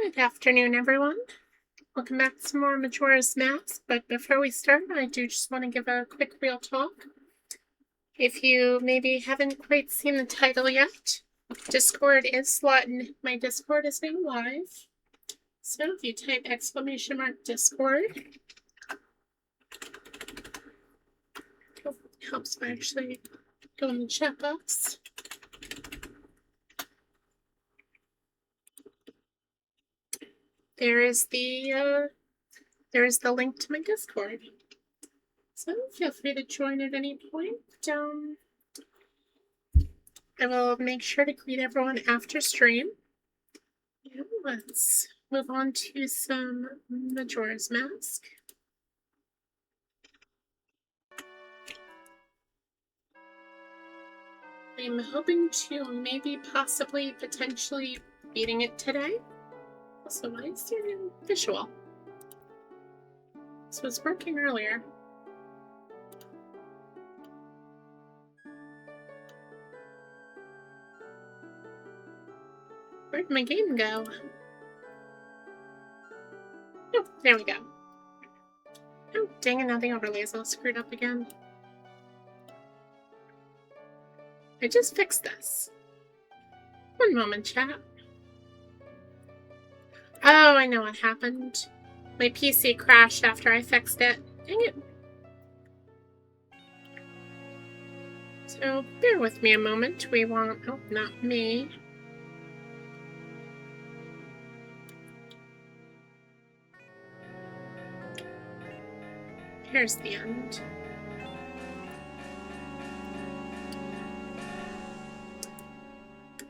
Good afternoon, everyone. Welcome back to some more Majora's Mask. But before we start, I do just want to give a quick real talk. If you maybe haven't quite seen the title yet, Discord is slotted. My Discord is now live. So if you type !Discord, it helps by actually go in the chat box. There is the link to my Discord. So feel free to join at any point. I will make sure to greet everyone after stream. And let's move on to some Majora's Mask. I'm hoping to maybe, possibly, potentially beating it today. Also, why is there no visual? This was working earlier. Where'd my game go? Oh, there we go. Oh, dang it, now the overlay's all screwed up again. I just fixed this. One moment, chat. Oh, I know what happened. My PC crashed after I fixed it. Dang it. So, bear with me a moment. We want... Oh, not me. Here's the end.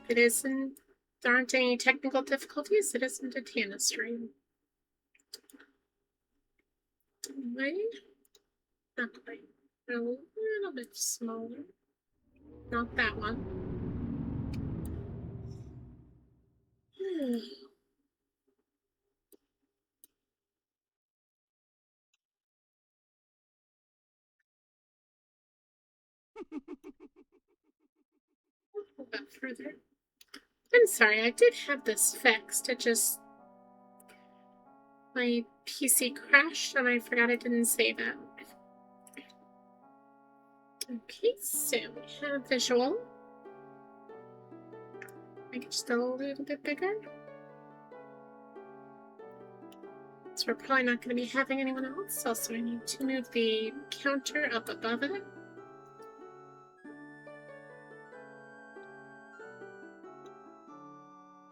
It isn't... There aren't any technical difficulties. It isn't a Tana stream. Right? Not quite. A little bit smaller. Not that one. A bit further. I'm sorry, I did have this fixed. It just... My PC crashed and I forgot I didn't save it. Okay, so we have visual. Make it just a little bit bigger. So we're probably not going to be having anyone else. Also, I need to move the counter up above it.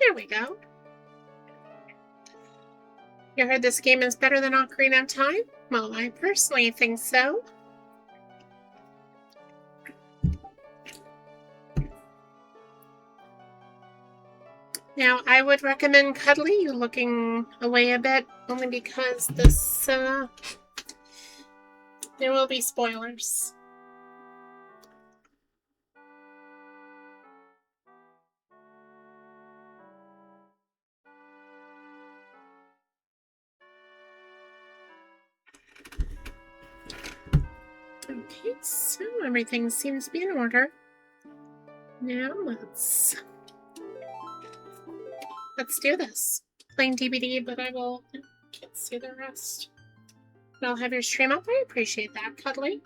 There we go. You heard this game is better than Ocarina of Time? Well, I personally think so. Now, I would recommend Cuddly, you looking away a bit, only because this, there will be spoilers. Okay, so everything seems to be in order. Now, let's do this. Plain DVD, but I can't see the rest. But I'll have your stream up. I appreciate that, Cuddly.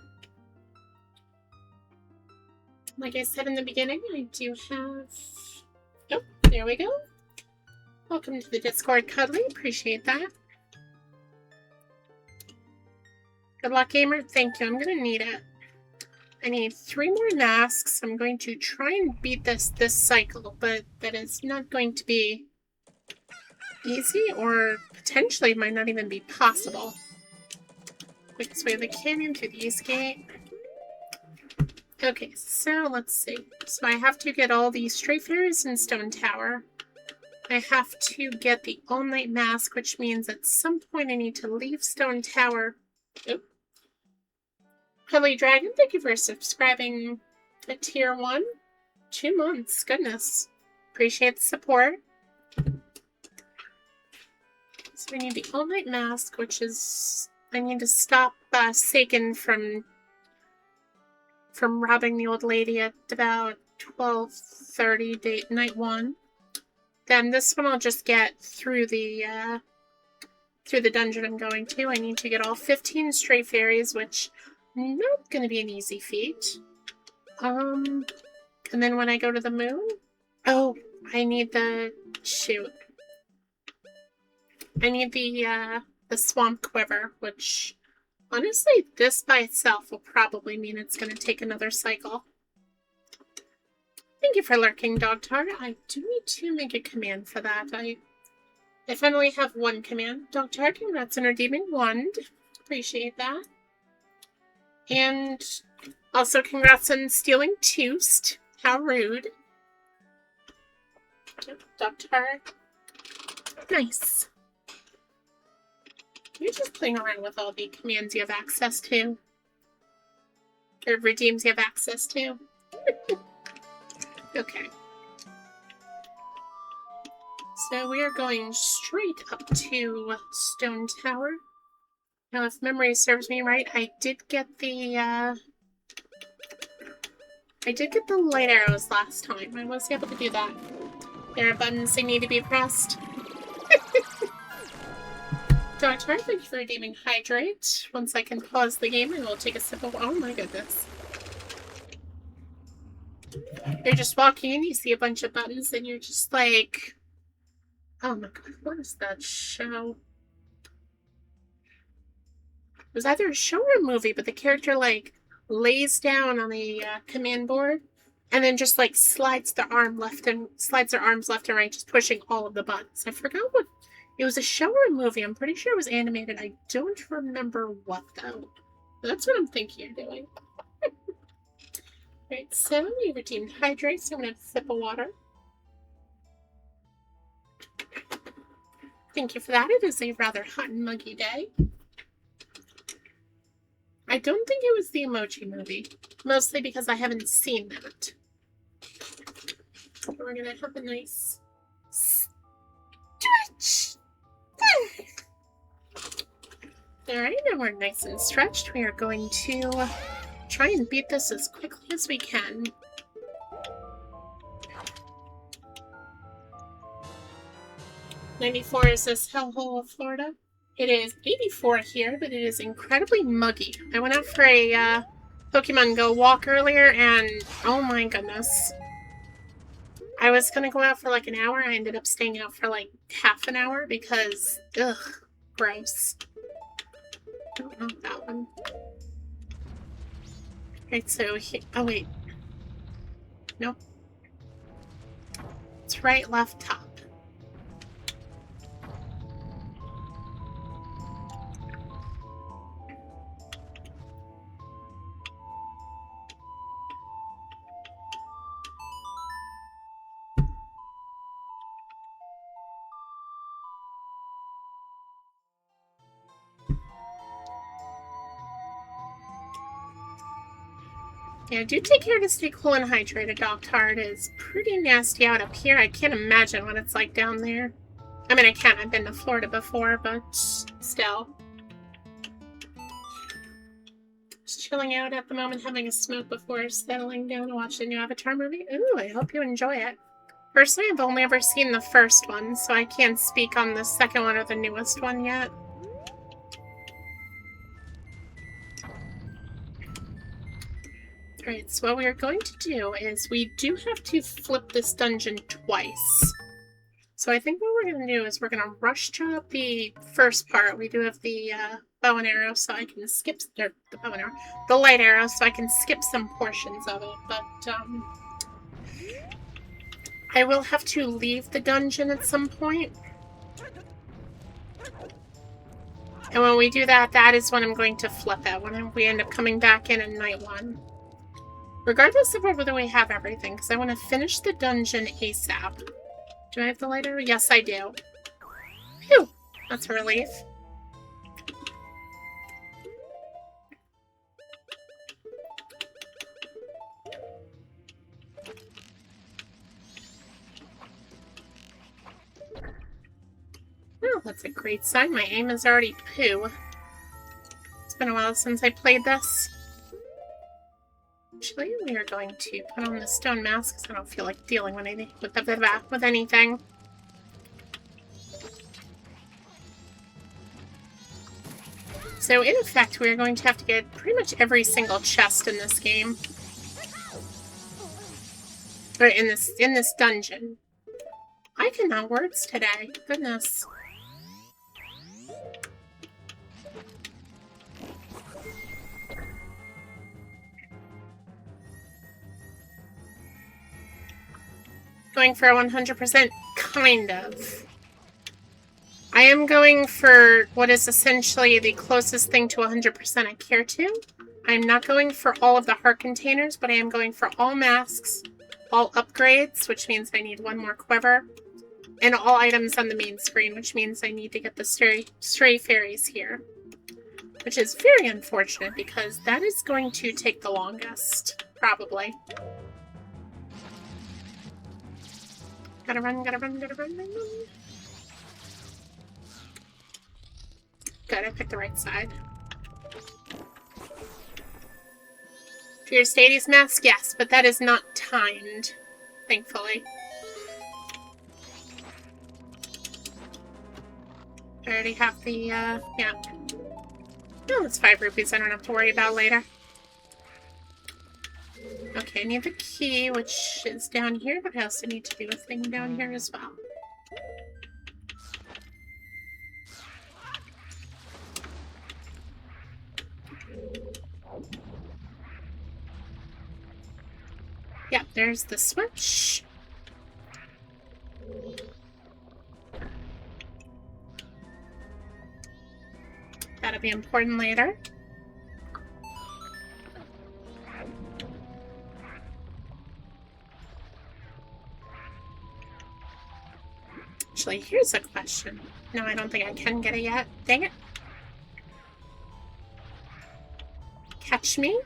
Like I said in the beginning, I do have... Oh, there we go. Welcome to the Discord, Cuddly. Appreciate that. Good luck, gamer. Thank you. I'm going to need it. I need 3 more masks. I'm going to try and beat this cycle, but that is not going to be easy, or potentially might not even be possible. Quickest way to the canyon through the east gate. Okay, so let's see. So I have to get all the Strayfarers in Stone Tower. I have to get the all-night mask, which means at some point I need to leave Stone Tower. Oop. Cuddly Dragon, thank you for subscribing to Tier 1. 2 months, goodness. Appreciate the support. So we need the all-night mask, which is... I need to stop Seiken from robbing the old lady at about 12:30, night 1. Then this one I'll just get through the dungeon I'm going to. I need to get all 15 stray fairies, which not going to be an easy feat. And then when I go to the moon... Oh, I need the... Shoot. I need the swamp quiver, which... Honestly, this by itself will probably mean it's going to take another cycle. Thank you for lurking, Dogtar. I do need to make a command for that. I finally have one command. Dogtar, congrats on redeeming wand. Appreciate that. And also congrats on stealing Toost. How rude. Dogtar. Nice. You're just playing around with all the commands you have access to. Or redeems you have access to. Okay. So we are going straight up to Stone Tower. Now, if memory serves me right, I did get the light arrows last time. I was able to do that. There are buttons that need to be pressed. Doctor, thank you for redeeming Hydrate. Once I can pause the game, I will take a sip of... Oh my goodness. You're just walking in, you see a bunch of buttons, and you're just like... Oh my god, what is that show? It was either a show or a movie, but the character, like, lays down on the command board, and then just, like, slides their arms left and right, just pushing all of the buttons. I forgot what... It was a show or a movie. I'm pretty sure it was animated. I don't remember what, though. That's what I'm thinking you're doing. Right, so we redeemed Hydrate, so I'm going to sip of water. Thank you for that. It is a rather hot and muggy day. I don't think it was the Emoji Movie. Mostly because I haven't seen that. We're going to have a nice stretch. Alright, now we're nice and stretched. We are going to try and beat this as quickly as we can. "94 is this hellhole of Florida?" It is 84 here, but it is incredibly muggy. I went out for a Pokemon Go walk earlier, and oh my goodness. I was gonna go out for like an hour. I ended up staying out for like half an hour because, ugh, gross. Don't know that one. Right, so oh wait. Nope. It's right, left, top. Yeah, do take care to stay cool and hydrated, Doctor. It is pretty nasty out up here. I can't imagine what it's like down there. I mean, I can. I've been to Florida before, but still. Just chilling out at the moment, having a smoke before settling down to watch the new Avatar movie. Ooh, I hope you enjoy it. Personally, I've only ever seen the first one, so I can't speak on the second one or the newest one yet. Alright, so what we are going to do is we do have to flip this dungeon twice. So I think what we're going to do is we're going to rush to the first part. We do have the bow and arrow, so I can skip the bow and arrow, the light arrow, so I can skip some portions of it. But I will have to leave the dungeon at some point. And when we do that, that is when I'm going to flip it, when we end up coming back in night one. Regardless of whether we have everything, because I want to finish the dungeon ASAP. Do I have the light arrow? Yes, I do. Phew! That's a relief. Oh, that's a great sign. My aim is already poo. It's been a while since I played this. Actually, we are going to put on the stone mask because I don't feel like dealing with anything. So in effect, we're going to have to get pretty much every single chest in this game. Or in this dungeon. I cannot words today. Goodness. Going for a 100%? Kind of. I am going for what is essentially the closest thing to 100% I care to. I'm not going for all of the heart containers, but I am going for all masks, all upgrades, which means I need one more quiver, and all items on the main screen, which means I need to get the stray fairies here. Which is very unfortunate, because that is going to take the longest, probably. Gotta run, gotta run, gotta run, run, run. Good, I picked the right side. For your Stadius mask, yes, but that is not timed, thankfully. I already have the, yeah. Oh, it's 5 rupees I don't have to worry about later. Okay, I need the key, which is down here, but I also need to do a thing down here as well. Yeah, there's the switch. That'll be important later. Actually, here's a question. No, I don't think I can get it yet. Dang it. Catch me?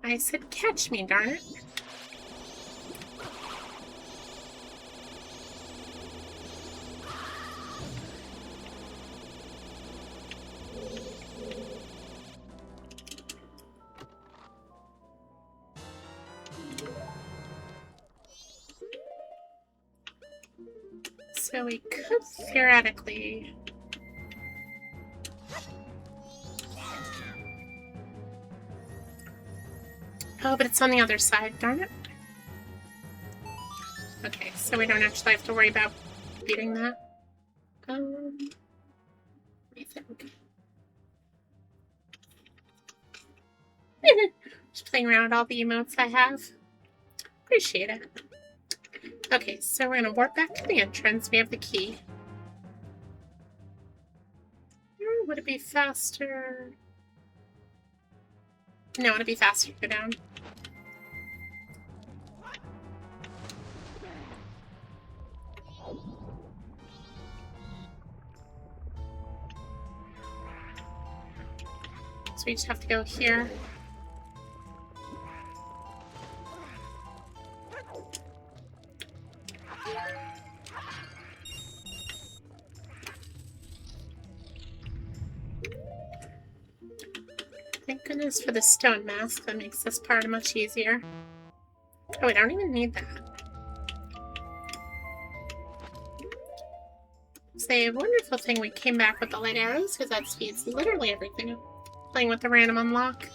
I said catch me, darn it. So we could theoretically... Oh, but it's on the other side, darn it. Okay, so we don't actually have to worry about beating that. What do you think? Just playing around with all the emotes I have. Appreciate it. Okay, so we're gonna warp back to the entrance. We have the key. Would it be faster? No, it'd be faster to go down. So we just have to go here. Thank goodness for the stone mask. That makes this part much easier. Oh, I don't even need that. It's a wonderful thing we came back with the light arrows, because that speeds literally everything up. Playing with the random unlock.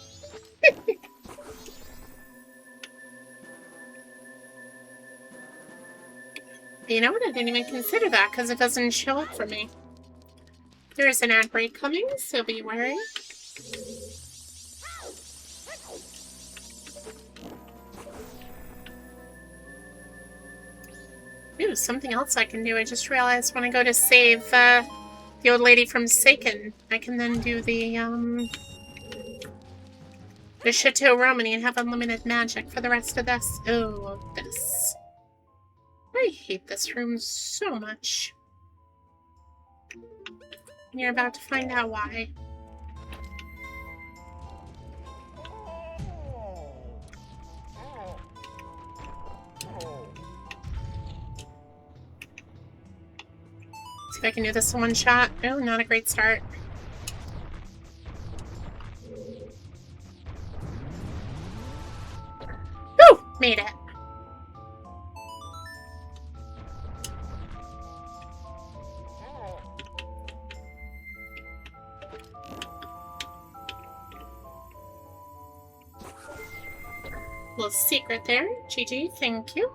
You know what? I didn't even consider that, because it doesn't show up for me. There is an ad break coming, so be wary. Ooh, something else I can do. I just realized when I go to save the old lady from Seiken, I can then do the Chateau Romany and have unlimited magic for the rest of this. Oh, this. I hate this room so much. And you're about to find out why. See if I can do this in one shot. Oh, not a great start. Woo! Made it. secret there. GG, thank you.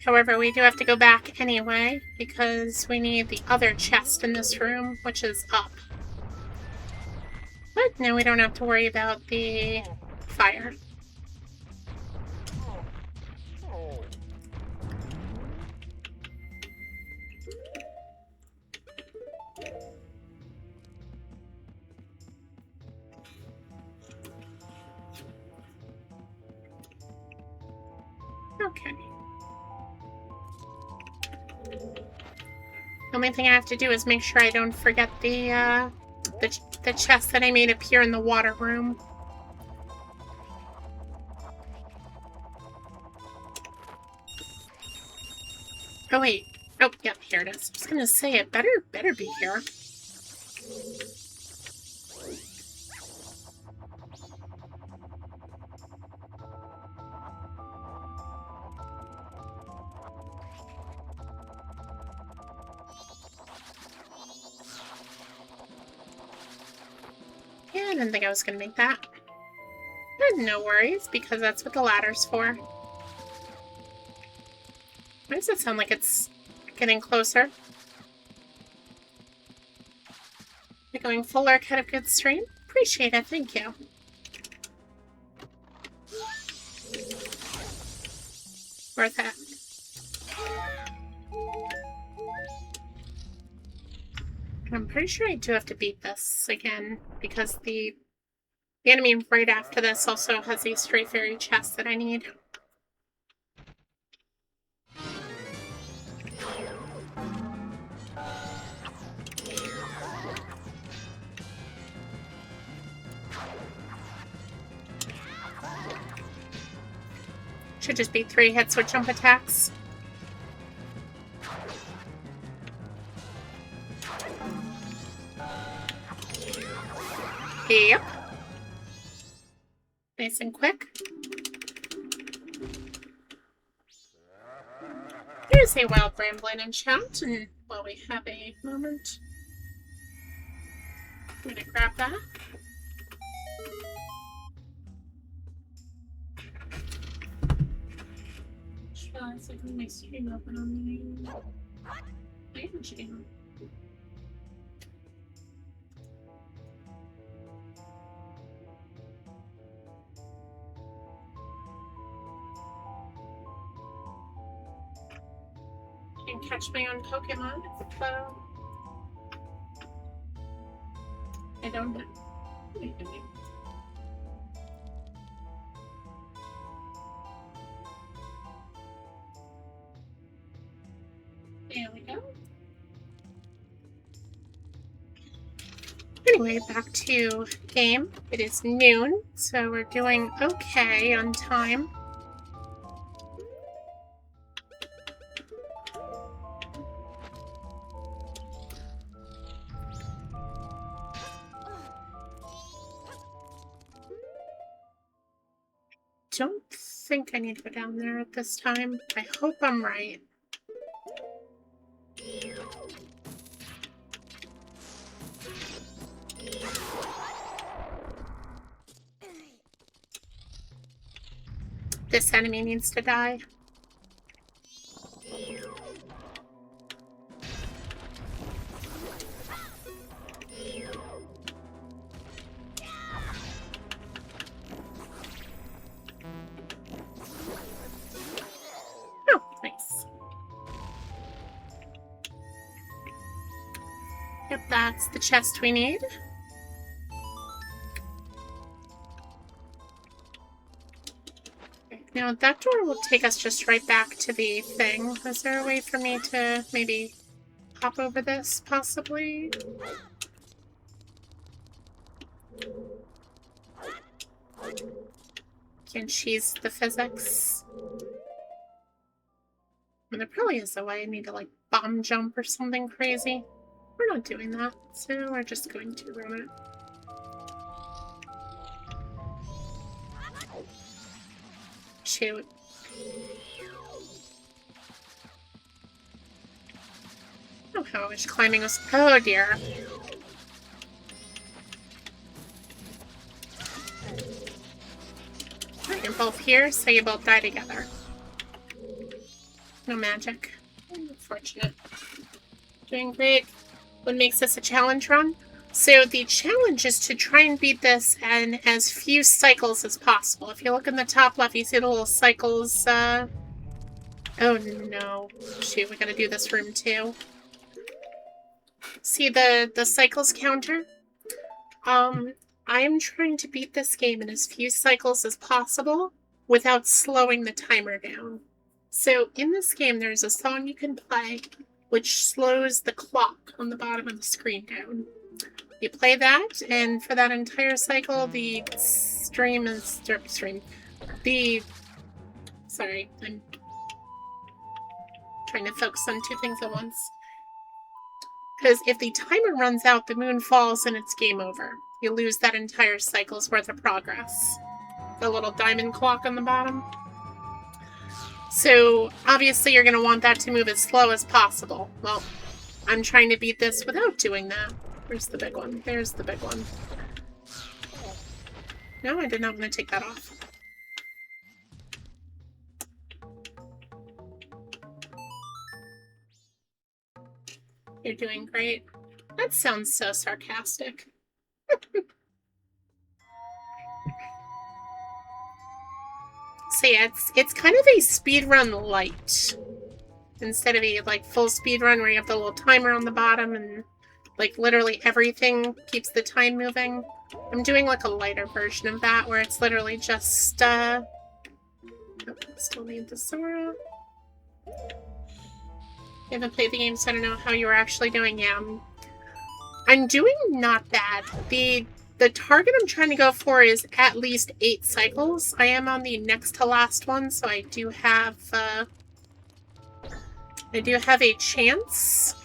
However, we do have to go back anyway, because we need the other chest in this room, which is up. But now we don't have to worry about the fire. Okay. The only thing I have to do is make sure I don't forget the chest that I made appear in the water room. Oh wait. Oh, yep, here it is. I was gonna say it better be here. Yeah, I didn't think I was gonna make that. But no worries, because that's what the ladder's for. Why does it sound like it's getting closer? You're going full arc, had a good stream? Appreciate it, thank you. Worth it. I'm pretty sure I do have to beat this again, because the enemy right after this also has these stray fairy chests that I need. Should just be 3 hits with jump attacks. Yep. Nice and quick. Here's a wild rambling in chat, and while we have a moment, I'm gonna grab that. It's like my stream open on me. I am streaming. Can catch my own Pokemon if I don't know. There we go. Anyway, back to game. It is noon, so we're doing okay on time. Don't think I need to go down there at this time. I hope I'm right. This enemy needs to die. Oh, nice. Yep, that's the chest we need. Now, that door will take us just right back to the thing. Is there a way for me to maybe hop over this, possibly? Can cheese the physics? I mean, there probably is a way. I need to, like, bomb jump or something crazy. We're not doing that, so we're just going to run it. Shoot. Oh, how I wish climbing was... Oh, dear. You're both here, so you both die together. No magic. Unfortunate. Doing great. What makes this a challenge run? So the challenge is to try and beat this in as few cycles as possible. If you look in the top left, you see the little cycles, Oh no. Shoot, we gotta do this room too. See the cycles counter? I'm trying to beat this game in as few cycles as possible without slowing the timer down. So in this game, there's a song you can play which slows the clock on the bottom of the screen down. You play that, and for that entire cycle, the stream is... Sorry, I'm trying to focus on two things at once. Because if the timer runs out, the moon falls and it's game over. You lose that entire cycle's worth of progress. The little diamond clock on the bottom. So, obviously you're going to want that to move as slow as possible. Well, I'm trying to beat this without doing that. Where's the big one? There's the big one. No, I did not want to take that off. You're doing great. That sounds so sarcastic. So yeah, it's kind of a speedrun light. Instead of a like full speedrun where you have the little timer on the bottom and like literally everything keeps the time moving. I'm doing like a lighter version of that where it's literally just oh, still need the Zora. I haven't played the game, so I don't know how you were actually doing. Yeah, I'm doing not bad. The target I'm trying to go for is at least 8 cycles. I am on the next to last one, so I do have a chance.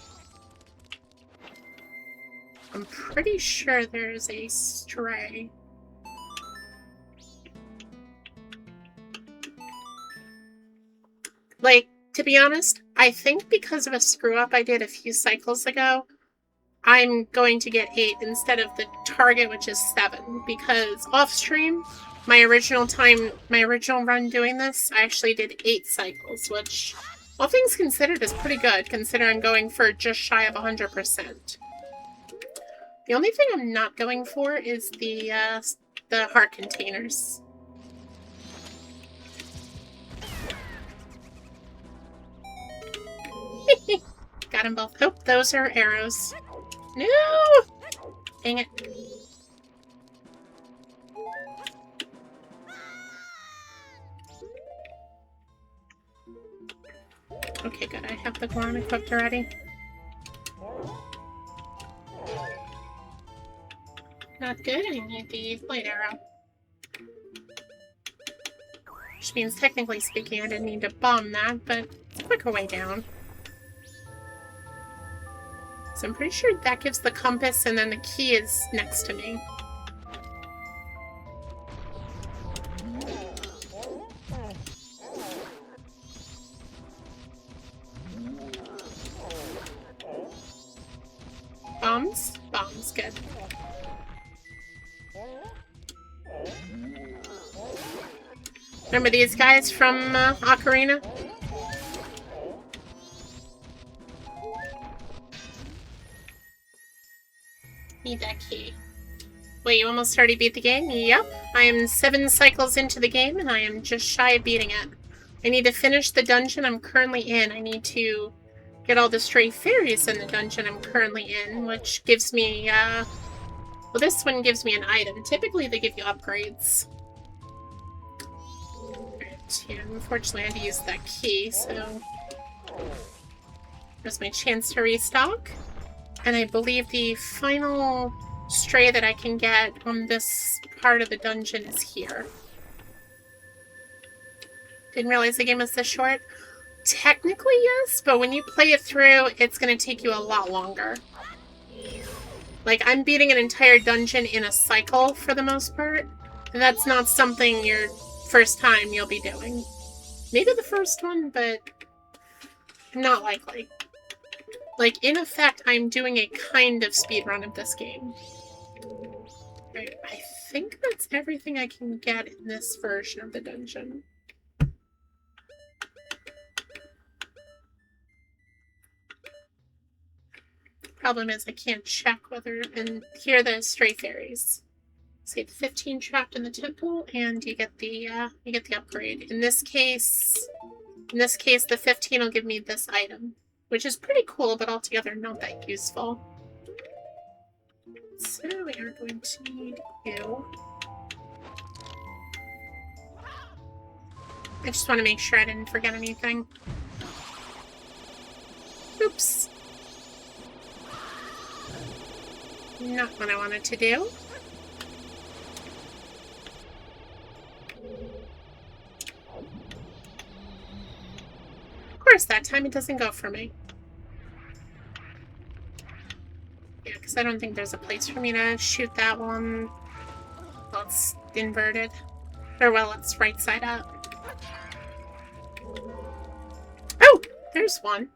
I'm pretty sure there's a stray. Like, to be honest, I think because of a screw-up I did a few cycles ago, I'm going to get 8 instead of the target, which is 7. Because off-stream, my original run doing this, I actually did 8 cycles, which, all things considered, is pretty good, considering I'm going for just shy of 100%. The only thing I'm not going for is the heart containers. Got them both. Oh, those are arrows. No! Dang it. Okay, good. I have the Gorn equipped already. Not good. I need the light arrow. Which means, technically speaking, I didn't need to bomb that, but it's a quicker way down. So I'm pretty sure that gives the compass, and then the key is next to me. Bombs? Bombs, good. Remember these guys from Ocarina? Need that key. Wait, you almost already beat the game? Yep. I am 7 cycles into the game, and I am just shy of beating it. I need to finish the dungeon I'm currently in. I need to get all the stray fairies in the dungeon I'm currently in, which gives me, well, this one gives me an item. Typically, they give you upgrades. Right, yeah, unfortunately, I had to use that key, so... There's my chance to restock. And I believe the final stray that I can get on this part of the dungeon is here. Didn't realize the game was this short. Technically, yes, but when you play it through, it's going to take you a lot longer. Like, I'm beating an entire dungeon in a cycle for the most part. And that's not something your first time you'll be doing. Maybe the first one, but not likely. Like, in effect, I'm doing a kind of speedrun of this game. Alright, I think that's everything I can get in this version of the dungeon. Problem is I can't check whether, and here are the stray fairies. Say 15 trapped in the temple, and you get the upgrade. In this case, the 15 will give me this item, which is pretty cool, but altogether not that useful. So we are going to need you. I just want to make sure I didn't forget anything. Oops. Not what I wanted to do. Of course, that time it doesn't go for me. Yeah, because I don't think there's a place for me to shoot that one. Well, it's inverted. Or, well, it's right side up. Oh! There's one.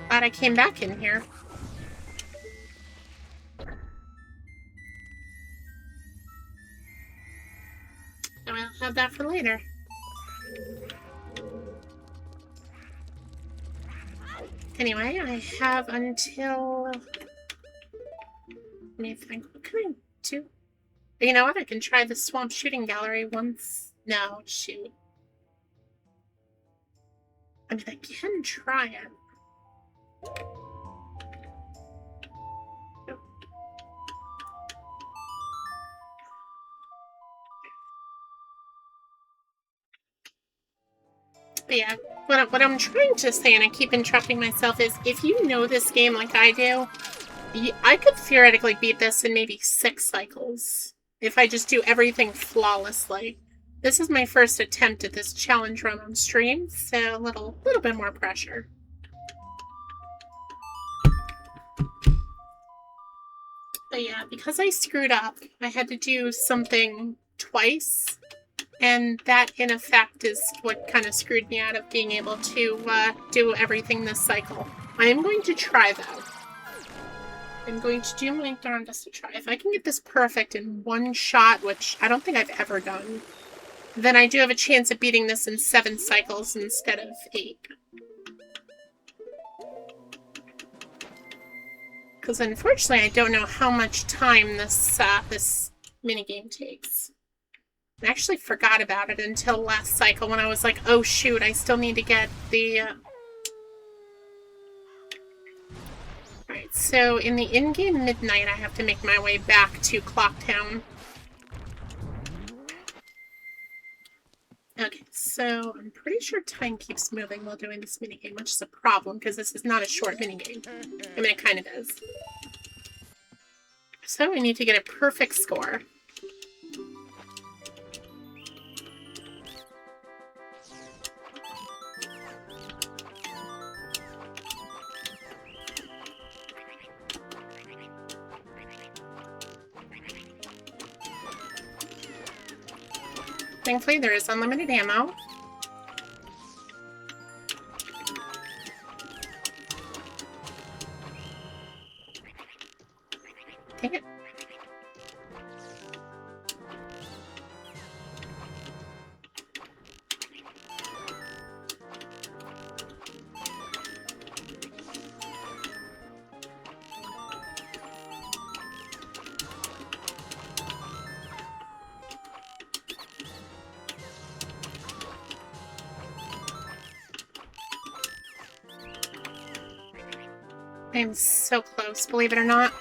Glad I came back in here. And I'll have that for later. Anyway, I have until... Let me think. What can I do? You know what? I can try the swamp shooting gallery once. No, shoot. I mean, I can try it. Nope. But yeah, what I'm trying to say, and I keep interrupting myself, is if you know this game like I do, I could theoretically beat this in maybe 6 cycles if I just do everything flawlessly. This is my first attempt at this challenge run on stream, so a little bit more pressure. But yeah, because I screwed up, I had to do something twice, and that in effect is what kind of screwed me out of being able to do everything this cycle. I am going to try though. I'm going to do my darndest to try. If I can get this perfect in one shot, which I don't think I've ever done, then I do have a chance of beating this in 7 cycles instead of 8. Because unfortunately, I don't know how much time this minigame takes. I actually forgot about it until last cycle when I was like, oh shoot, I still need to get the... Alright, so in the in-game midnight, I have to make my way back to Clocktown. Okay, so I'm pretty sure time keeps moving while doing this minigame, which is a problem, because this is not a short minigame. I mean, it kind of is. So we need to get a perfect score. Thankfully, there is unlimited ammo. Take it. I'm so close, believe it or not.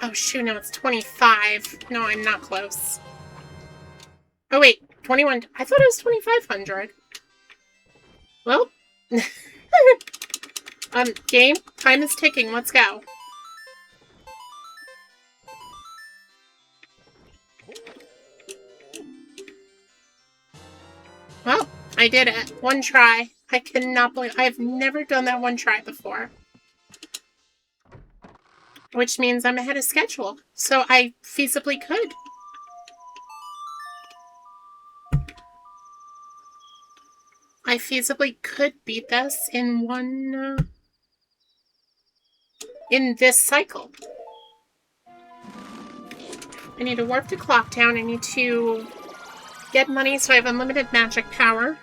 Oh shoot, no, it's 25. No, I'm not close. Oh wait, 21. I thought it was 2,500. Well, game, time is ticking. Let's go. Well, I did it. One try. I cannot believe I have never done that one try before. Which means I'm ahead of schedule. So I feasibly could. I feasibly could beat this in one... in this cycle. I need to warp the clock down. I need to get money so I have unlimited magic power.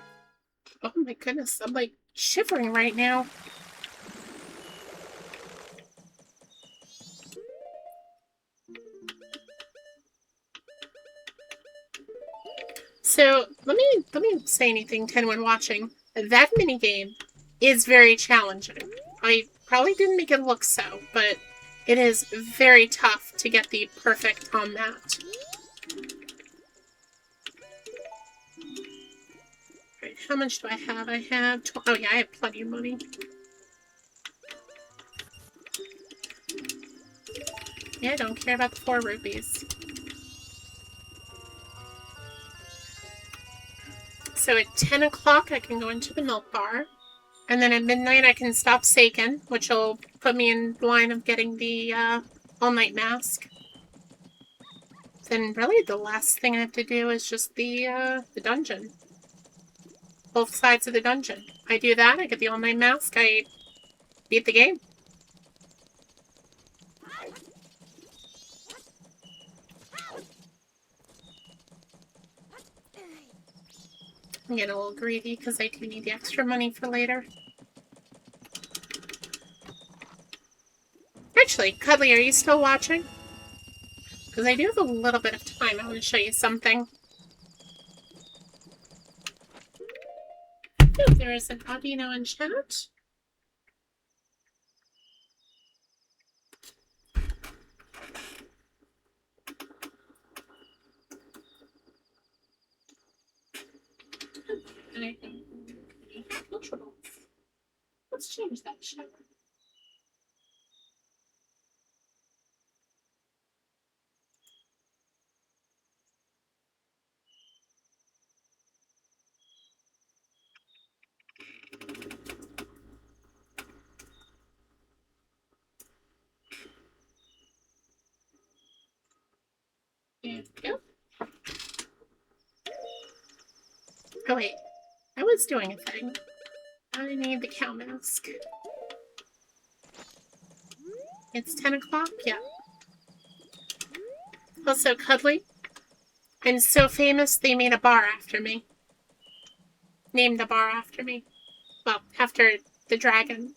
Oh my goodness, I'm like shivering right now. So let me say anything to anyone watching. That minigame is very challenging. I probably didn't make it look so, but it is very tough to get the perfect on that. Right, how much do I have? I have oh yeah, I have plenty of money. Yeah, I don't care about the 4 rupees. So at 10 o'clock, I can go into the milk bar. And then at midnight, I can stop Seiken, which will put me in line of getting the all-night mask. Then really the last thing I have to do is just the dungeon. Both sides of the dungeon. I do that, I get the all-night mask, I beat the game. I'm getting a little greedy because I do need the extra money for later. Actually, Cuddly, are you still watching? Because I do have a little bit of time. I want to show you something. Oh, there is an Audino in chat. And I think let's change that shower. There we go. Oh wait, I was doing a thing. I need the cow mask. It's 10 o'clock? Yeah. Also, Cuddly, I'm so famous they made a bar after me. Named a bar after me. Well, after the dragon.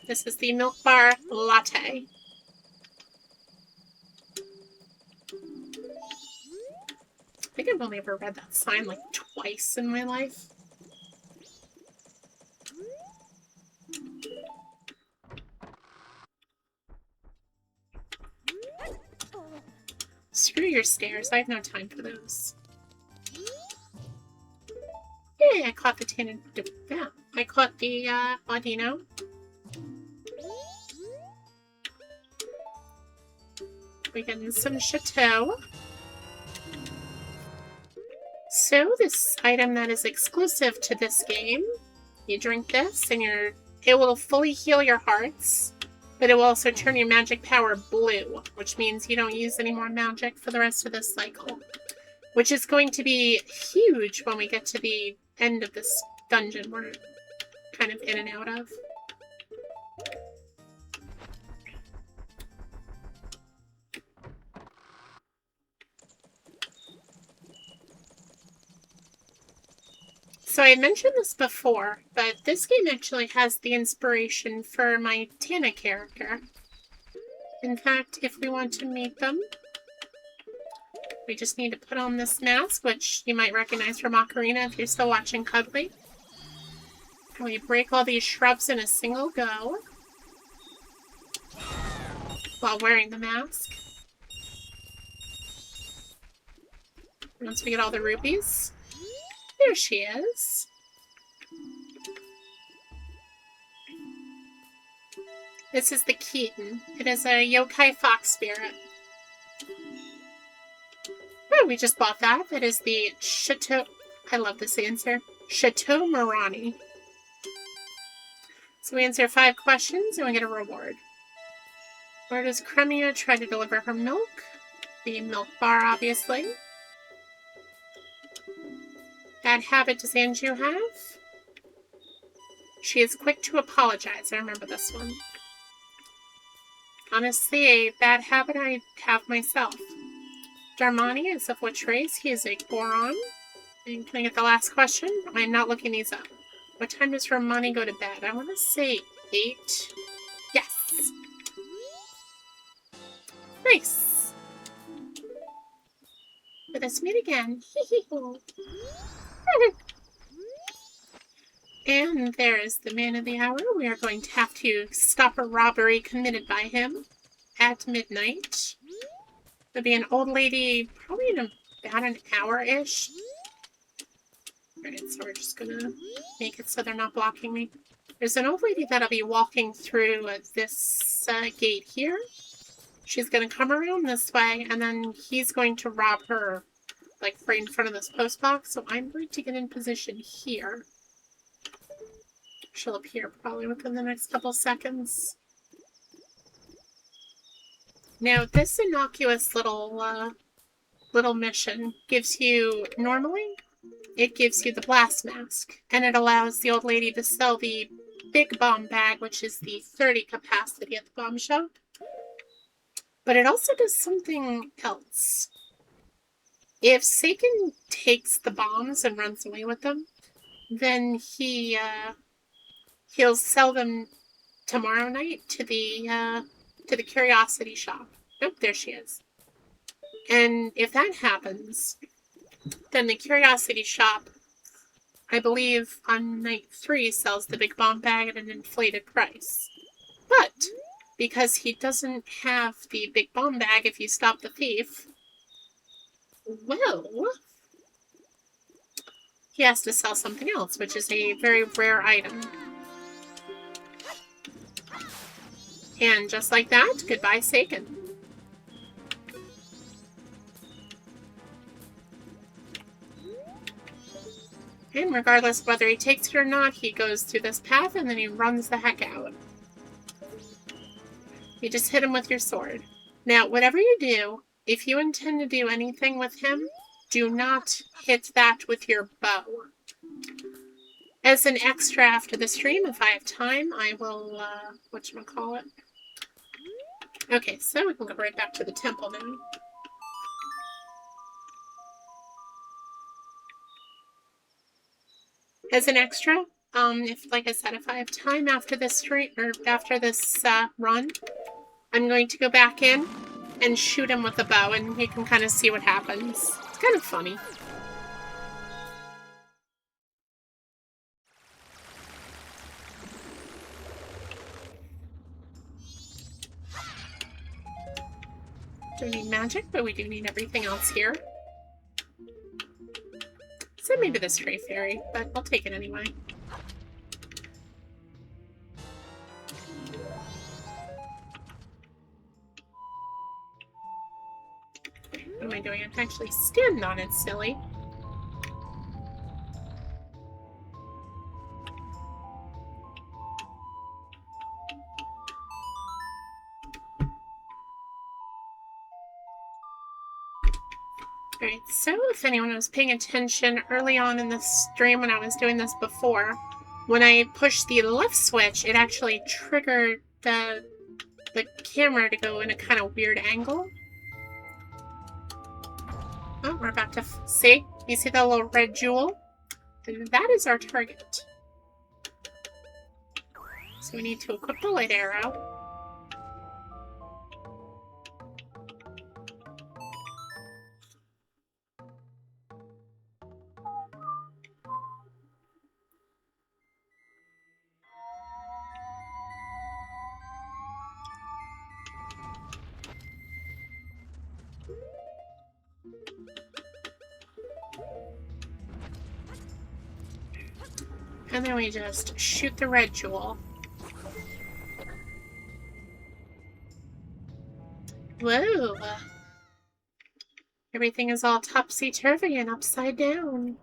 This is the Milk Bar Latte. I think I've only ever read that sign like twice in my life. Screw your stairs, I have no time for those. Yay, I caught the tin and yeah, I caught the Audino. We're getting some Chateau. So this item that is exclusive to this game, you drink this and it will fully heal your hearts, but it will also turn your magic power blue, which means you don't use any more magic for the rest of this cycle. Which is going to be huge when we get to the end of this dungeon we're kind of in and out of. So I mentioned this before, but this game actually has the inspiration for my Tana character. In fact, if we want to meet them, we just need to put on this mask, which you might recognize from Ocarina if you're still watching Cuddly. And we break all these shrubs in a single go while wearing the mask. Once we get all the rupees. There she is. This is the Keaton. It is a yokai fox spirit. Oh, we just bought that. It is the Chateau... I love this answer. Chateau Marani. So we answer 5 questions and we get a reward. Where does Cremia try to deliver her milk? The milk bar, obviously. Bad habit does Anju have? She is quick to apologize. I remember this one. Honestly, a bad habit I have myself. Darmani is of which race? He is a Goron. And can I get the last question? I'm not looking these up. What time does Darmani go to bed? I want to say 8. Yes! Nice! Let us meet again. And there is the man of the hour. We are going to have to stop a robbery committed by him at midnight. There'll be an old lady probably in about an hour-ish. Alright, so we're just gonna make it so they're not blocking me. There's an old lady that'll be walking through this gate here. She's gonna come around this way, and then he's going to rob her, like, right in front of this post box. So I'm going to get in position here. She'll appear probably within the next couple seconds. Now, this innocuous little mission gives you, normally, it gives you the blast mask, and it allows the old lady to sell the big bomb bag, which is the 30 capacity at the bomb shop. But it also does something else. If Seiken takes the bombs and runs away with them, then he'll sell them tomorrow night to the curiosity shop. Nope, there she is. And if that happens, then the curiosity shop, I believe on night 3, sells the big bomb bag at an inflated price. But because he doesn't have the big bomb bag if you stop the thief, well, he has to sell something else, which is a very rare item. And just like that, goodbye, Seiken. And regardless of whether he takes it or not, he goes through this path and then he runs the heck out. You just hit him with your sword. Now, whatever you do, if you intend to do anything with him, do not hit that with your bow. As an extra after the stream, if I have time, I will, whatchamacallit. Okay, so we can go right back to the temple now. As an extra, if, like I said, if I have time after this stream, or after this, run, I'm going to go back in and shoot him with a bow, and you can kind of see what happens. It's kind of funny. Don't need magic, but we do need everything else here. So maybe the stray fairy, but I'll take it anyway. What am I doing? I have to actually stand on it, silly. Alright, so if anyone was paying attention early on in the stream when I was doing this before, when I pushed the left switch, it actually triggered the camera to go in a kind of weird angle. Oh, we're about to see? You see that little red jewel? That is our target. So we need to equip the light arrow. And then we just shoot the red jewel. Whoa! Everything is all topsy-turvy and upside down.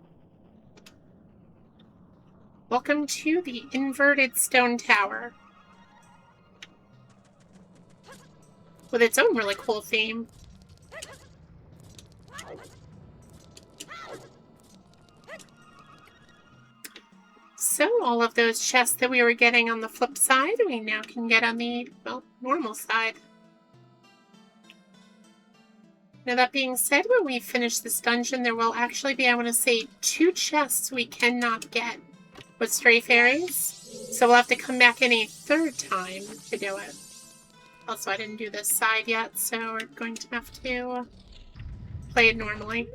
Welcome to the inverted stone tower. With its own really cool theme. So all of those chests that we were getting on the flip side, we now can get on the, well, normal side. Now that being said, when we finish this dungeon, there will actually be, I want to say, 2 chests we cannot get with stray fairies. So we'll have to come back in a 3rd time to do it. Also, I didn't do this side yet, so we're going to have to play it normally.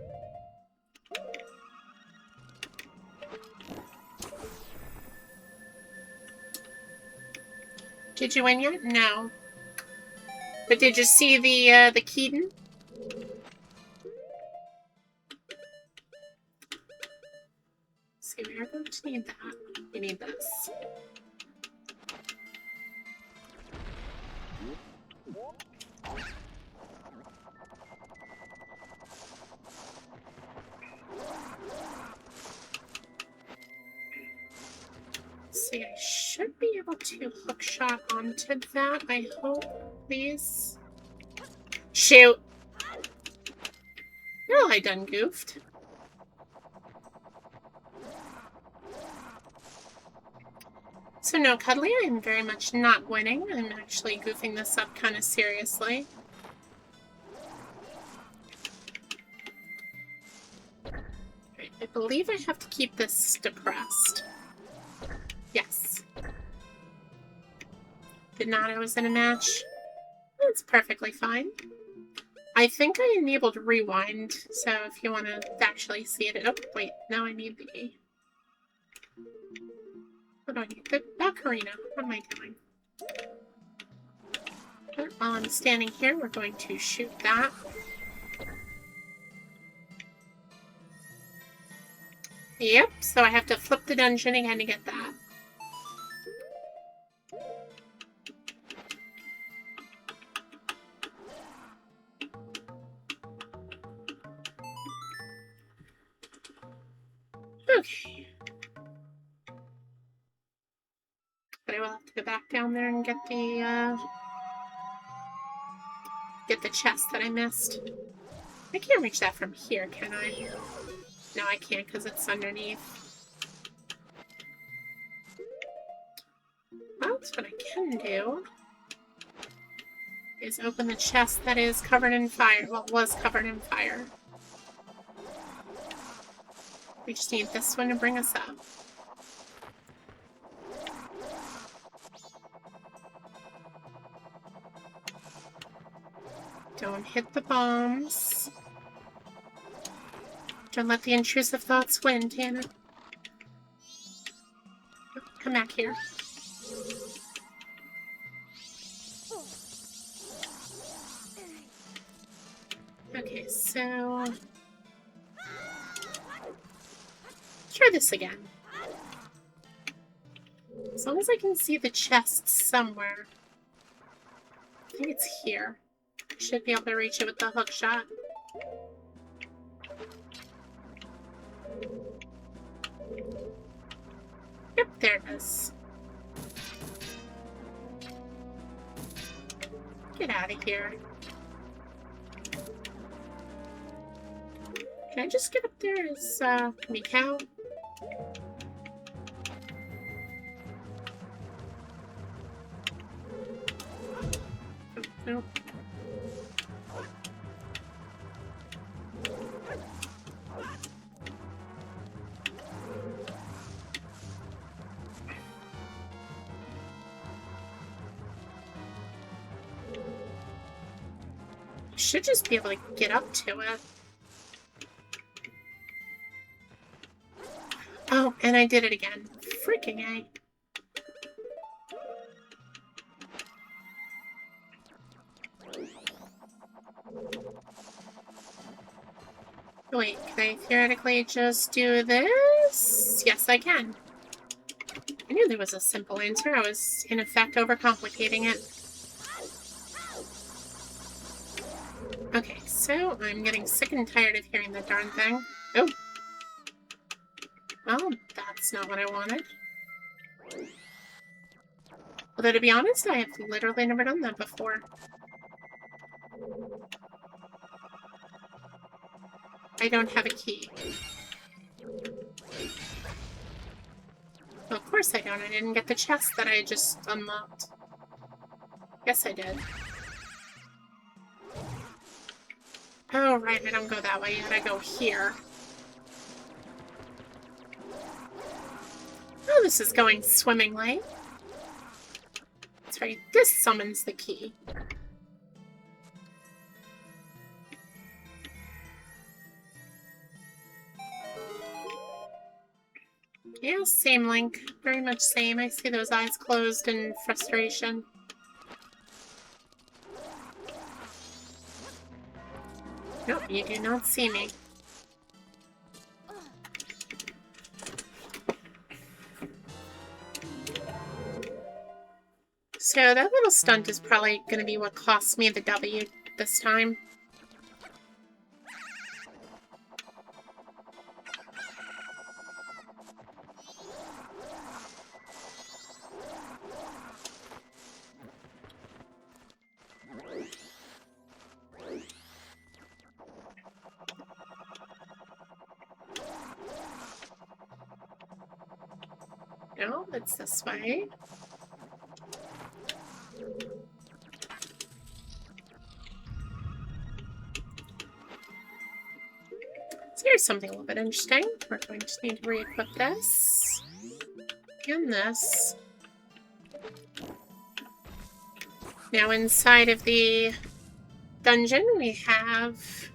Did you win yet? No. But did you see the Keaton? See, we are going to need that. We need this. See, I should be able to hookshot onto that, I hope, please. Shoot! Well, I done goofed. So no, Cuddly, I'm very much not winning. I'm actually goofing this up kind of seriously. Right, I believe I have to keep this depressed. Yes. Did not know I was in a match. That's perfectly fine. I think I enabled rewind, so if you want to actually see it... Oh, wait, now I need the... What do I need? The ocarina. What am I doing? While I'm standing here, we're going to shoot that. Yep, so I have to flip the dungeon again to get that. Okay. But I will have to go back down there and get the chest that I missed. I can't reach that from here, can I? No, I can't because it's underneath. Well, that's what I can do. Is open the chest that is covered in fire. Well, was covered in fire. We just need this one to bring us up. Don't hit the bombs. Don't let the intrusive thoughts win, Tana. Come back here. Okay, so... try this again. As long as I can see the chest somewhere. I think it's here. I should be able to reach it with the hook shot. Yep, there it is. Get out of here. Can I just get up there as, Mikau? Oh, no. Should just be able to get up to it. Oh, and I did it again. Freaking A. Wait, can I theoretically just do this? Yes, I can. I knew there was a simple answer. I was, in effect, overcomplicating it. Okay, so I'm getting sick and tired of hearing that darn thing. Oh. Well, that's not what I wanted. Although, to be honest, I have literally never done that before. I don't have a key. Well, of course I don't. I didn't get the chest that I just unlocked. Yes, I did. Oh, right, I don't go that way yet. I go here. Oh, this is going swimmingly. That's right. This summons the key. Yeah, same Link. Very much same. I see those eyes closed in frustration. Nope, you do not see me. So that little stunt is probably going to be what costs me the W this time. No, it's this way. So here's something a little bit interesting. We're going to need to re-equip this. And this. Now inside of the dungeon we have...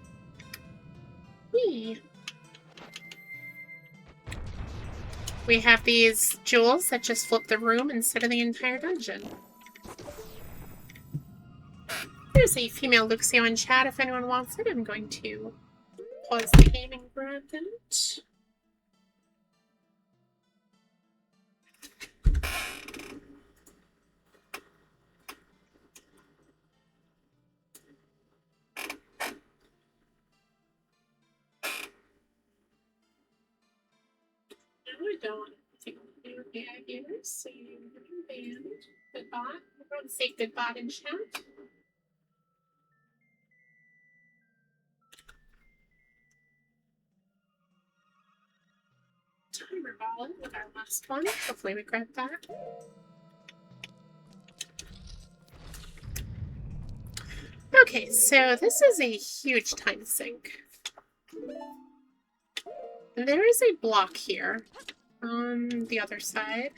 We have these jewels that just flip the room instead of the entire dungeon. There's a female Luxio in chat if anyone wants it. I'm going to pause the game and grab it. I don't think we're bad here, so you're banned. Good bot. Everyone say good bot in chat. Timer ball with our last one. Hopefully we grab that. Okay, so this is a huge time sink. There is a block here on the other side.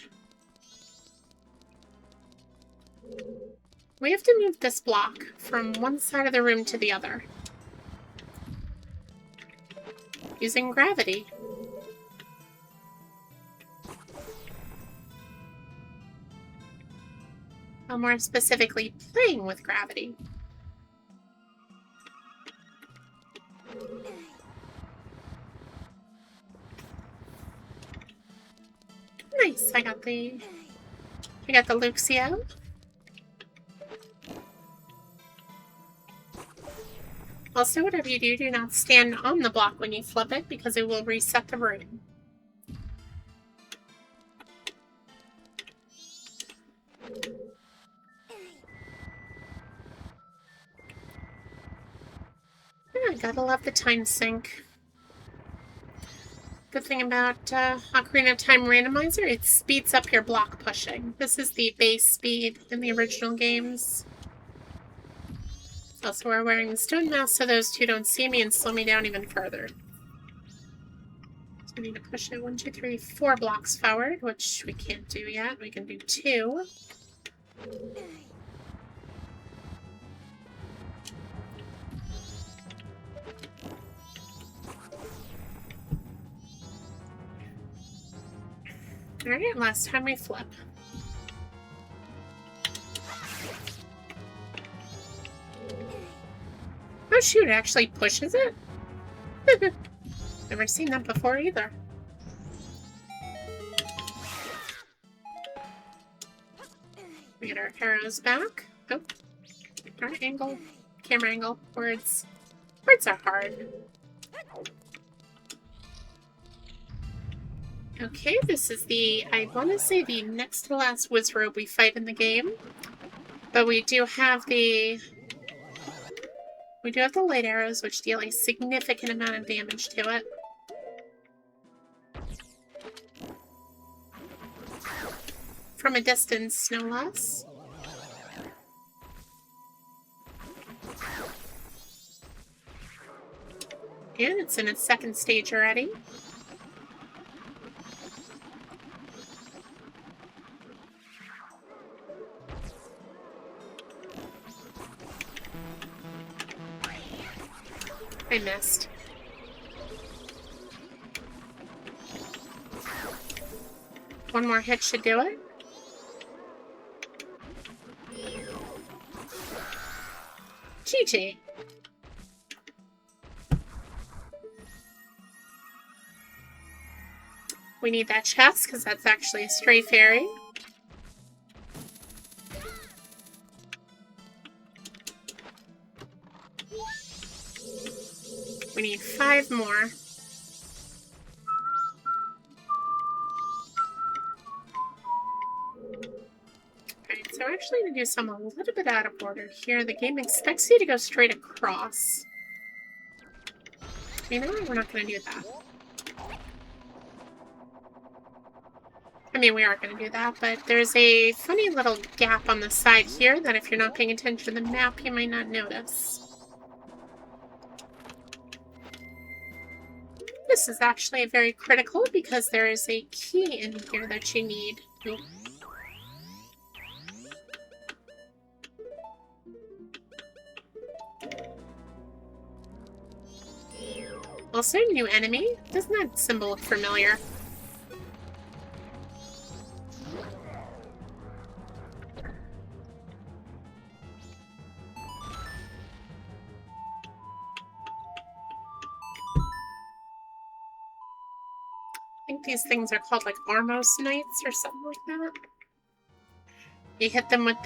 We have to move this block from one side of the room to the other using gravity. Well, more specifically, playing with gravity. Nice, I got the Luxio. Also, whatever you do, do not stand on the block when you flip it because it will reset the room. Yeah, gotta love the time sink. Good thing about Ocarina of Time Randomizer, it speeds up your block pushing. This is the base speed in the original games. Also, we're wearing the stone mask so those two don't see me and slow me down even further. So we need to push it 1, 2, 3, 4 blocks forward, which we can't do yet. We can do 2. Alright, last time we flip. Oh shoot, it actually pushes it? Never seen that before either. get our arrows back. Oh, our angle, camera angle, words. Words are hard. Okay, this is the, I want to say the next to last Wizrobe we fight in the game. But we do have the light arrows, which deal a significant amount of damage to it. From a distance, no less. And it's in its second stage already. I missed. One more hit should do it. GG. We need that chest because that's actually a stray fairy. We need 5 more. Alright, so we're actually going to do some a little bit out of order here. The game expects you to go straight across. You know what? We're not going to do that. I mean, we are going to do that, but there's a funny little gap on the side here that if you're not paying attention to the map, you might not notice. This is actually very critical because there is a key in here that you need. Oh. Also, new enemy. Doesn't that symbol look familiar? I think these things are called like Armos Knights or something like that. You hit them with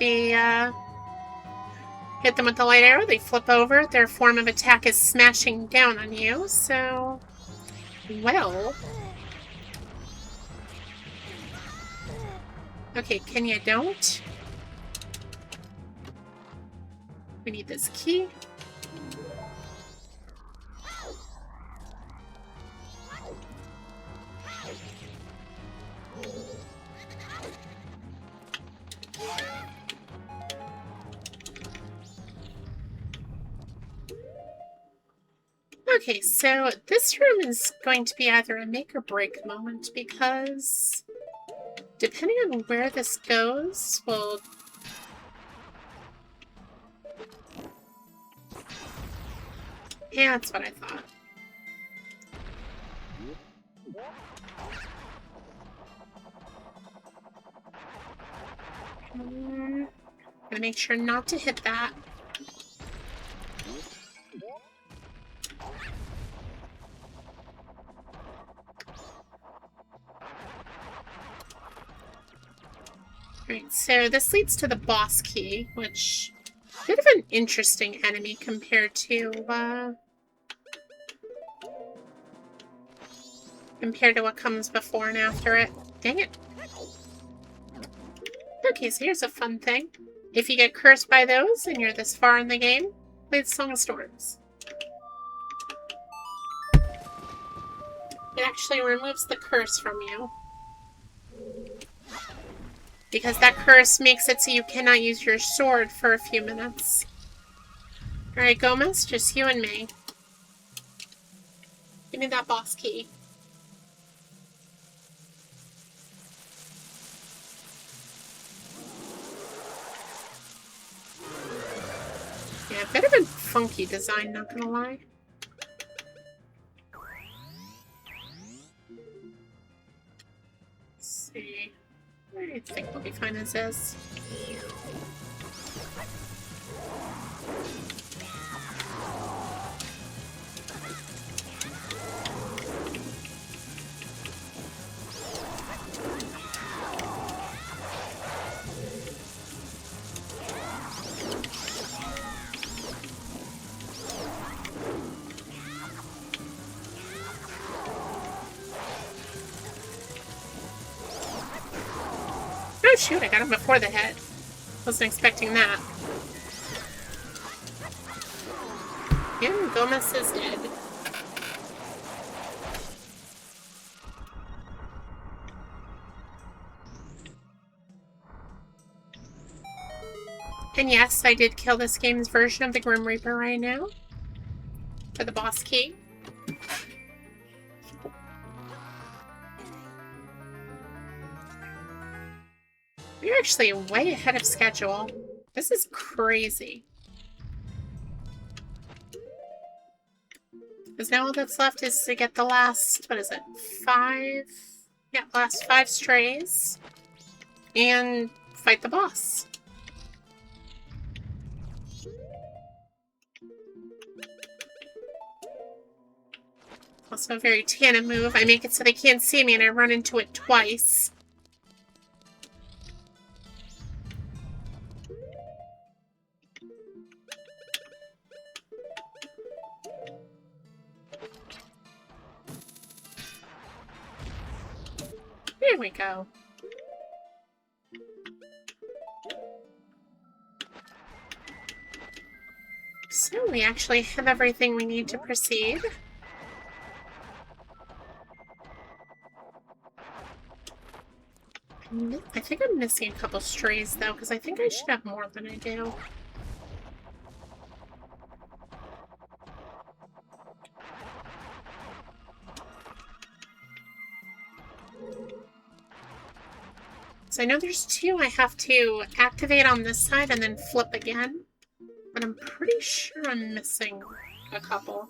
the light arrow, they flip over. Their form of attack is smashing down on you, so well. Okay, can you don't? We need this key. Okay, so this room is going to be either a make or break moment because depending on where this goes, well, yeah, that's what I thought. Gonna make sure not to hit that. Right, so this leads to the boss key, which is a bit of an interesting enemy compared to what comes before and after it. Dang it. Okay, so here's a fun thing. If you get cursed by those and you're this far in the game, play the Song of Storms. It actually removes the curse from you. Because that curse makes it so you cannot use your sword for a few minutes. Alright, Gomez, just you and me. Give me that boss key. Yeah, a bit of a funky design, not gonna lie. Let's see. I think we'll be fine as is. Oh shoot, I got him before the hit. Wasn't expecting that. And Gomez is dead. And yes, I did kill this game's version of the Grim Reaper right now. For the boss key. We're actually way ahead of schedule. This is crazy. Because now all that's left is to get the last, what is it, 5? Yeah, last 5 strays. And fight the boss. Also a very Tana move. I make it so they can't see me and I run into it twice. There we go. So we actually have everything we need to proceed. I think I'm missing a couple strays, though, because I think I should have more than I do. So I know there's 2 I have to activate on this side and then flip again. But I'm pretty sure I'm missing a couple.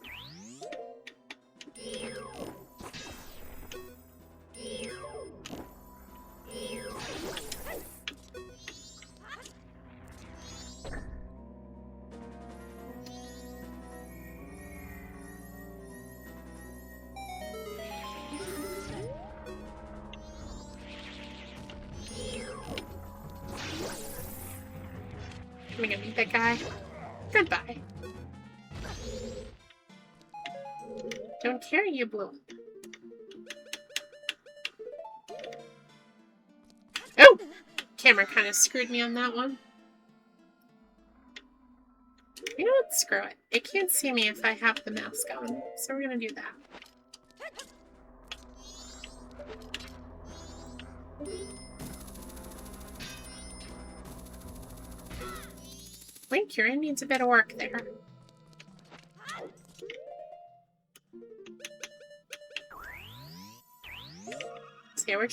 I'm gonna meet that guy. Goodbye. Don't care, you blew up. Oh! Camera kind of screwed me on that one. You know what? Screw it. It can't see me if I have the mask on, so we're gonna do that. Link, your end needs a bit of work there. So yeah, we're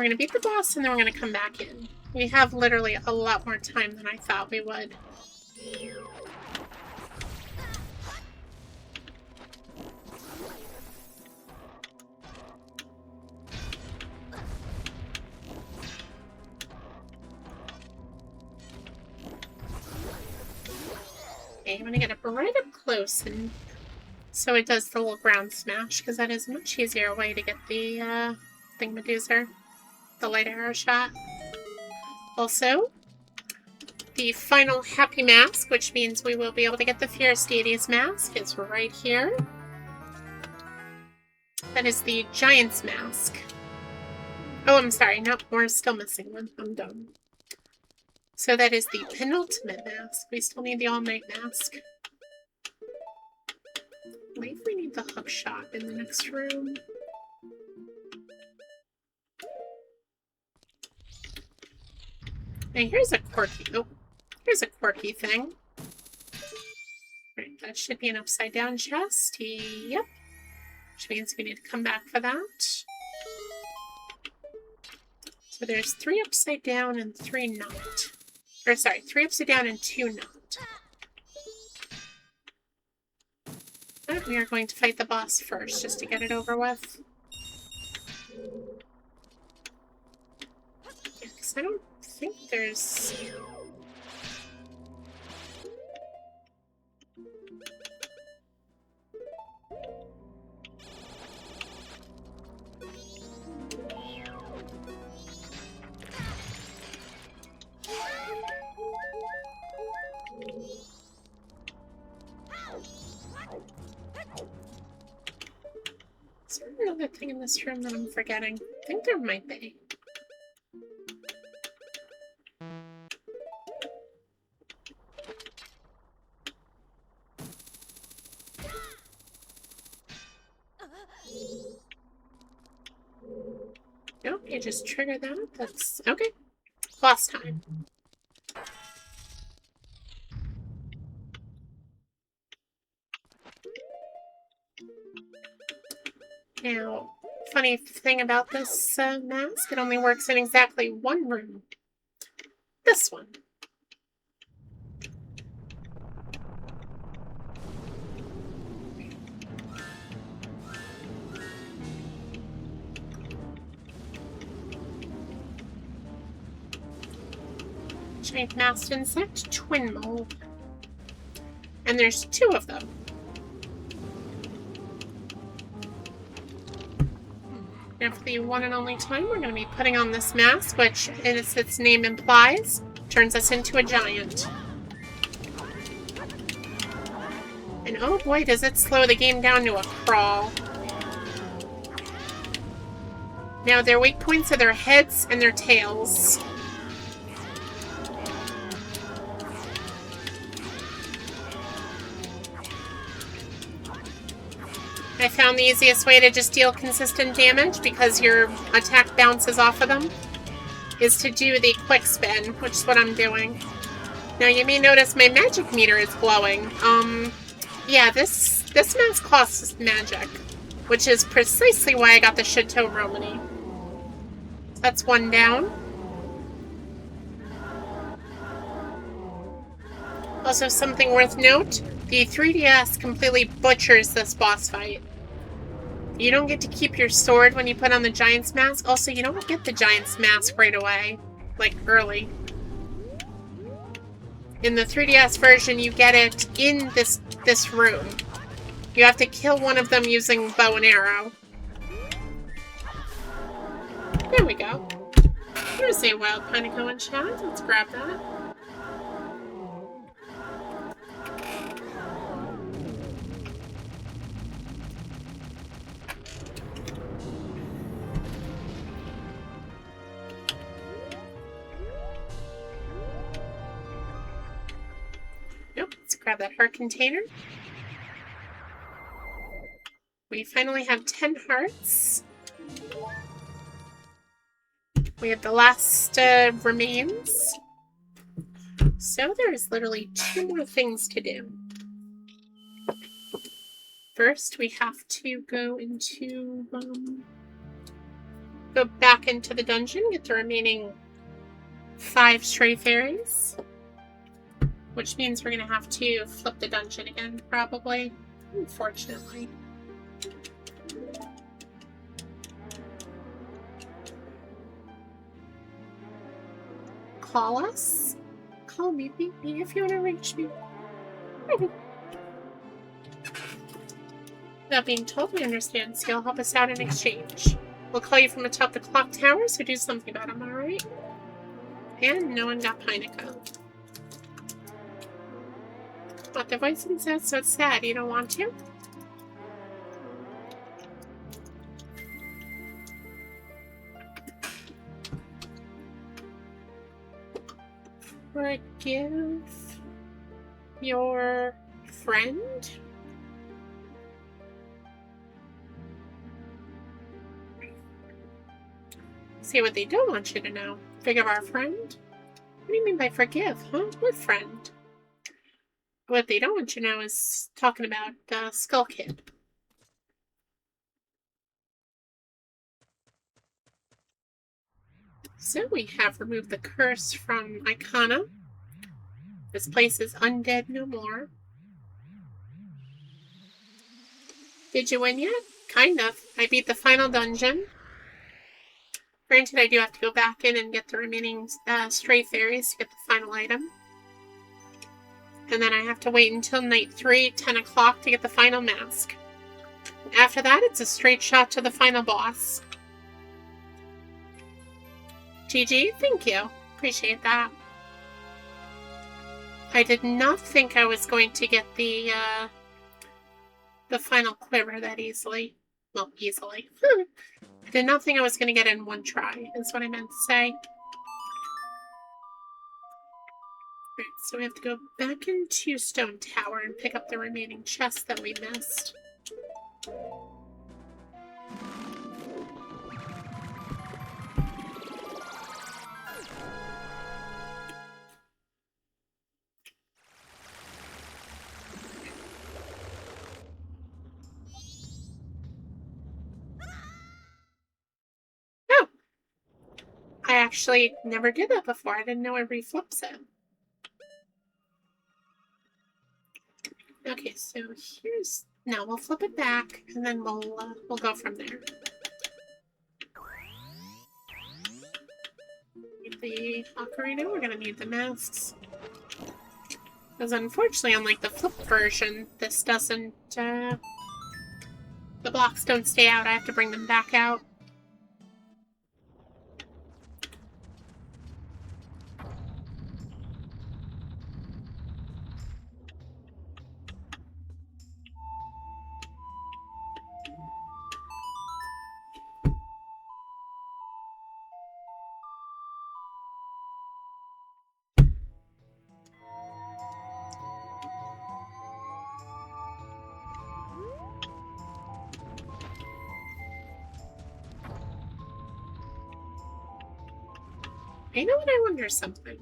gonna beat the boss and then we're gonna come back in. We have literally a lot more time than I thought we would. Okay, I'm gonna get up right up close and so it does the little ground smash, because that is a much easier way to get the thingamajigger, the light arrow shot. Also, the final happy mask, which means we will be able to get the Fierce Deity's mask, is right here. That is the Giant's mask. Oh, I'm sorry, no, we're still missing one. I'm done. So that is the penultimate mask. We still need the all-night mask. I believe we need the hook shot in the next room. And here's a quirky thing. Right, that should be an upside down chest. Yep. Which means we need to come back for that. So there's 3 upside down and 3 not. Or sorry, 3 upside down and 2 not. But we are going to fight the boss first, just to get it over with. Yeah, because I don't think there's... Is there another thing in this room that I'm forgetting? I think there might be. Nope, you just trigger that. That's okay. Boss time. Now, funny thing about this mask, it only works in exactly one room. This one. Giant masked insect, twin mold. And there's 2 of them. Now for the one and only time, we're going to be putting on this mask, which, as its name implies, turns us into a giant. And oh boy, does it slow the game down to a crawl. Now their weak points are their heads and their tails. I found the easiest way to just deal consistent damage, because your attack bounces off of them, is to do the quick spin, which is what I'm doing. Now you may notice my magic meter is glowing. Yeah, this mask costs magic, which is precisely why I got the Chateau Romany. That's 1 down. Also, something worth note, the 3DS completely butchers this boss fight. You don't get to keep your sword when you put on the Giant's Mask. Also, you don't get the Giant's Mask right away, like early. In the 3DS version, you get it in this room. You have to kill one of them using bow and arrow. There we go. There's a wild pineapple in chat. Let's grab that. Nope, let's grab that heart container. We finally have 10 hearts. We have the last remains. So there's literally 2 more things to do. First, we have to go back into the dungeon, get the remaining 5 stray fairies. Which means we're going to have to flip the dungeon again, probably. Unfortunately. Call us? Call me, beep me if you want to reach me. Without being told, we understand, so you'll help us out in exchange. We'll call you from atop the clock tower, so do something about them, alright? And no one got Pineco. But the voicing says so it's sad. You don't want to? Forgive your friend? See what they don't want you to know. Forgive our friend? What do you mean by forgive, huh? What friend? What they don't want you to know is talking about Skull Kid. So we have removed the curse from Icona. This place is undead no more. Did you win yet? Kind of. I beat the final dungeon. Granted, I do have to go back in and get the remaining stray fairies to get the final item. And then I have to wait until night 3, 10 o'clock to get the final mask. After that, it's a straight shot to the final boss. GG, thank you. Appreciate that. I did not think I was going to get the final quiver that easily. Well, easily. I did not think I was going to get it in 1 try, is what I meant to say. Right, so we have to go back into Stone Tower and pick up the remaining chests that we missed. actually never did that before. I didn't know it reflips it. Okay, so here's... No, we'll flip it back, and then we'll go from there. Need the ocarina, we're gonna need the masks. Because unfortunately, unlike the flip version, this doesn't, the blocks don't stay out. I have to bring them back out. You know what? I wonder something.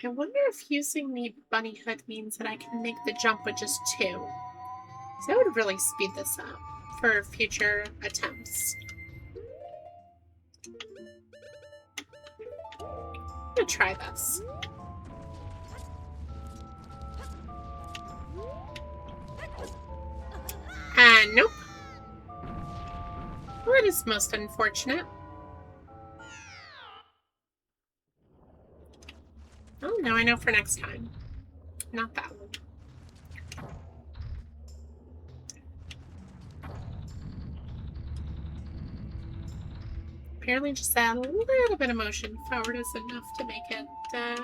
I wonder if using the bunny hood means that I can make the jump with just 2. So that would really speed this up for future attempts. I'm gonna try this. Nope. Well, that is most unfortunate. Oh, now I know for next time. Not that one. Apparently just a little bit of motion forward is enough to make it, not.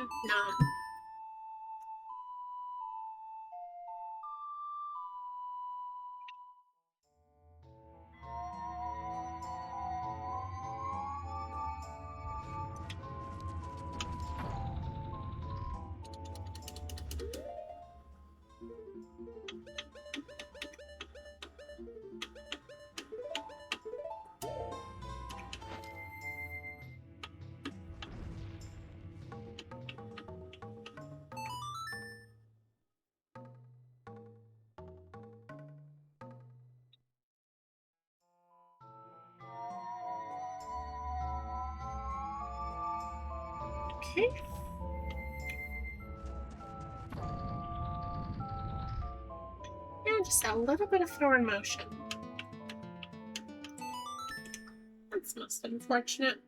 Okay. And just a little bit of forward motion. That's most unfortunate.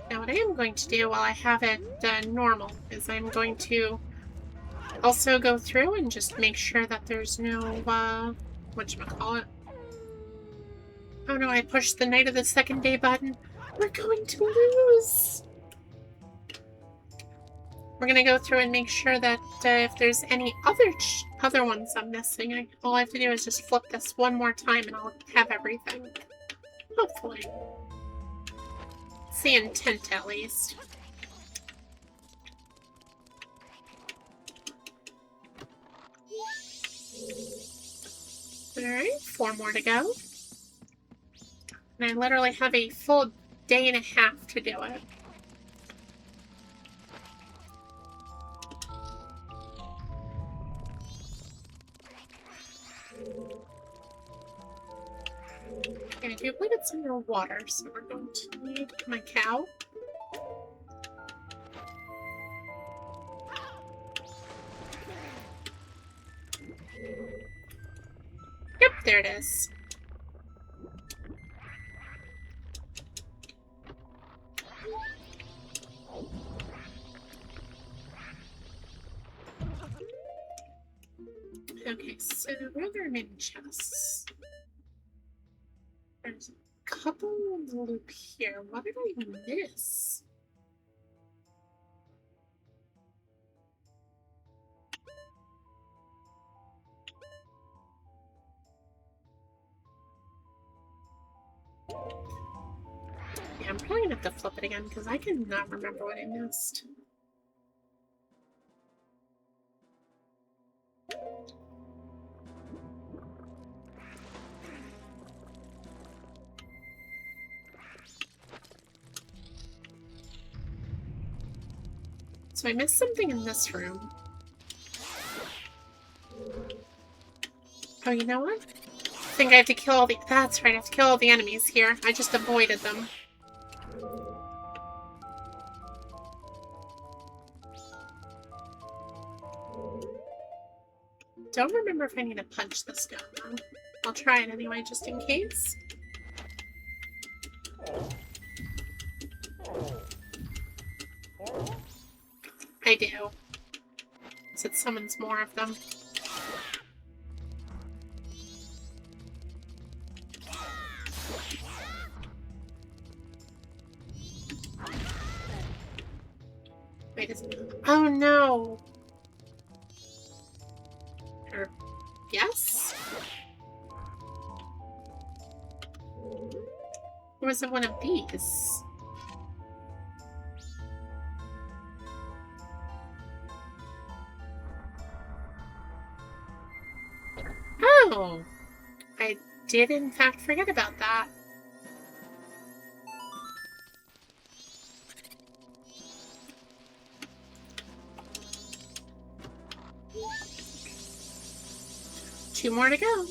Now what I am going to do while I have it normal is I'm going to also go through and just make sure that there's no, whatchamacallit. Oh no, I pushed the Night of the Second Day button. We're going to lose! We're gonna go through and make sure that if there's any other ones I'm missing, all I have to do is just flip this one more time and I'll have everything. Hopefully. It's the intent, at least. Alright, 4 more to go. And I literally have a full day and a half to do it. Okay, I do believe it's underwater, so we're going to need my cow. Yep, there it is. Okay, so where are the remaining chests? There's a couple in the loop here. What did I miss? Yeah, I'm probably gonna have to flip it again because I cannot remember what I missed. So I missed something in this room. Oh, you know what? I think I have to kill all the... That's right, I have to kill all the enemies here. I just avoided them. Don't remember if I need to punch this down, though. I'll try it anyway, just in case. I do. So it summons more of them. Wait, is it... Oh no! Or... Yes? Or was it one of these? Oh! I did in fact forget about that. Two more to go.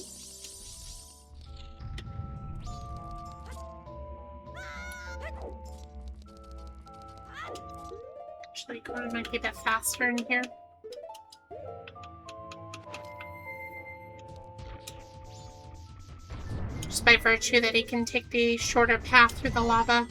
Actually, I might be a bit faster in here. Just by virtue that he can take the shorter path through the lava.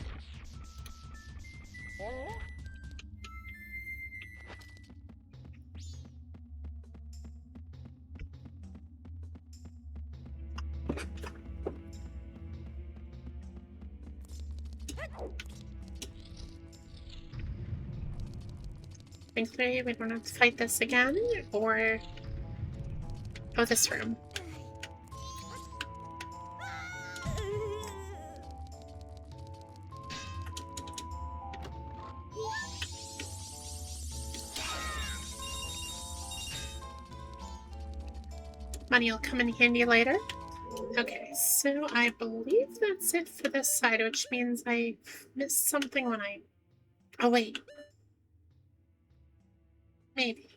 Thankfully, we don't have to fight this again, or... Oh, this room. Money will come in handy later. Okay, so I believe that's it for this side, which means I missed something when I... Oh, wait. Maybe.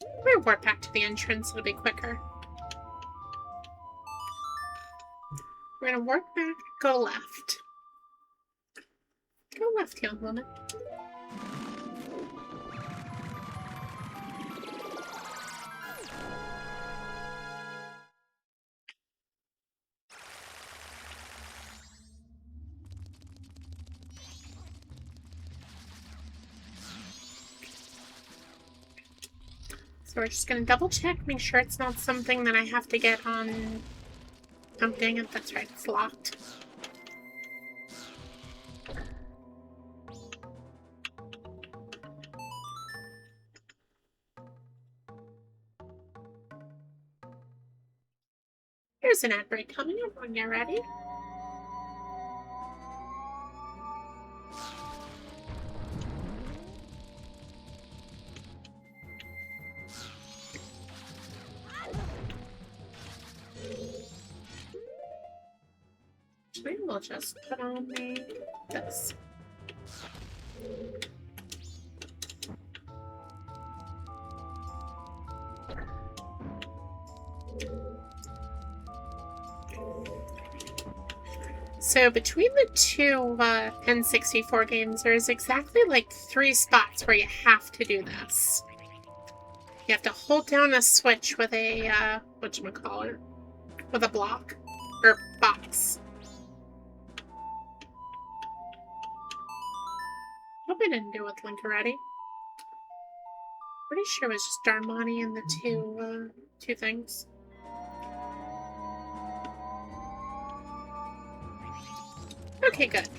We're gonna warp back to the entrance, it'll be quicker. We're gonna warp back, go left. Go left, young woman. So we're just gonna double check, make sure it's not something that I have to get on... Oh, dang it, that's right, it's locked. Here's an ad break coming up when you're ready. Actually, we'll just put on this. So between the two N64 games, there's exactly like 3 spots where you have to do this. You have to hold down a switch with a, whatchamacallit, with a block, or box. Hope I didn't do it with Link already. Pretty sure it was just Darmani and the two things. Okay, good.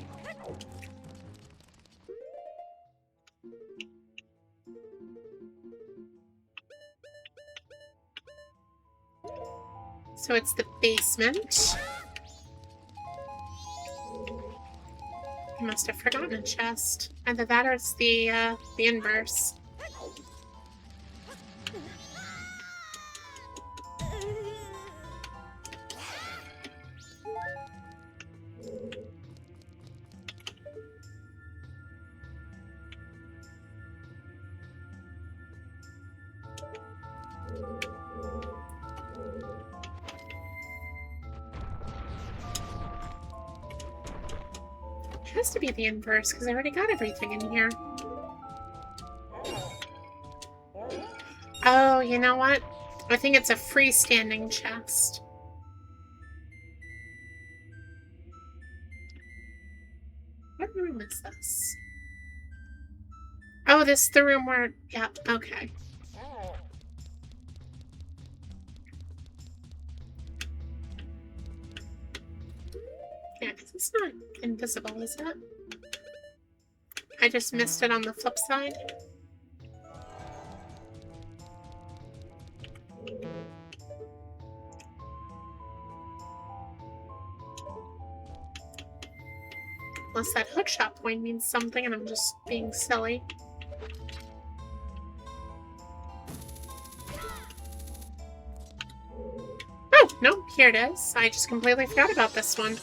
So it's the basement. I must have forgotten a chest. Either that or it's the inverse. has to be the inverse, because I already got everything in here. Oh, you know what? I think it's a freestanding chest. What room is this? Oh, this is the room where... Yeah, okay. Yeah, because it's not invisible, is it? I just missed it on the flip side. Unless that hookshot point means something and I'm just being silly. Oh, no, here it is. I just completely forgot about this one.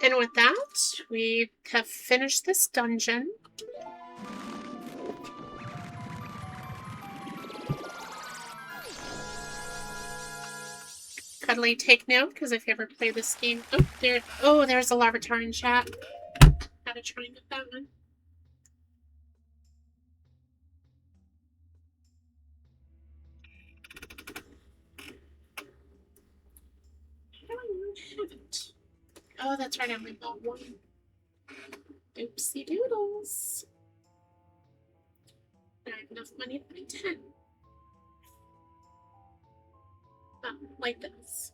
And with that, we have finished this dungeon. Cuddly, take note, because if you ever play this game... Oh, there's a Larvitar in chat. Gotta try and get that one. I haven't. Oh, that's right, I only bought one. Oopsie doodles. I have enough money to buy 10. Oh, like this.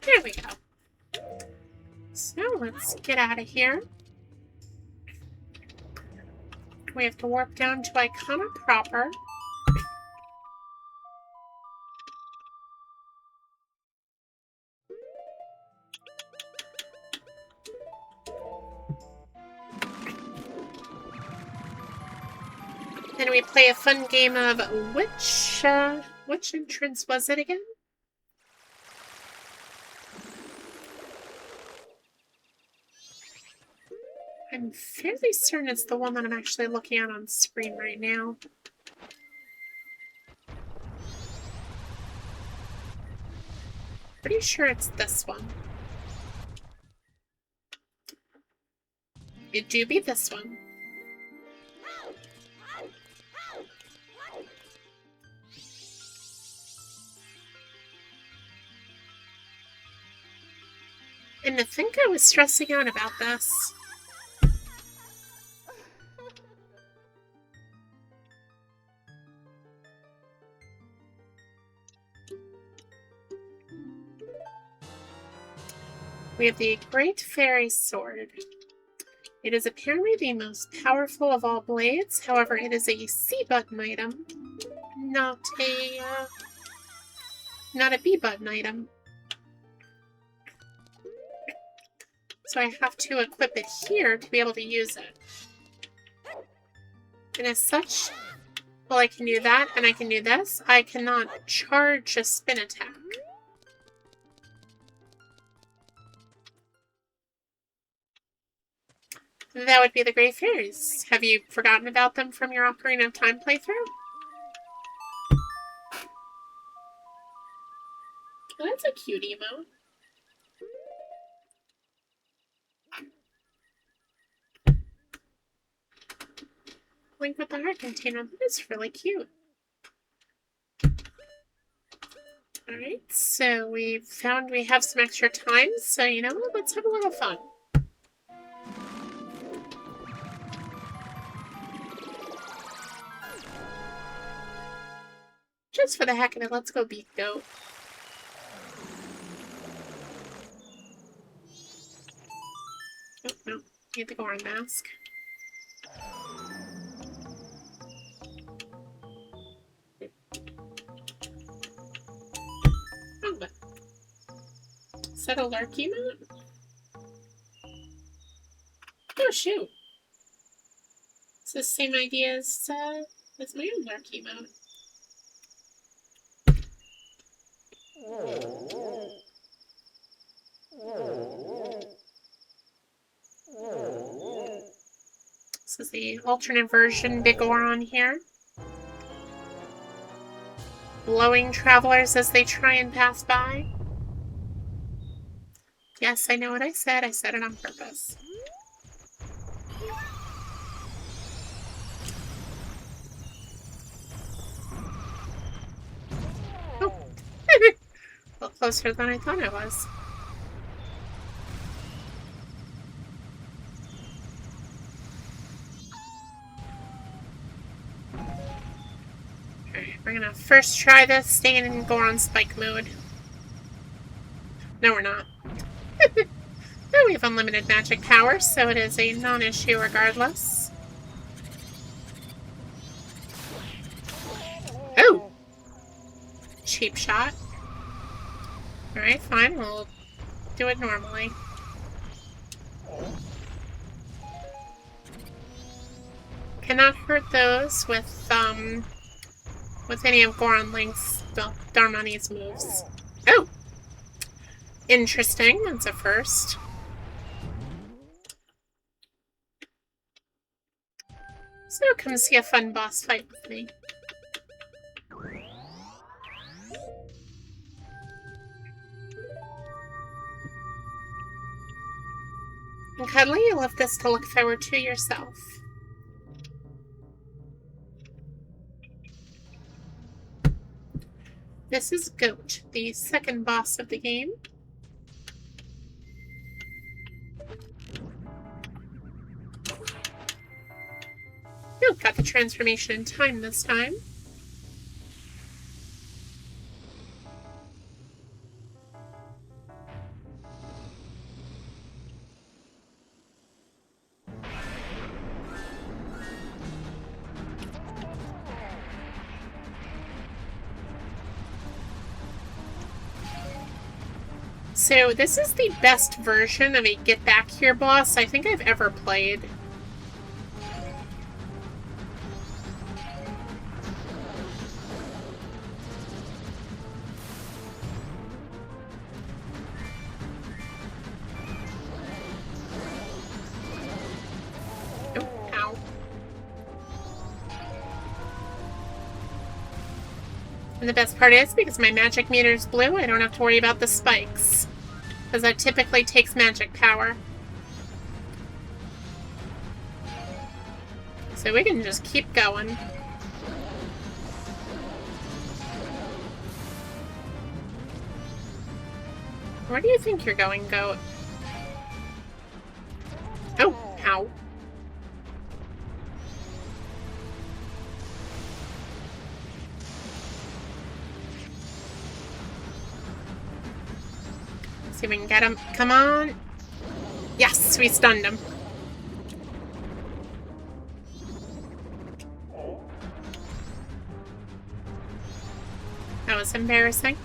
There we go. So let's get out of here. We have to warp down to Icona proper. Then we play a fun game of which entrance was it again? I'm fairly certain it's the one that I'm actually looking at on screen right now. Pretty sure it's this one. It do be this one. And to think I was stressing out about this. We have the Great Fairy Sword. It is apparently the most powerful of all blades. However, it is a C button item, not a B button item. So I have to equip it here to be able to use it. And as such, well, I can do that, and I can do this. I cannot charge a spin attack. That would be the Great Fairies. Have you forgotten about them from your Ocarina of Time playthrough? Oh, that's a cute emote. Link with the heart container. That is really cute. Alright, so we found we have some extra time, so you know what? Let's have a little fun. Just for the heck of it, let's go beat Goat. Oh, no. You have to go on mask. Oh, but... Is that a Lurky mode? Oh, shoot. It's the same idea as my own Lurky mode. is the alternate version Big Oron here. Blowing travelers as they try and pass by. Yes, I know what I said. I said it on purpose. Oh. A little closer than I thought I was. Alright, we're gonna first try this, staying in Goron Spike mode. No, we're not. Oh, we have unlimited magic power, so it is a non-issue regardless. Oh! Cheap shot. Alright, fine, we'll do it normally. Cannot hurt those with any of Goron Link's, well, Darmani's moves. Oh! Interesting, that's a first. So come see a fun boss fight with me. And Cuddly, you left this to look forward to yourself. This is Goat, the second boss of the game. Oh, got the transformation in time this time. So this is the best version of a Get Back Here boss I think I've ever played. Oh, ow. And the best part is, because my magic meter is blue, I don't have to worry about the spikes. Because that typically takes magic power. So we can just keep going. Where do you think you're going, Goat? Oh, ow. See if we can get him. Come on. Yes, we stunned him. That was embarrassing.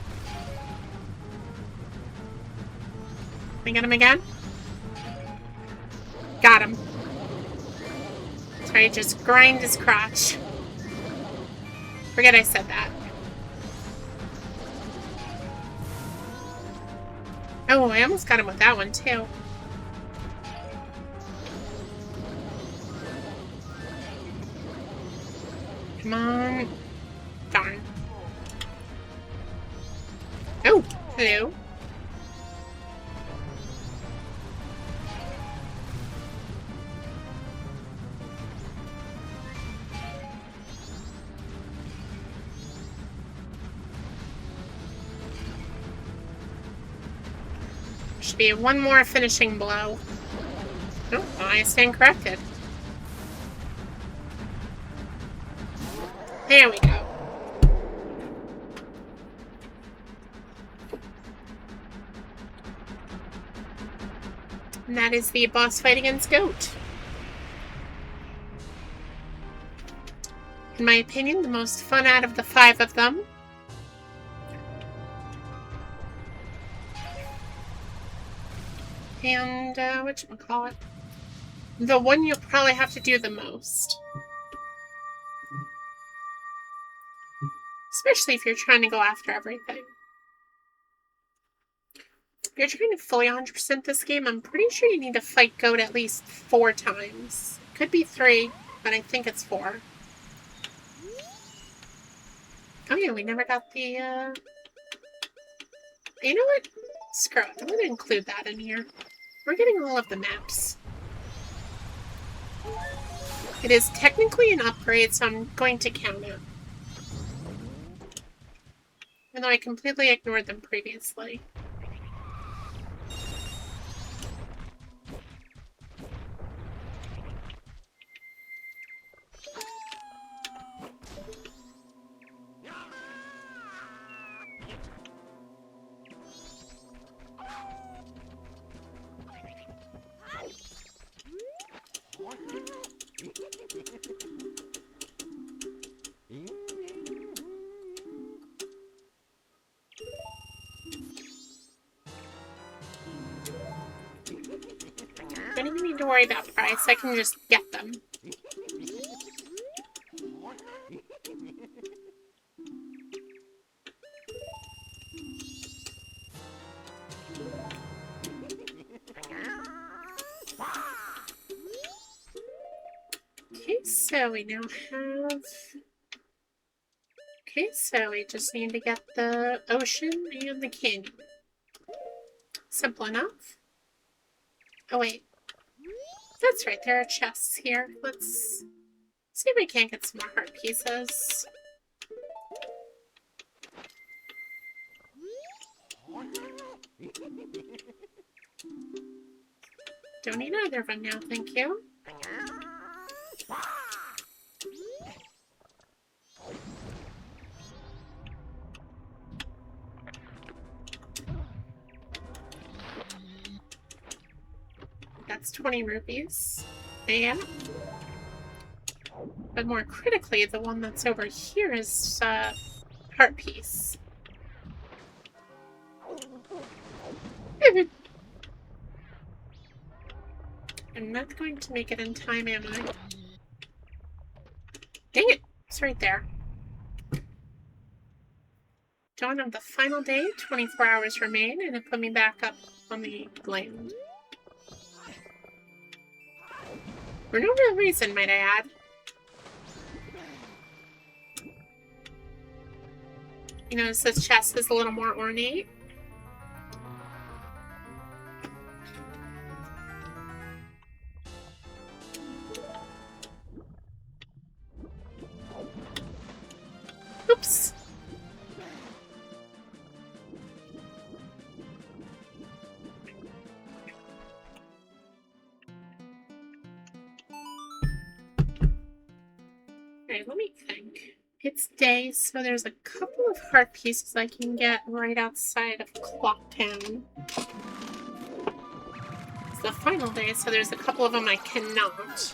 Can I get him again? Got him. Sorry, just grind his crotch. Forget I said that. Oh, I almost got him with that one, too. Come on. Darn. Oh, hello. Should be one more finishing blow. Oh, I stand corrected. There we go. And that is the boss fight against Goat. In my opinion, the most fun out of the 5 of them. And, whatchamacallit? The one you'll probably have to do the most. Especially if you're trying to go after everything. If you're trying to fully 100% this game, I'm pretty sure you need to fight Goat at least 4 times. Could be 3, but I think it's 4. Oh yeah, we never got the, You know what? Screw it. I'm gonna include that in here. We're getting all of the maps. It is technically an upgrade, so I'm going to count it. Even though I completely ignored them previously. I don't even need to worry about price, I can just get them. Okay, so we now have... Okay, so we just need to get the ocean and the canyon. Simple enough. Oh wait. That's right, there are chests here. Let's see if we can't get some more heart pieces. Don't need either of them now, thank you. That's 20 rupees. Yeah. But more critically, the one that's over here is heart piece. I'm not going to make it in time, am I? Dang it! It's right there. Dawn of the final day, 24 hours remain, and it put me back up on the land. For no real reason, might I add. You notice this chest is a little more ornate. Oops. Alright, let me think. It's day, so there's a couple of heart pieces I can get right outside of Clocktown. It's the final day, so there's a couple of them I cannot.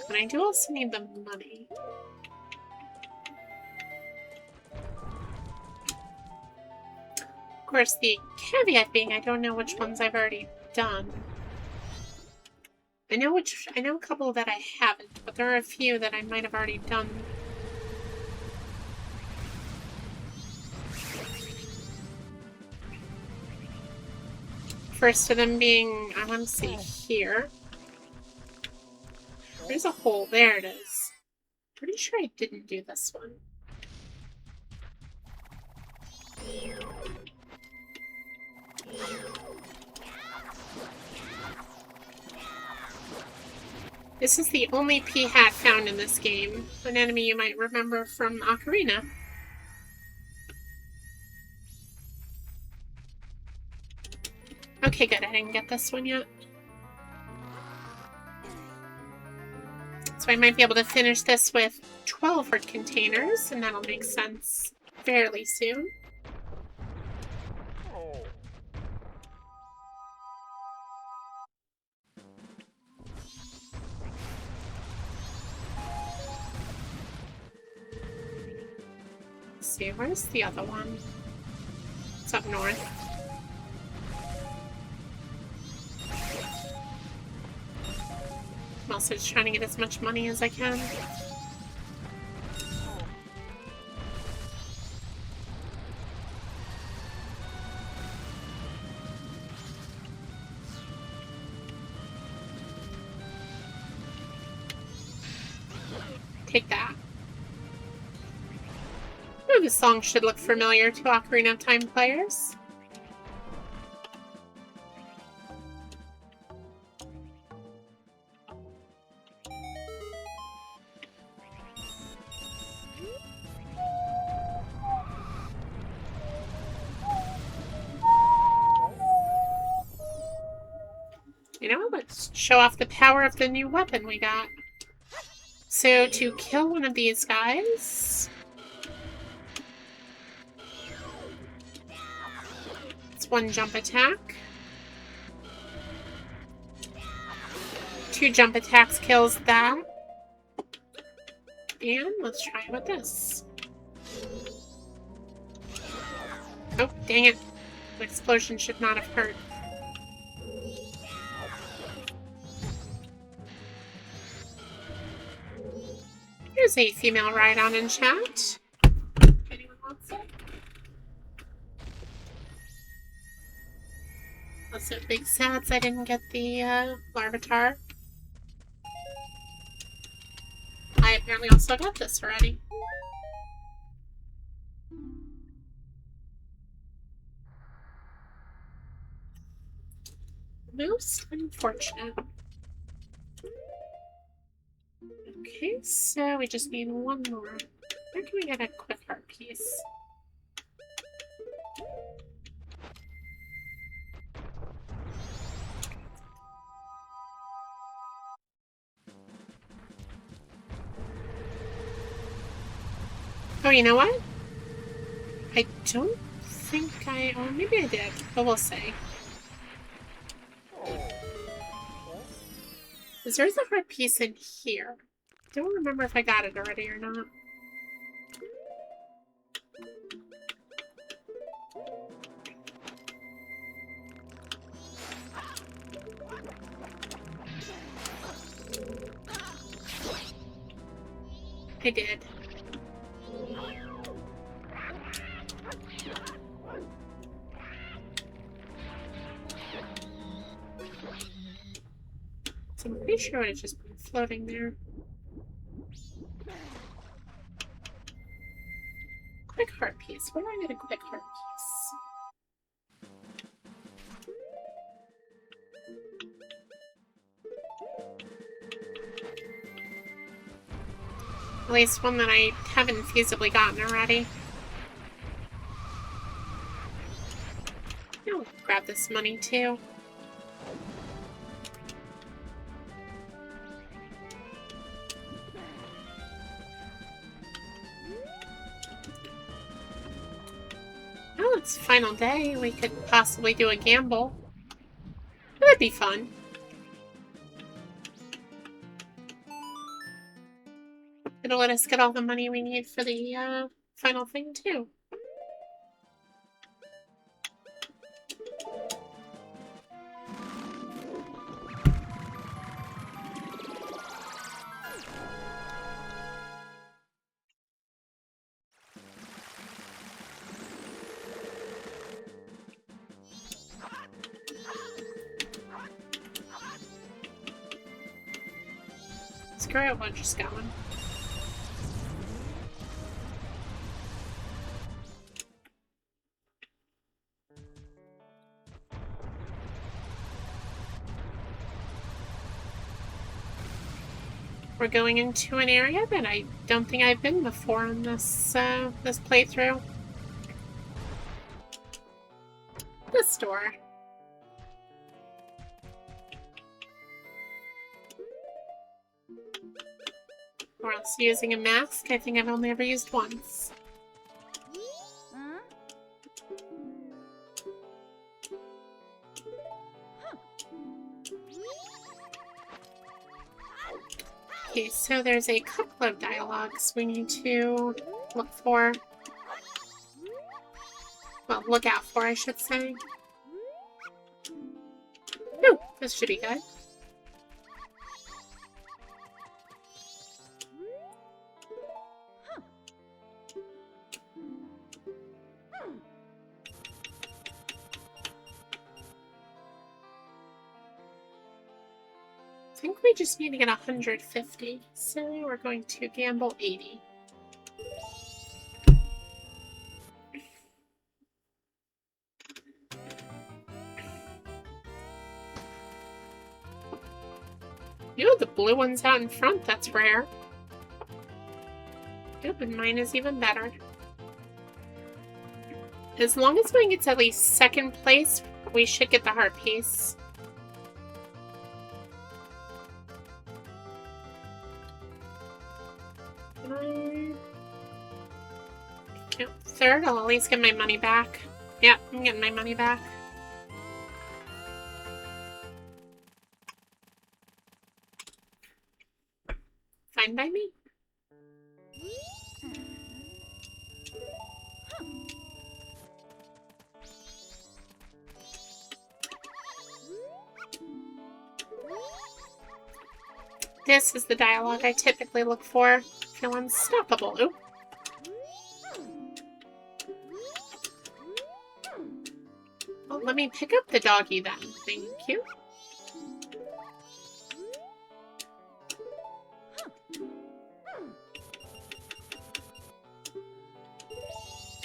But I do also need the money. Of course, the caveat being I don't know which ones I've already done. I know a couple that I haven't, but there are a few that I might have already done. First of them being, I want to see here. There's a hole. There it is. Pretty sure I didn't do this one. This is the only P-hat found in this game. An enemy you might remember from Ocarina. Okay, good. I didn't get this one yet. So I might be able to finish this with 12 heart containers, and that'll make sense fairly soon. Let's see, where's the other one? It's up north. I'm also just trying to get as much money as I can. Take that. Ooh, this song should look familiar to Ocarina of Time players. You know, let's show off the power of the new weapon we got. So, to kill one of these guys... it's one jump attack. 2 jump attacks kills that. And let's try it with this. Oh, dang it. The explosion should not have hurt. Here's a female ride-on in chat. Anyone wants it? Also, big sads I didn't get the Larvitar. I apparently also got this already. Most unfortunate. Okay, so we just need one more. Where can we get a quick heart piece? Oh, you know what? I don't think I... oh, maybe I did, but we'll see. Because there's a heart piece in here. Don't remember if I got it already or not. I did. So I'm pretty sure it's just been floating there. Quick heart piece. Where do I get a quick heart piece? At least one that I haven't feasibly gotten already. I'll grab this money too. Oh, it's final day. We could possibly do a gamble. That'd be fun. It'll let us get all the money we need for the final thing too. Screw it, we're just going. We're going into an area that I don't think I've been before in this this playthrough. The store. Or else using a mask, I think I've only ever used once. Okay, so there's a couple of dialogues we need to look for. Well, look out for, I should say. Ooh, this should be good. I think we just need to get 150. So we're going to gamble 80. Ew, the blue one's out in front. That's rare. Yep, and mine is even better. As long as mine gets at least second place, we should get the heart piece. Third, I'll at least get my money back. Yeah, I'm getting my money back. Fine by me. This is the dialogue I typically look for. Feel unstoppable. Oop. Well, let me pick up the doggy then. Thank you.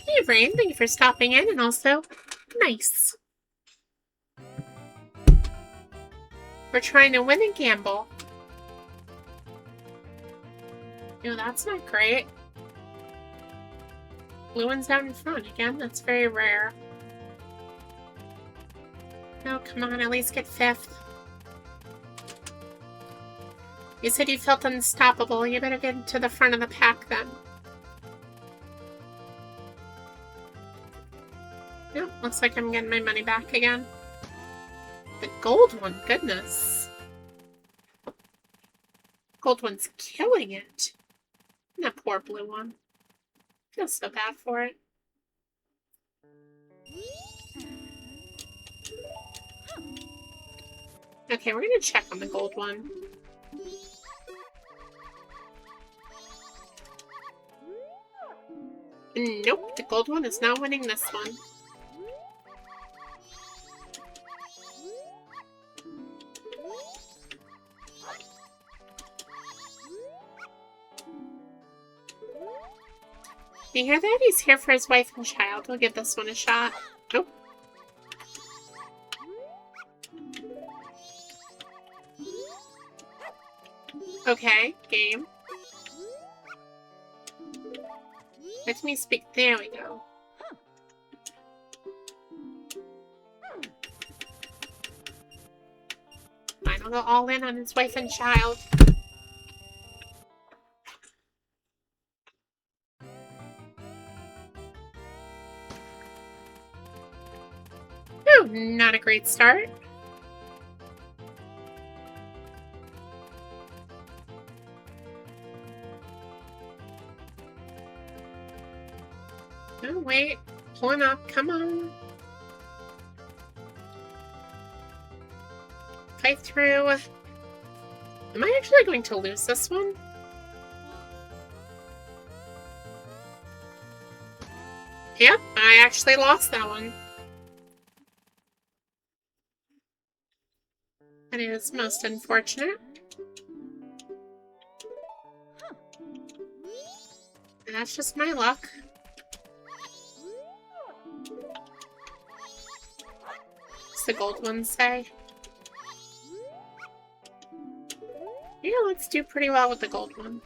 Hey, Brain. Thank you for stopping in, and also, nice. We're trying to win a gamble. No, that's not great. Blue one's down in front again. That's very rare. No, come on, at least get 5th. You said you felt unstoppable. You better get to the front of the pack then. Nope, looks like I'm getting my money back again. The gold one, goodness. Gold one's killing it. And that poor blue one. I feel so bad for it. Okay, we're gonna check on the gold one. Nope, the gold one is not winning this one. You hear that? He's here for his wife and child. We'll give this one a shot. Nope. Okay, game. Let me speak. There we go. Fine, I'll go all in on his wife and child. Oh, not a great start. Oh, wait. Pulling up. Come on. Fight through. Am I actually going to lose this one? Yep, I actually lost that one. That is most unfortunate. And that's just my luck. What's the gold one say? Yeah, let's do pretty well with the gold one.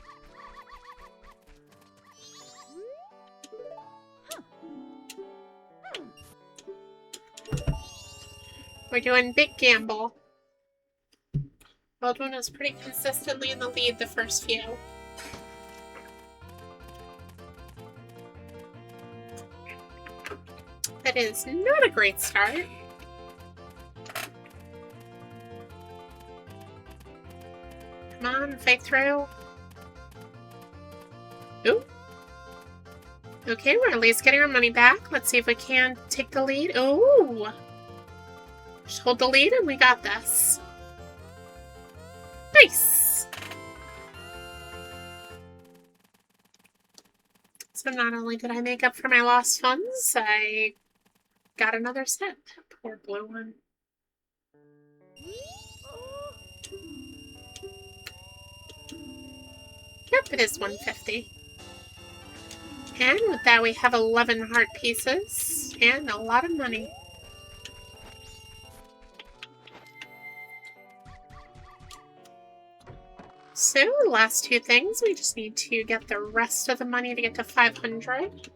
We're doing big gamble. Gold one was pretty consistently in the lead the first few. That is not a great start. Come on, fight through. Ooh. Okay, we're at least getting our money back. Let's see if we can take the lead. Ooh. Just hold the lead and we got this. Nice! So not only did I make up for my lost funds, I got another set. Poor blue one. Yep, it is 150. And with that, we have 11 heart pieces and a lot of money. So, last two things, we just need to get the rest of the money to get to 500.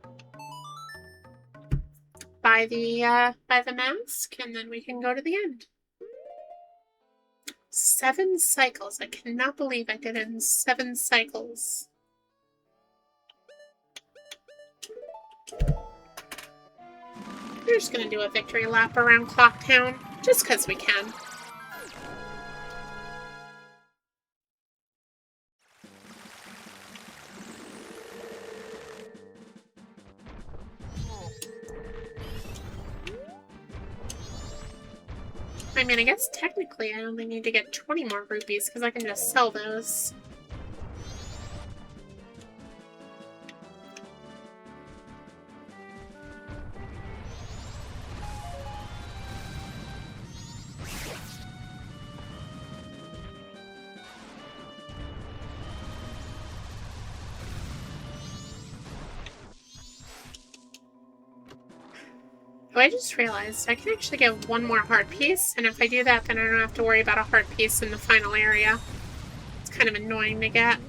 Buy the mask, and then we can go to the end. 7 cycles. I cannot believe I did it in 7 cycles. We're just gonna do a victory lap around Clocktown, just because we can. I mean, I guess technically I only need to get 20 more rupees because I can just sell those. Oh, I just realized I can actually get 1 more heart piece, and if I do that, then I don't have to worry about a heart piece in the final area. It's kind of annoying to get.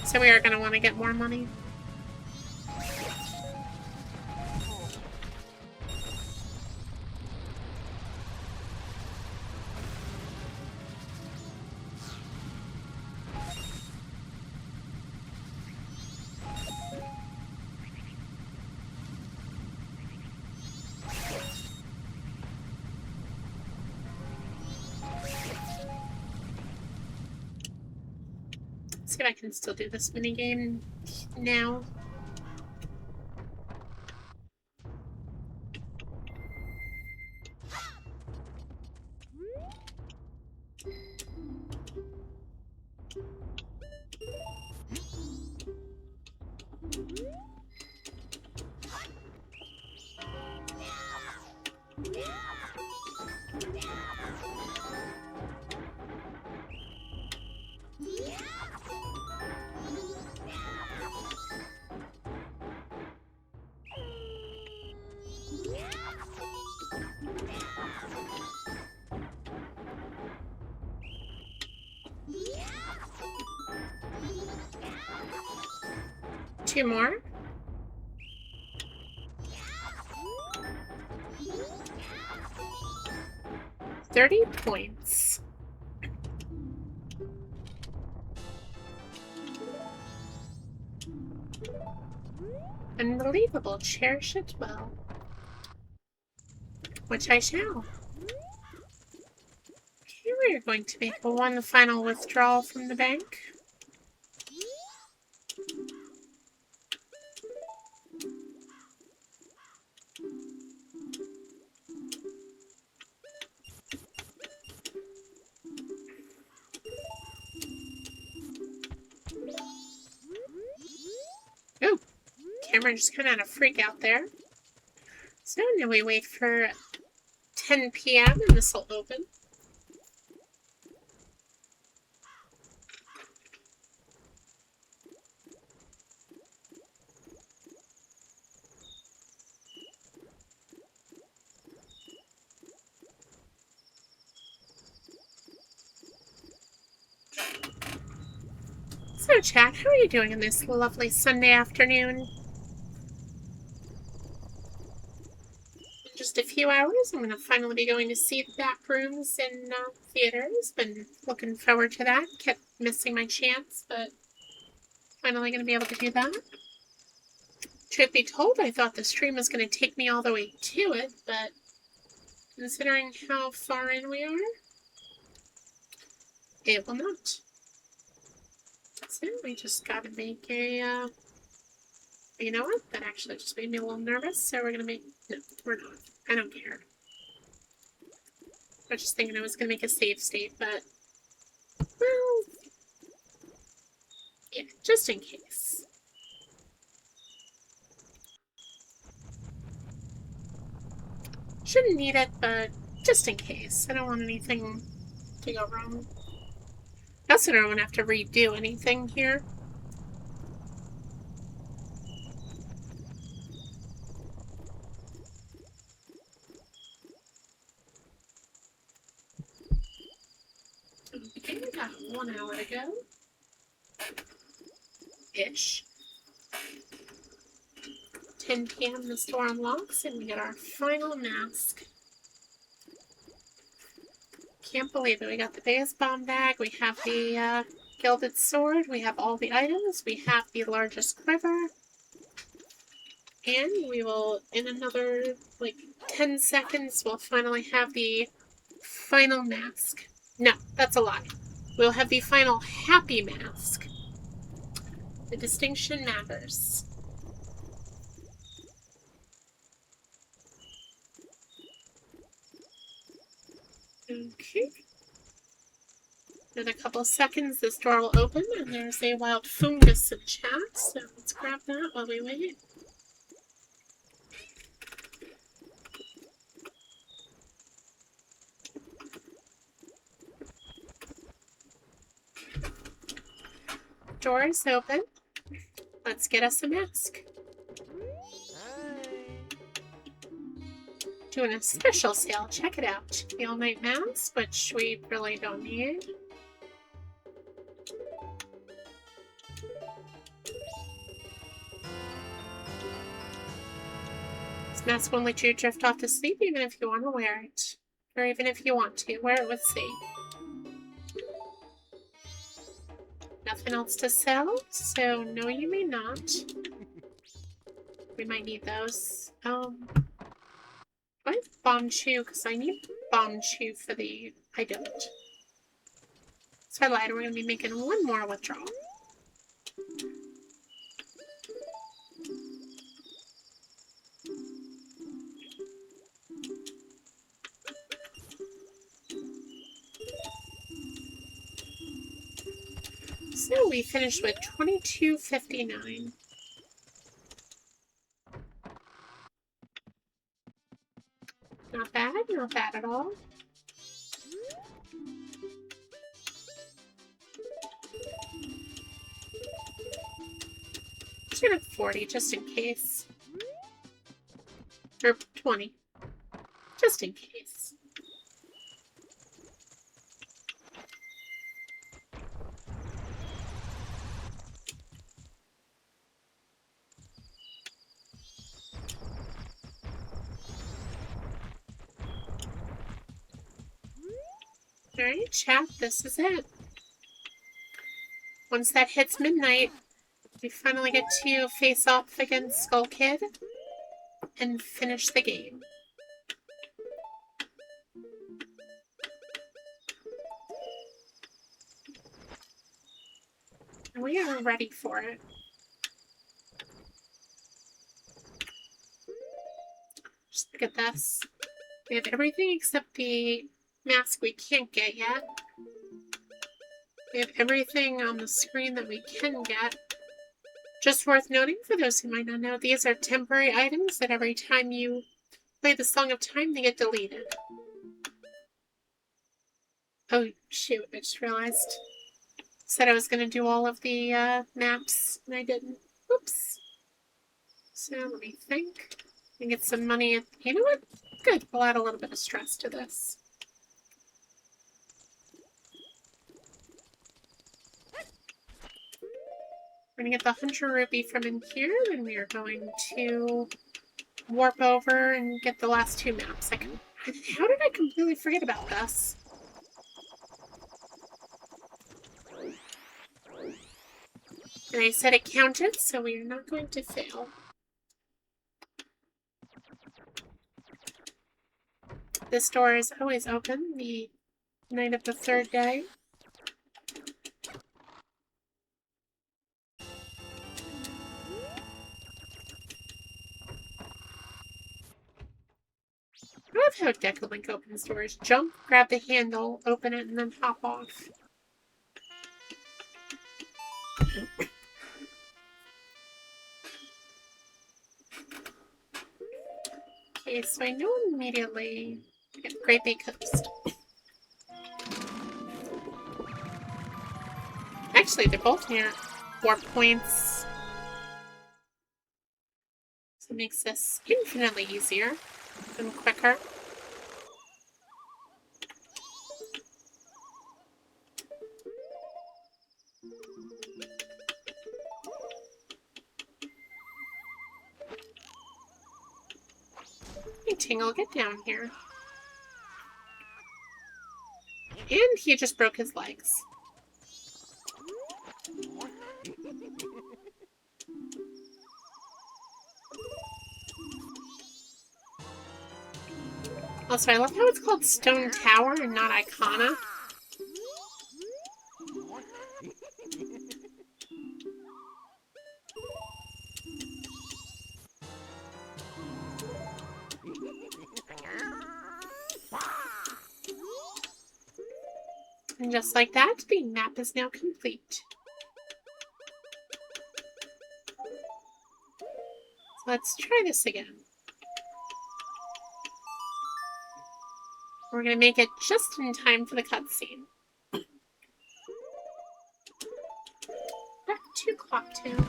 So we are going to want to get more money. See if I can still do this minigame now. Two more. $30 points. Unbelievable. Cherish it well. Which I shall. Okay, we're going to make one final withdrawal from the bank. Oh, camera just kind of had a freak out there. So now we wait for 10 p.m. and this will open. So, chat, how are you doing on this lovely Sunday afternoon? In just a few hours, I'm going to finally be going to see the back rooms in theaters. Been looking forward to that. Kept missing my chance, but finally going to be able to do that. Truth be told, I thought the stream was going to take me all the way to it, but considering how far in we are, it will not. So we just gotta make a, you know what? That actually just made me a little nervous, so we're gonna make, no, we're not. I don't care. I was just thinking I was gonna make a save state, but, well, yeah, just in case. Shouldn't need it, but just in case. I don't want anything to go wrong. Also don't want to have to redo anything here. Okay, we got 1 hour to go. Ish. 10 p.m. the store unlocks and we get our final mask. Can't believe it. We got the biggest bomb bag, we have the gilded sword, we have all the items, we have the largest quiver, and we will, in another, like, 10 seconds, we'll finally have the final mask. No, that's a lie. We'll have the final happy mask. The distinction matters. Okay. In a couple of seconds, this door will open, and there's a wild fungus in chat, so let's grab that while we wait. Door is open. Let's get us a mask. Doing a special sale, check it out. The all-night mask, which we really don't need. This mask won't let you drift off to sleep even if you want to wear it. Or even if you want to. Wear it with C. Nothing else to sell, so no you may not. We might need those. I have bomb chew because I need bomb chew for the... I don't. So I lied, we're going to be making one more withdrawal. So we finished with $22.59. Not bad, not bad at all. Just gonna have 40 just in case. Or 20. Just in case. Alright, chat, this is it. Once that hits midnight, we finally get to face off against Skull Kid and finish the game. And we are ready for it. Just look at this. We have everything except the mask we can't get yet. We have everything on the screen that we can get. Just worth noting, for those who might not know, these are temporary items that every time you play the Song of Time, they get deleted. Oh, shoot, I just realized. Said I was going to do all of the maps, and I didn't. Oops. So, let me think. And get some money. You know what? Good. We'll add a little bit of stress to this. We're going to get the Hunter Rupee from in here, and we are going to warp over and get the last 2 maps. How did I completely forget about this? And I said it counted, so we are not going to fail. This door is always open the night of the 3rd day. I love how Decalink opens doors. Jump, grab the handle, open it, and then hop off. Okay, so I know immediately. Great Bay Coast. Actually, they're both near 4 points. So it makes this infinitely easier and quicker. Hey, Tingle, get down here. And he just broke his legs. Also, I love how it's called Stone Tower and not Icona. And just like that, the map is now complete. So let's try this again. We're going to make it just in time for the cutscene. Back to Clocktown.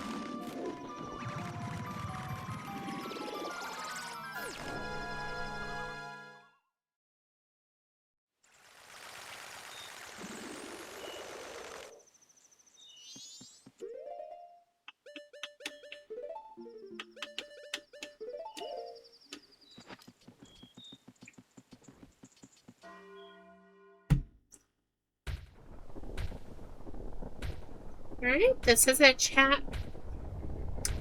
Alright, this is it, chat.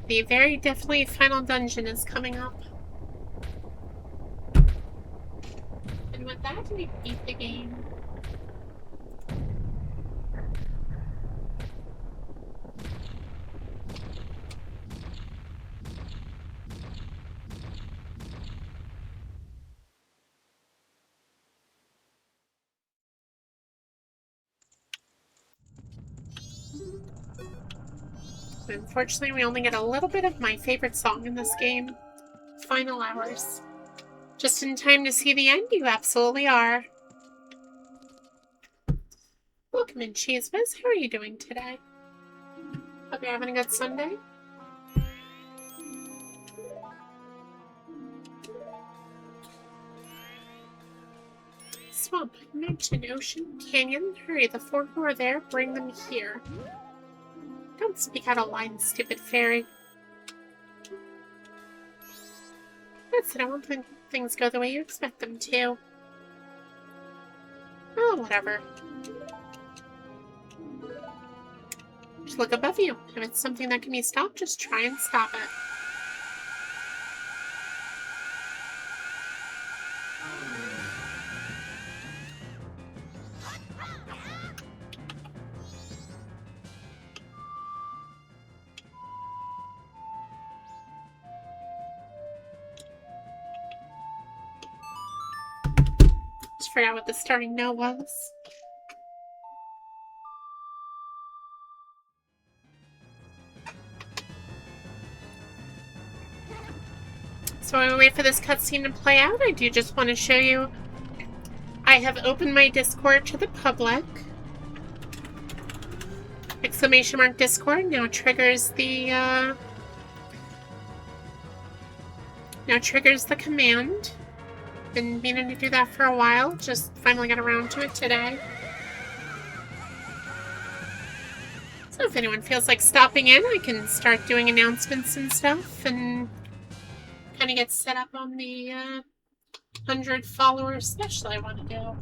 The very definitely final dungeon is coming up. And with that, we beat the game. Unfortunately, we only get a little bit of my favorite song in this game. Final hours. Just in time to see the end, you absolutely are. Welcome in, Cheese Whiz. How are you doing today? Hope you're having a good Sunday. Swamp, mountain, ocean, canyon. Hurry, the 4 who are there, bring them here. Don't speak out of line, stupid fairy. That's it, I won't think things go the way you expect them to. Oh, whatever. Just look above you. If it's something that can be stopped, just try and stop it. Just forgot what the starting note was. So while we wait for this cutscene to play out, I do just want to show you I have opened my Discord to the public. Exclamation mark Discord now triggers the command. Been meaning to do that for a while, just finally got around to it today. So if anyone feels like stopping in, I can start doing announcements and stuff and kind of get set up on the 100 followers special I want to do.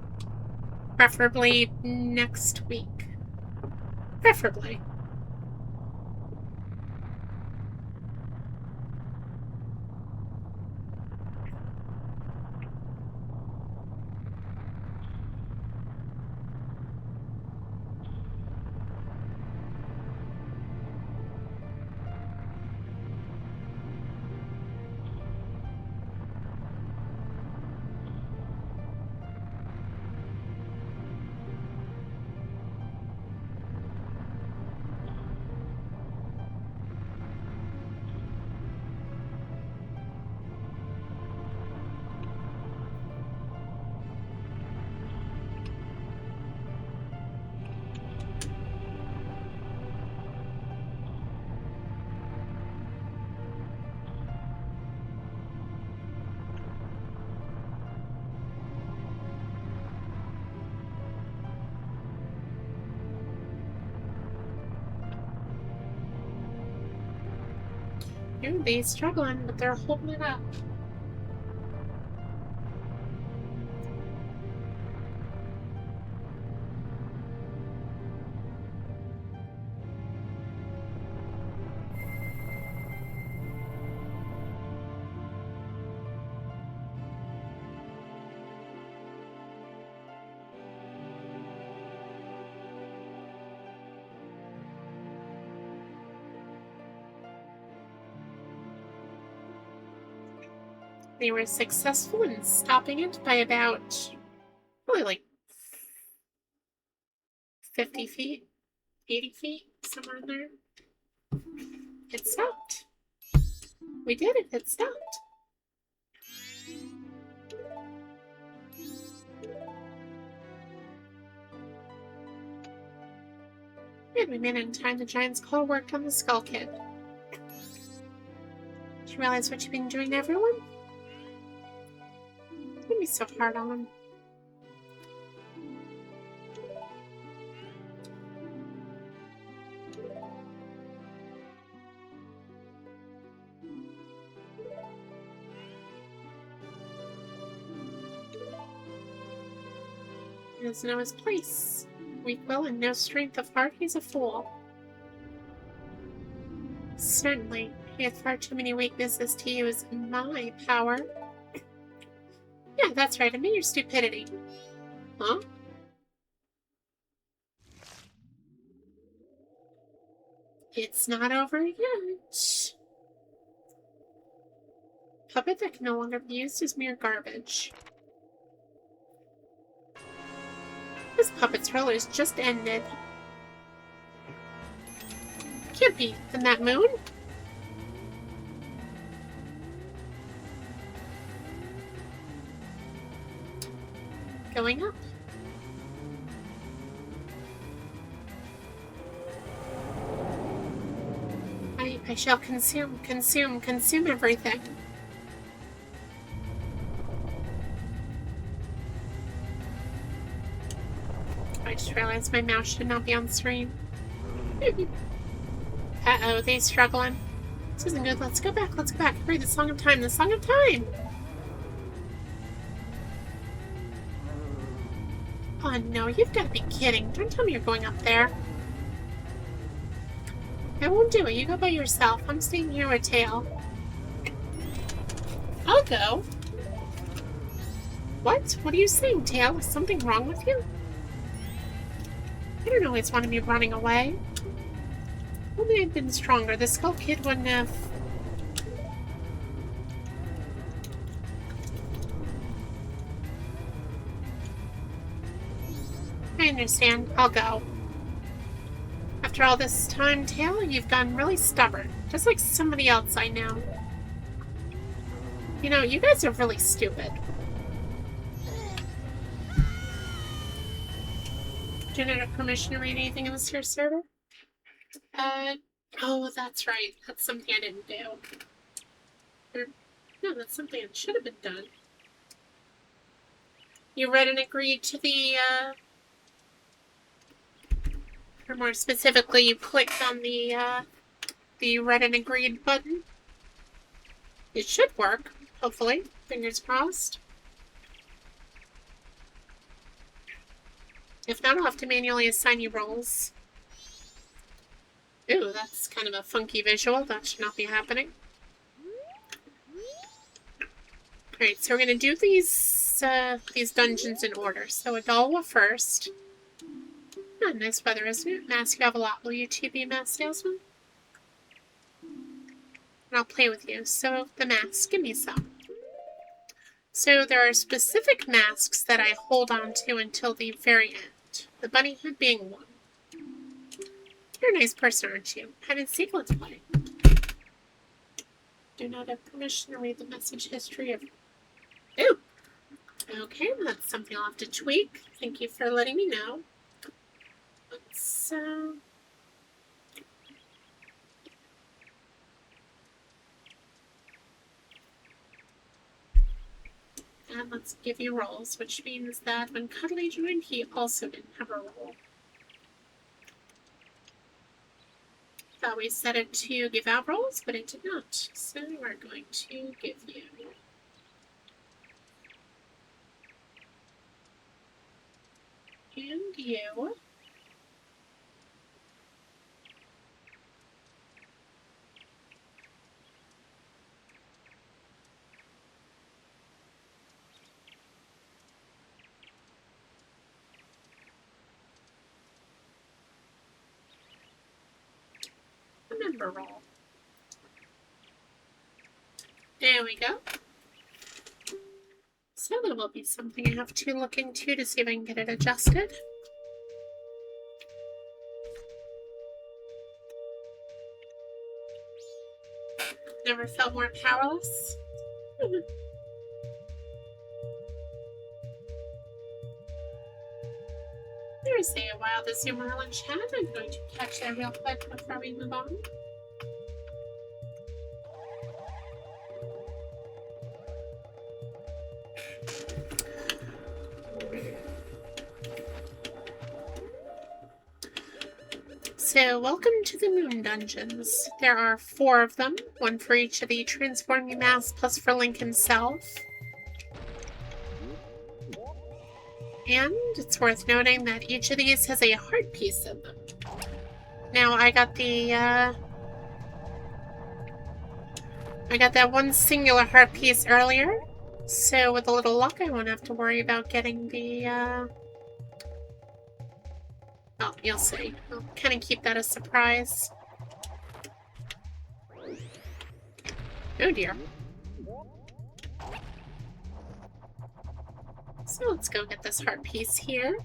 Preferably next week. Preferably. Ooh, they're struggling, but they're holding it up. They were successful in stopping it by about, probably like 50 feet, 80 feet, somewhere in there. It stopped. We did it. It stopped. And we made it in time. The Giant's Claw worked on the Skull Kid. Do you realize what you've been doing to everyone? Don't be so hard on them. He doesn't know his place. Weak will and no strength of heart, he's a fool. Certainly, he had far too many weaknesses to use my power. Yeah, that's right, admit your stupidity. Huh? It's not over yet. Puppet that can no longer be used as mere garbage. This puppet's role is just ended. Can't be in that moon. Going up. I shall consume everything. I just realized my mouse should not be on screen. Uh-oh, they struggling. This isn't good. Let's go back. Let's go back. Hurry, the Song of Time. The Song of Time! Oh, no. You've got to be kidding. Don't tell me you're going up there. I won't do it. You go by yourself. I'm staying here with Tail. I'll go. What? What are you saying, Tail? Is something wrong with you? I don't always want to be running away. If only I'd been stronger, the Skull Kid wouldn't have... I understand. I'll go. After all this time, Tail, you've gotten really stubborn. Just like somebody else I know. You know, you guys are really stupid. Do you not have permission to read anything in this here server? Oh, that's right. That's something I didn't do. No, that's something that should have been done. You read and agreed to the, or more specifically, you clicked on the read and agreed button. It should work, hopefully. Fingers crossed. If not, I'll have to manually assign you roles. Ooh, that's kind of a funky visual. That should not be happening. Alright, so we're gonna do these dungeons in order. So Adalwa first. Oh, nice weather, isn't it? Mask, you have a lot. Will you too be a mask salesman? And I'll play with you. So, the masks. Give me some. So, there are specific masks that I hold on to until the very end. The bunny hood being one. You're a nice person, aren't you? Hide and seek, let's play. Do not have permission to read the message history of... Ooh! Okay, that's something I'll have to tweak. Thank you for letting me know. Let's, and let's give you roles, which means that when Cuddly joined, he also didn't have a role. Thought we set it to give out rolls, but it did not. So we're going to give you. And you. A member roll. There we go. So that will be something I have to look into to see if I can get it adjusted. Never felt more powerless. There's a while this Merlin chat. I'm going to catch that real quick before we move on. So, welcome to the Moon Dungeons. There are 4 of them, one for each of the transforming masks, plus for Link himself. And it's worth noting that each of these has a heart piece in them. Now, I got that one singular heart piece earlier, so with a little luck, I won't have to worry about getting the, Oh, you'll see. I'll kind of keep that a surprise. Oh dear. So let's go get this heart piece here.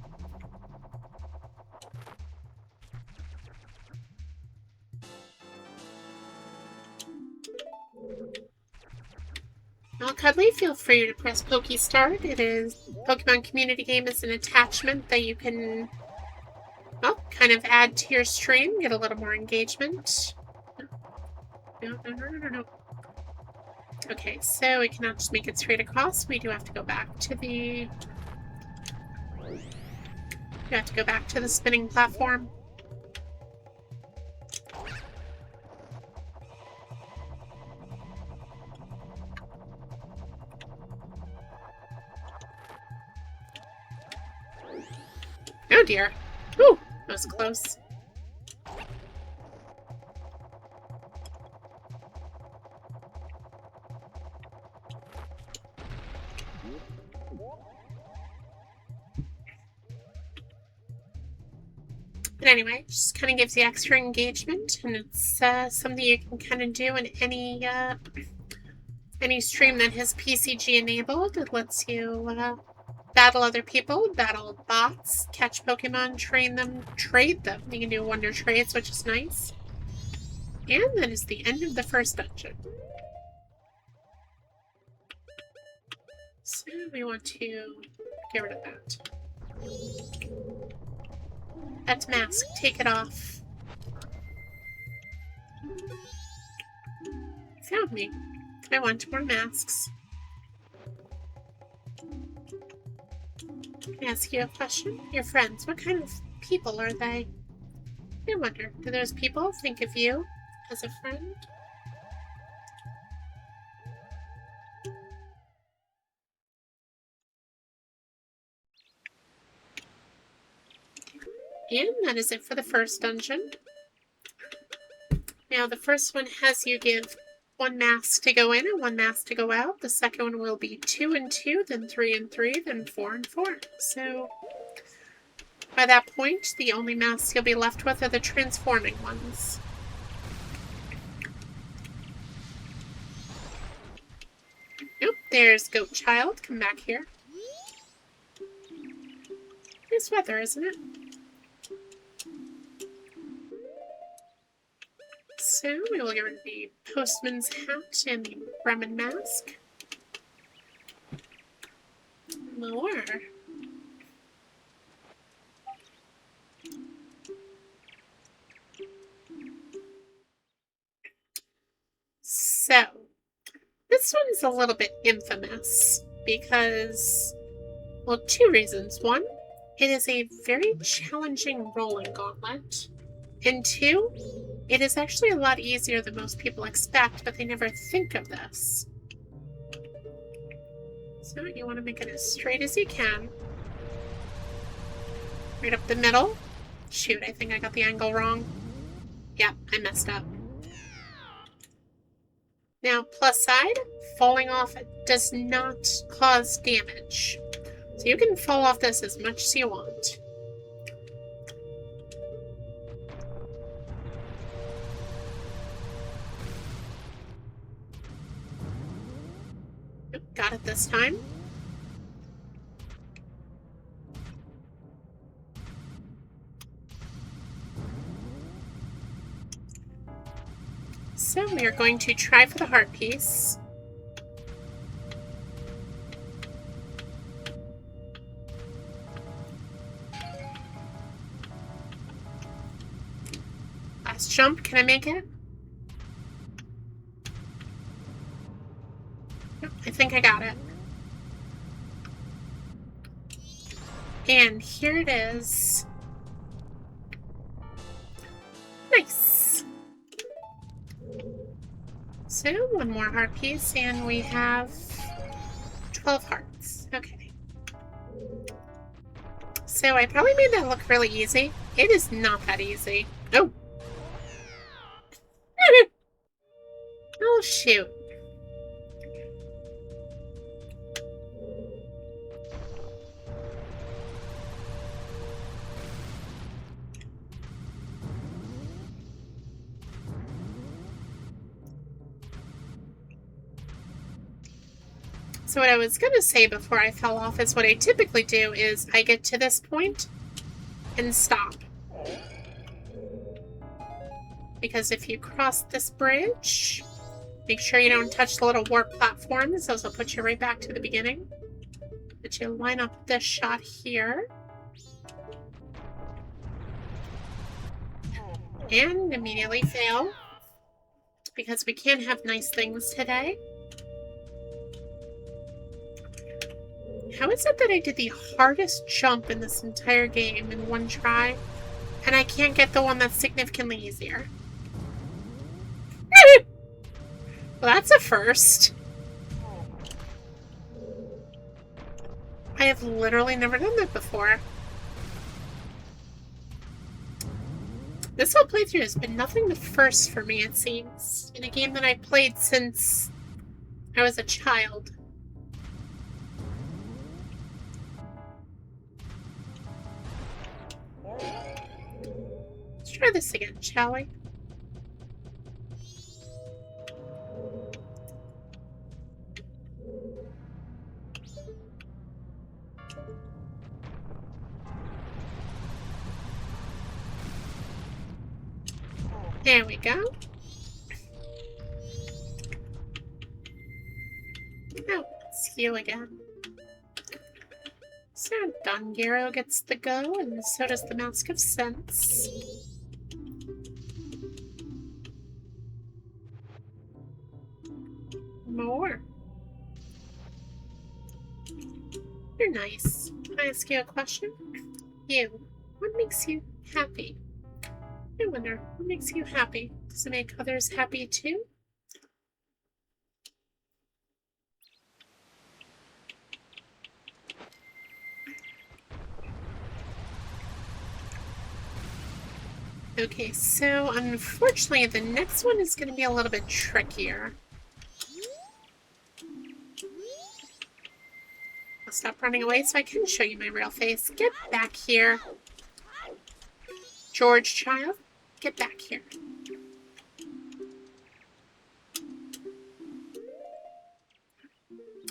Now, Cuddly, feel free to press Poke Start. It is Pokemon Community Game is an attachment that you can, well, kind of add to your stream, get a little more engagement. No. Okay, so we cannot just make it straight across. We do have to go back to the... We have to go back to the spinning platform. Oh dear. Ooh, that was close. But anyway, it just kind of gives you extra engagement, and it's something you can kind of do in any stream that has PCG enabled. It lets you battle other people, battle bots, catch Pokemon, train them, trade them. You can do wonder trades, which is nice. And that is the end of the first dungeon. So we want to get rid of that. That mask, take it off. Found me. I want more masks. Can I ask you a question? Your friends, what kind of people are they? I wonder, do those people think of you as a friend? And that is it for the first dungeon. Now, the first one has you give 1 mask to go in and 1 mask to go out. The second one will be 2 and 2, then 3 and 3, then 4 and 4. So, by that point, the only masks you'll be left with are the transforming ones. Nope, there's Goat Child. Come back here. Nice weather, isn't it? So we will get rid of the postman's hat and the Bremen mask. More. So, this one's a little bit infamous because, well, 2 reasons. 1, it is a very challenging rolling gauntlet. And 2, It is actually a lot easier than most people expect, but they never think of this. So you want to make it as straight as you can. Right up the middle. Shoot, I think I got the angle wrong. Yeah, I messed up. Now, plus side, falling off does not cause damage. So you can fall off this as much as you want. Got it this time. So we are going to try for the heart piece. Last jump, can I make it? Yep, I think I got it. And here it is. Nice. So, one more heart piece, and we have 12 hearts. Okay. So, I probably made that look really easy. It is not that easy. Oh! Oh, shoot. So what I was going to say before I fell off is what I typically do is I get to this point and stop. Because if you cross this bridge, make sure you don't touch the little warp platforms. Those will put you right back to the beginning. But you line up this shot here. And immediately fail. Because we can't have nice things today. How is it that I did the hardest jump in this entire game in one try, and I can't get the one that's significantly easier? Well, that's a first. I have literally never done that before. This whole playthrough has been nothing but first for me, it seems, in a game that I've played since I was a child. Let's try this again, shall we? There we go. Oh, it's you again. So Dongero gets the go, and so does the Mask of Sense. More. You're nice. Can I ask you a question? You. What makes you happy? I wonder, what makes you happy? Does it make others happy too? Okay, so unfortunately the next one is going to be a little bit trickier. I'll stop running away so I can show you my real face. Get back here. George child, get back here.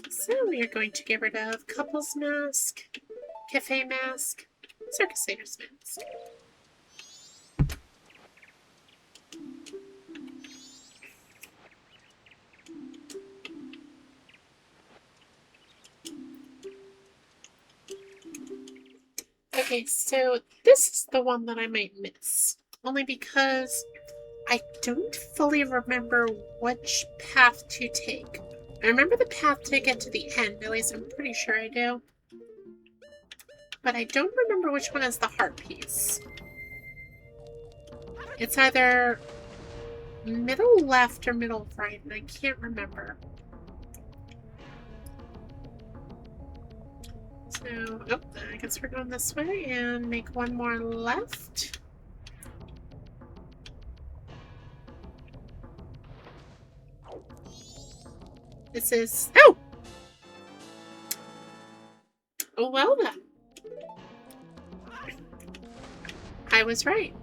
So we are going to get rid of Couple's Mask, Cafe Mask, Circus Leader's Mask. Okay, so this is the one that I might miss. Only because I don't fully remember which path to take. I remember the path to get to the end, at least I'm pretty sure I do. But I don't remember which one is the heart piece. It's either middle left or middle right, and I can't remember. So, oh, I guess we're going this way and make one more left. This is... Oh! Oh, well then. I was right.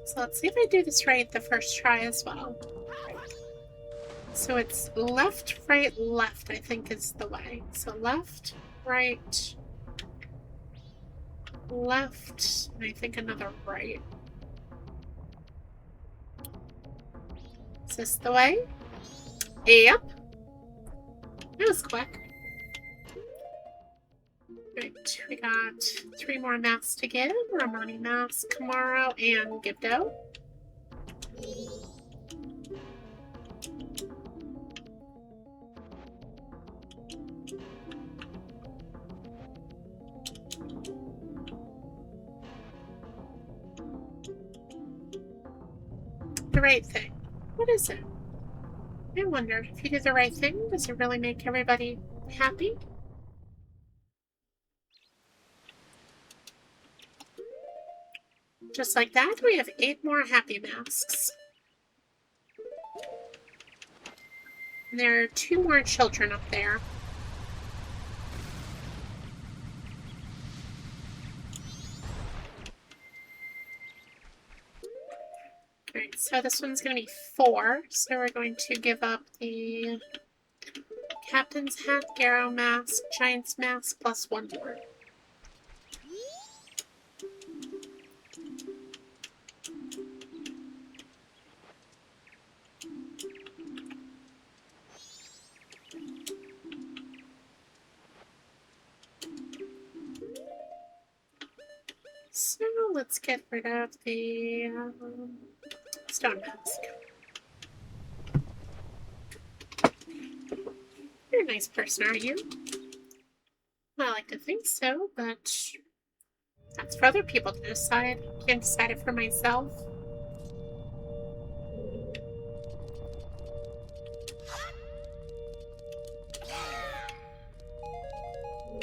So let's see if I do this right the first try as well. So it's left, right, left, I think is the way. So left, right, left, and I think another right. Is this the way? Yep. That was quick. Right, we got 3 more masks to give. Romani mask, Kamaro, and Gibdo. The right thing. What is it? I wonder, if you do the right thing, does it really make everybody happy? Just like that, we have 8 more happy masks. And there are 2 more children up there. Alright, so this one's going to be 4. So we're going to give up the Captain's Hat, Garrow Mask, Giant's Mask, plus 1 more. So let's get rid of the stone mask. You're a nice person, aren't you? I like to think so, but that's for other people to decide. I can't decide it for myself.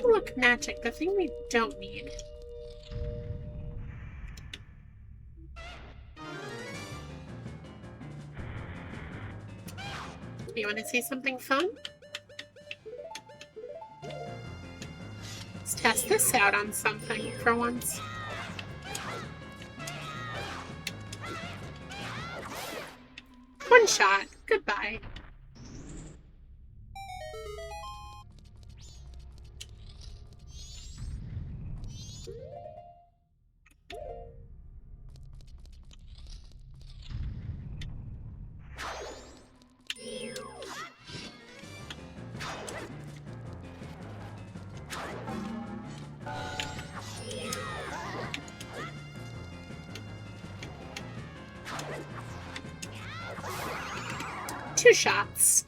Look, magic, the thing we don't need. You want to see something fun? Let's test this out on something for once. One shot. Goodbye. Two shots.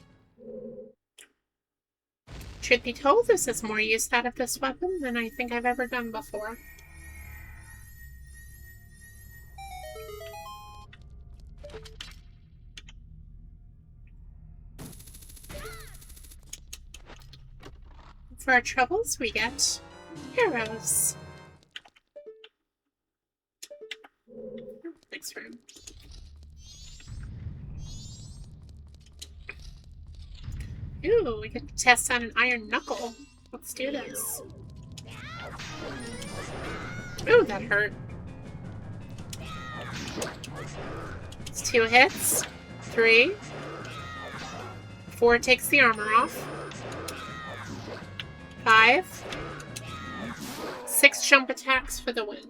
Truth be told, this is more use out of this weapon than I think I've ever done before. For our troubles, we get arrows. Next room. Ooh, we get to test on an iron knuckle. Let's do this. Ooh, that hurt. It's 2 hits. 3. 4 takes the armor off. 5. 6 jump attacks for the win.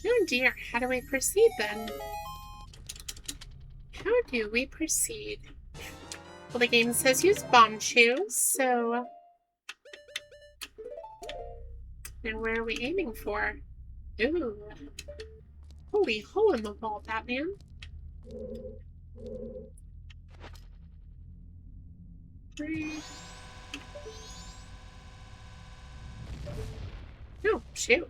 Oh dear, how do we proceed then? How do we proceed? Well, the game says use bomb shoes, so... Now where are we aiming for? Ooh. Holy hole in the wall, Batman. 3. Oh, shoot.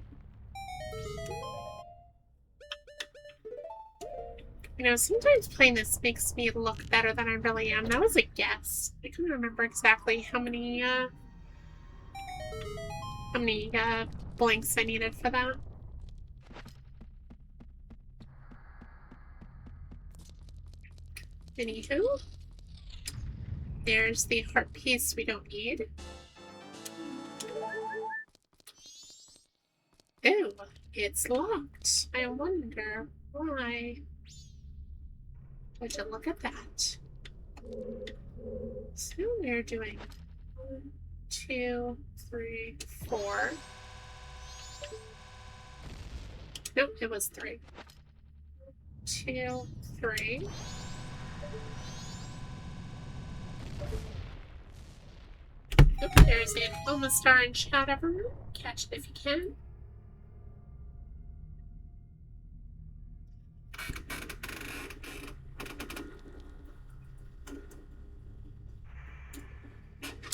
You know, sometimes playing this makes me look better than I really am. That was a guess. I couldn't remember exactly how many blinks I needed for that. Anywho, there's the heart piece we don't need. Ew, it's locked. I wonder why. Would you look at that? So we're doing 1, 2, 3, 4. Nope, it was 3. 2, 3. Oop, there's an almost star in chat, everyone. Catch it if you can.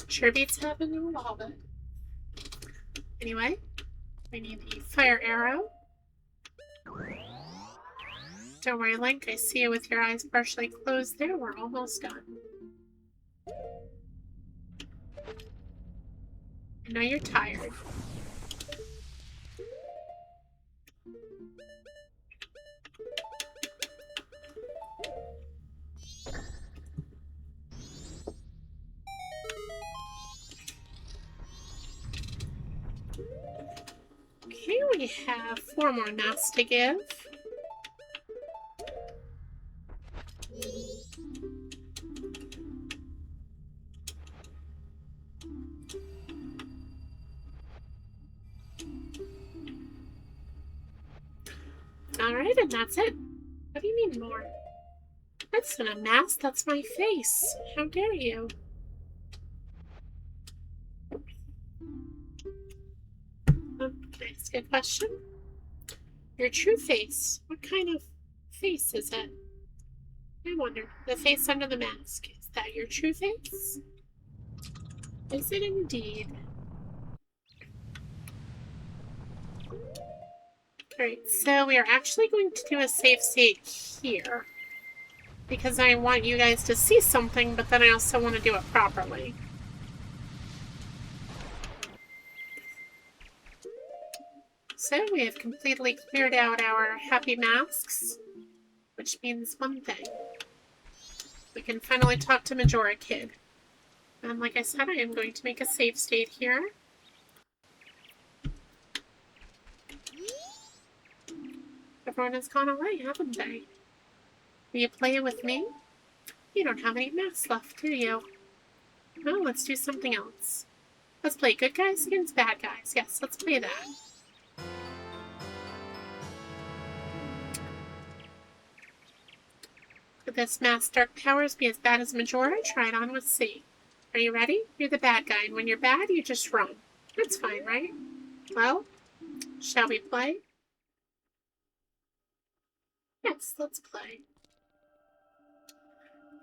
Sure beats having a lot of it. Anyway, we need the fire arrow. Don't worry, Link. I see you with your eyes partially closed there. We're almost done. I know you're tired. Okay, we have 4 more masks to give. Alright, and that's it. What do you mean more? That's not a mask, that's my face. How dare you? Can I ask you a question? Your true face. What kind of face is it? I wonder. The face under the mask. Is that your true face? Is it indeed? Alright, so we are actually going to do a save state here. Because I want you guys to see something, but then I also want to do it properly. So we have completely cleared out our happy masks, which means one thing. We can finally talk to Majora Kid. And like I said, I am going to make a save state here. Everyone has gone away, haven't they? Will you play it with me? You don't have any masks left, do you? Well, let's do something else. Let's play good guys against bad guys. Yes, let's play that. Could this mask's dark powers be as bad as Majora? Try it on with C. Are you ready? You're the bad guy, and when you're bad, you just run. That's fine, right? Well, shall we play? Yes, let's play.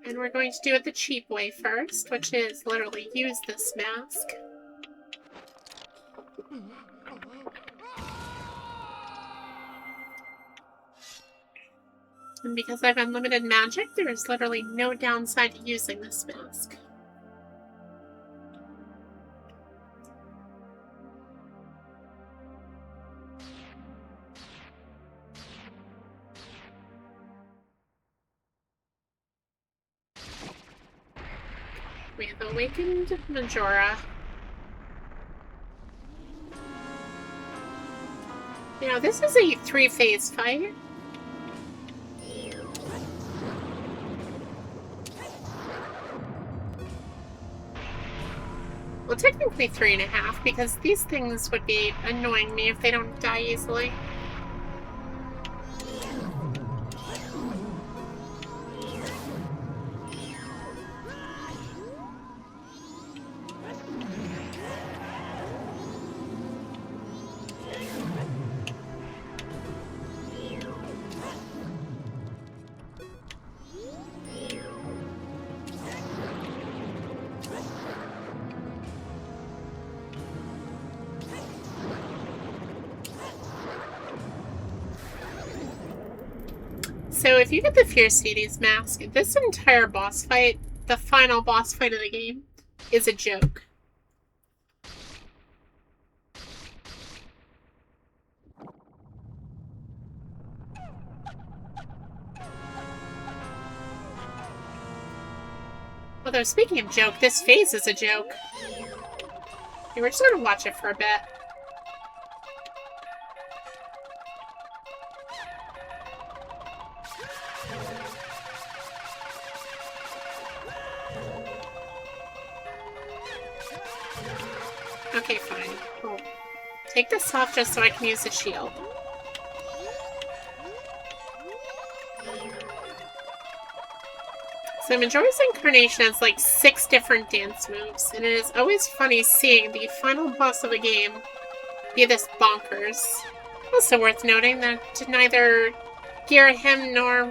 And we're going to do it the cheap way first, which is literally use this mask. And because I have unlimited magic, there is literally no downside to using this mask. We have awakened Majora. Now, this is a 3-phase fight. Well, technically 3.5, because these things would be annoying me if they don't die easily. So if you get the Fierce Deity's mask, this entire boss fight, the final boss fight of the game, is a joke. Although, speaking of joke, this phase is a joke. Okay, we're just gonna watch it for a bit. Okay, fine. Cool. Take this off just so I can use the shield. So Majora's Incarnation has like 6 different dance moves, and it is always funny seeing the final boss of a game be this bonkers. Also worth noting that neither Girahim nor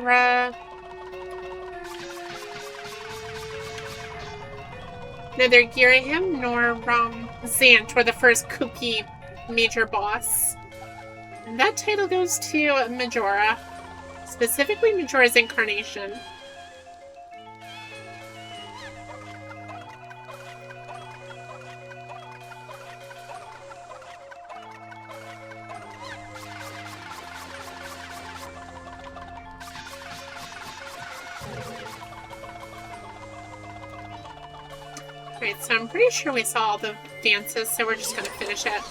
Zant were the first kooky major boss. And that title goes to Majora, specifically Majora's Incarnation. Right, so I'm pretty sure we saw all the dances, so we're just gonna finish it.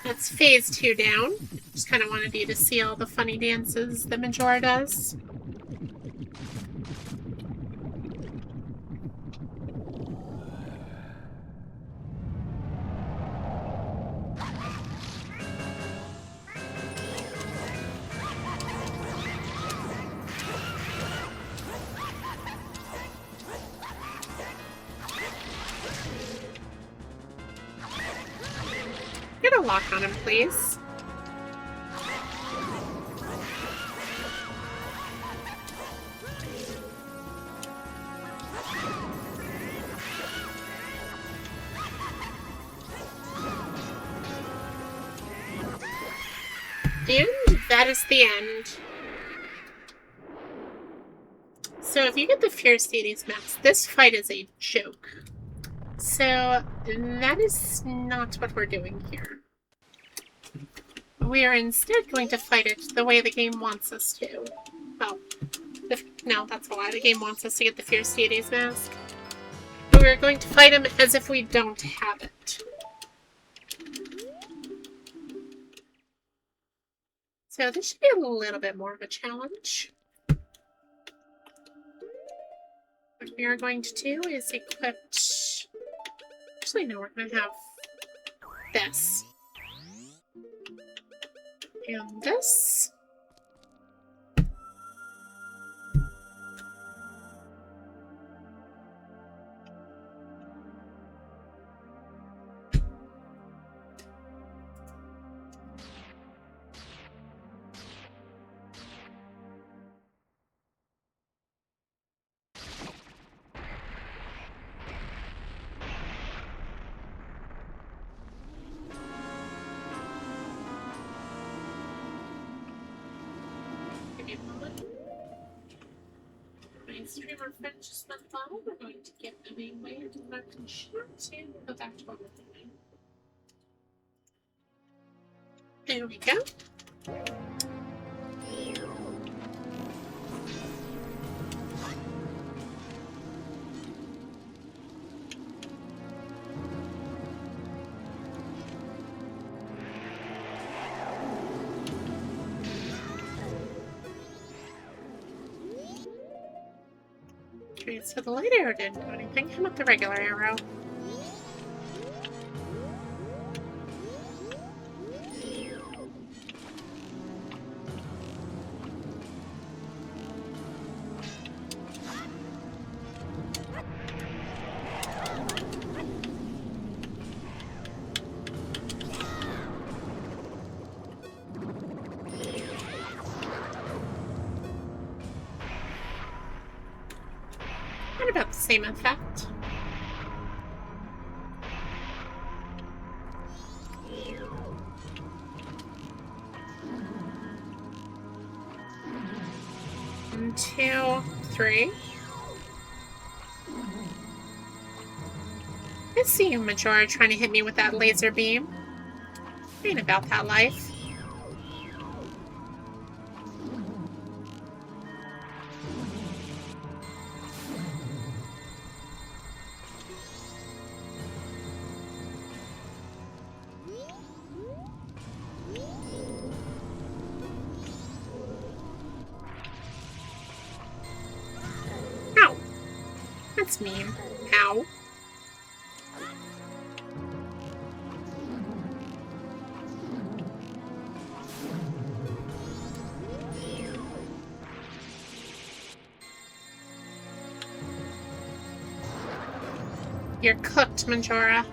That's phase 2 down. Just kind of wanted you to see all the funny dances that Majora does. Get a lock on him, please. And that is the end. So if you get the Fierce Deity's mask, this fight is a joke. So that is not what we're doing here. We are instead going to fight it the way the game wants us to. Well, no, that's a lie. The game wants us to get the Fierce Deity's mask. But we're going to fight him as if we don't have it. So this should be a little bit more of a challenge. What we are going to do is equip... Actually, no, we're going to have this. And this. My streamer friend just went by. We're going to get them a way to back and short and go back to what we're doing. There we go. Okay, so the light arrow didn't do anything. How about the regular arrow? About the same effect. 1, 2, 3. I see you, Majora, trying to hit me with that laser beam. Ain't about that life. Ow! That's mean. Ow. You're cooked, Majora.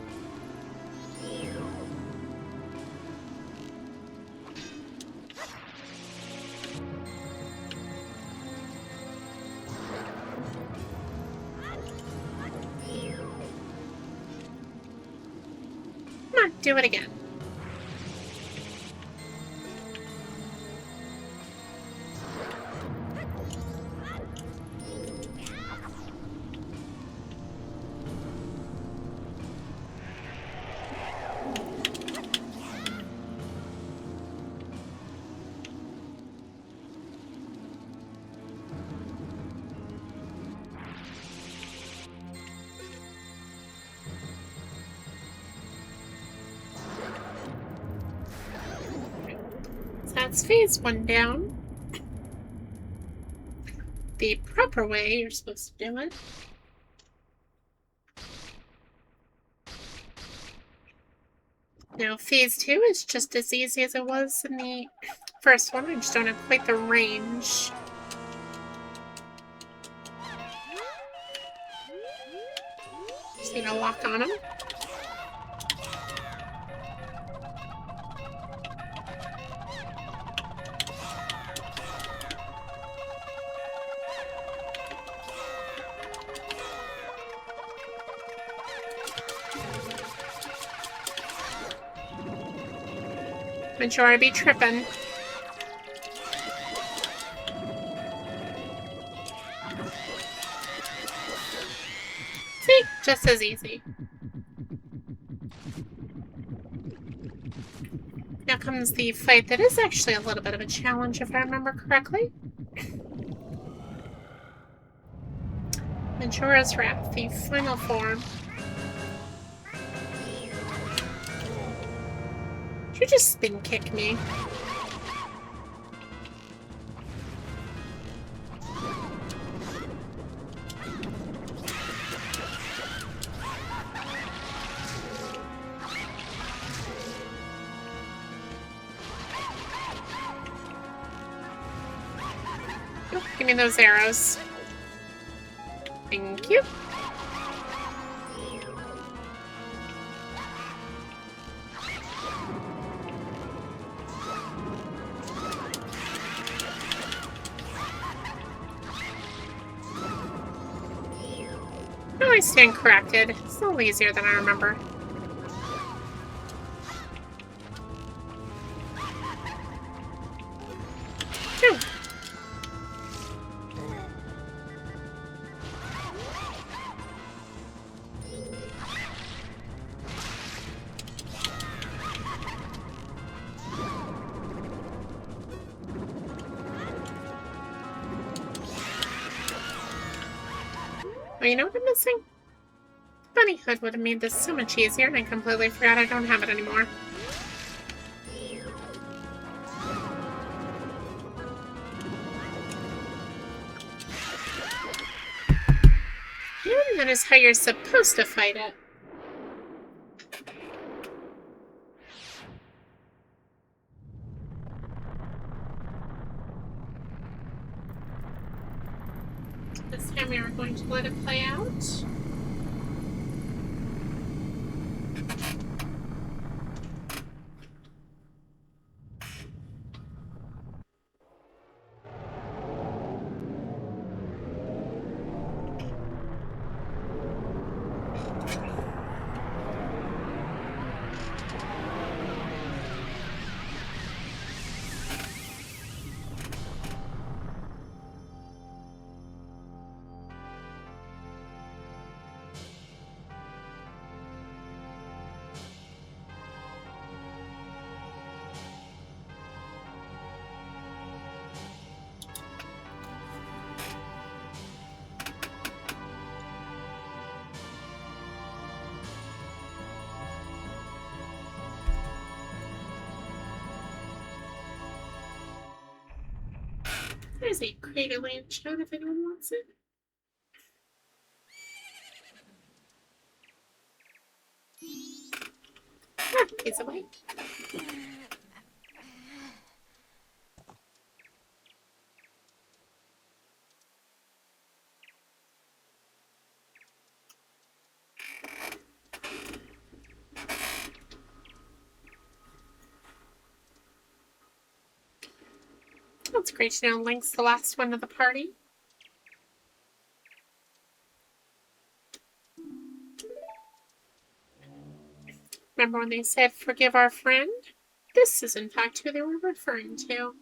Come on, do it again. That's phase 1 down. The proper way you're supposed to do it. Now, phase 2 is just as easy as it was in the first one. I just don't have quite the range. Just need to lock on them. Majora be trippin'. See? Just as easy. Now comes the fight that is actually a little bit of a challenge, if I remember correctly. Majora's Wrath, the final form. Did you just spin kick me? Oh, give me those arrows. Thank you. Oh, I stand corrected. It's a little easier than I remember. Phew. Oh, you know what I'm missing? Bunny Hood would have made this so much easier, and I completely forgot I don't have it anymore. And that is how you're supposed to fight it. This time we are going to let it play out. There's a Crater Land shot if anyone wants it. Ah, he's away. It's great to know Link's the last one of the party. Remember when they said, forgive our friend? This is in fact who they were referring to.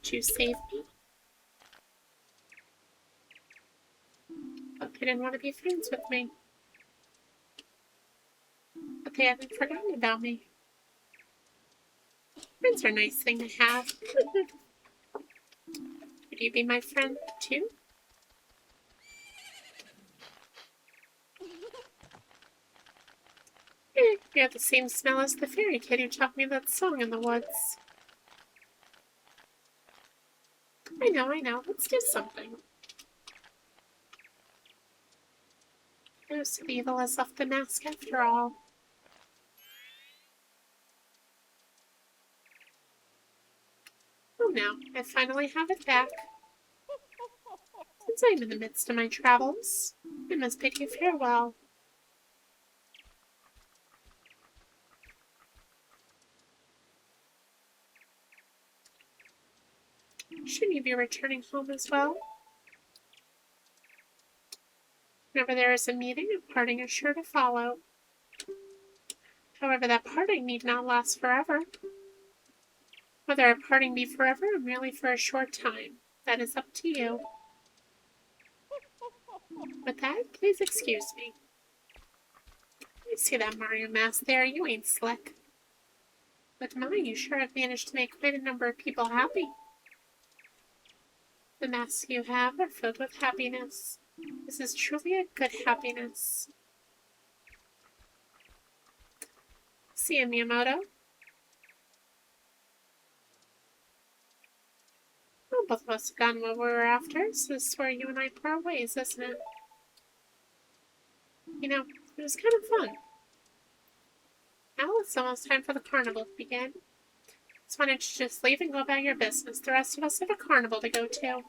Did you save me? But they didn't want to be friends with me. But they haven't forgotten about me. Friends are a nice thing to have. Would you be my friend, too? You have the same smell as the fairy kid who taught me that song in the woods. I know. Let's do something. Most evil has left the mask after all. Oh, now, I finally have it back. Since I'm in the midst of my travels, I must bid you farewell. Shouldn't you be returning home as well? Whenever there is a meeting, a parting is sure to follow. However, that parting need not last forever. Whether our parting be forever or merely for a short time, that is up to you. With that, please excuse me. I see that Mario mask there, you ain't slick. But my, you sure have managed to make quite a number of people happy. The masks you have are filled with happiness. This is truly a good happiness. See you, Miyamoto. Well, both of us have gotten what we were after, so this is where you and I part ways, isn't it? You know, it was kind of fun. Now it's almost time for the carnival to begin. So why don't you just leave and go about your business? The rest of us have a carnival to go to.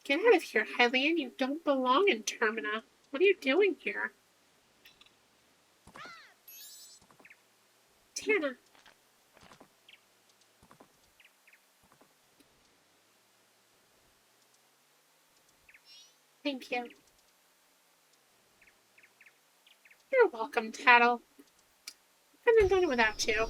Get out of here, Hylian. You don't belong in Termina. What are you doing here? Tana. Thank you. You're welcome, Tattle. Couldn't have done it without you.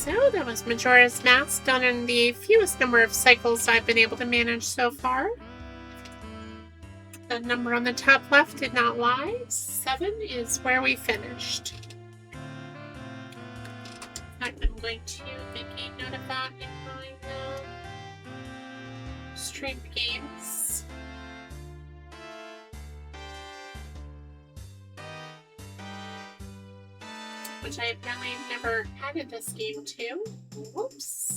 So that was Majora's Mask done in the fewest number of cycles I've been able to manage so far. The number on the top left did not lie. 7 is where we finished. In fact, I'm going to make a note of that in my stream games. Which I apparently never added this game to. Whoops.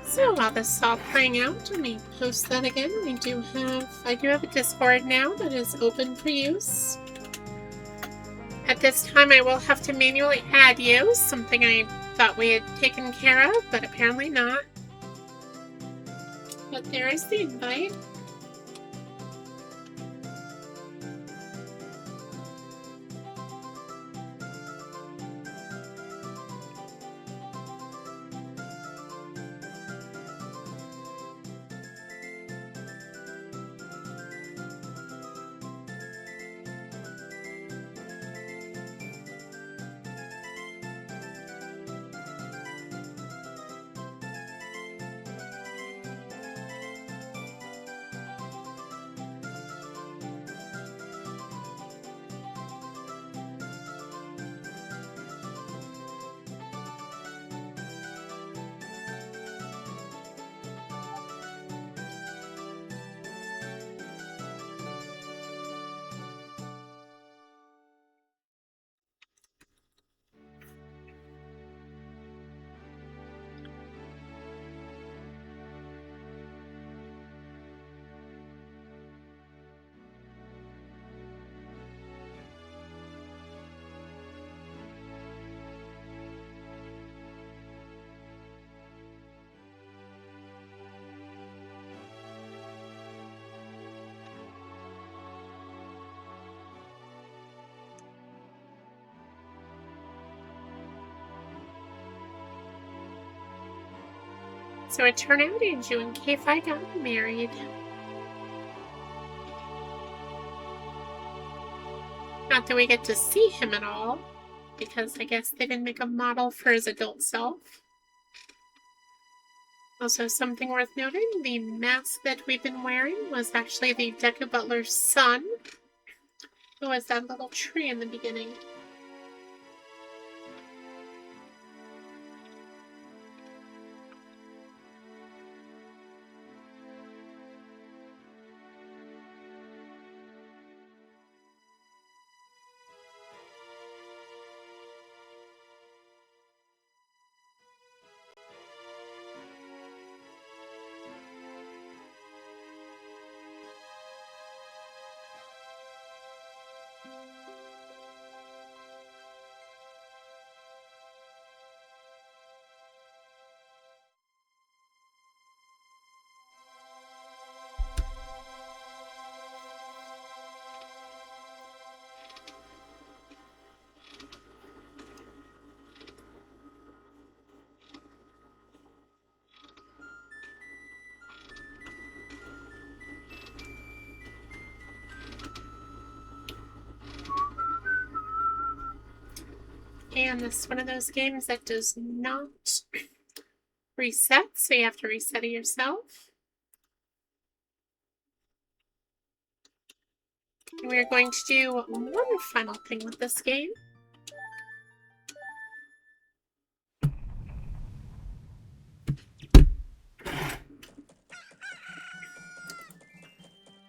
So while this is all playing out, let me post that again. I do have a Discord now that is open for use. At this time, I will have to manually add you, something I thought we had taken care of, but apparently not. But there is the invite. So it turned out Anju and K5 got married. Not that we get to see him at all, because I guess they didn't make a model for his adult self. Also, something worth noting, the mask that we've been wearing was actually the Deku Butler's son, who was that little tree in the beginning. And this is one of those games that does not reset, so you have to reset it yourself. And we're going to do one final thing with this game.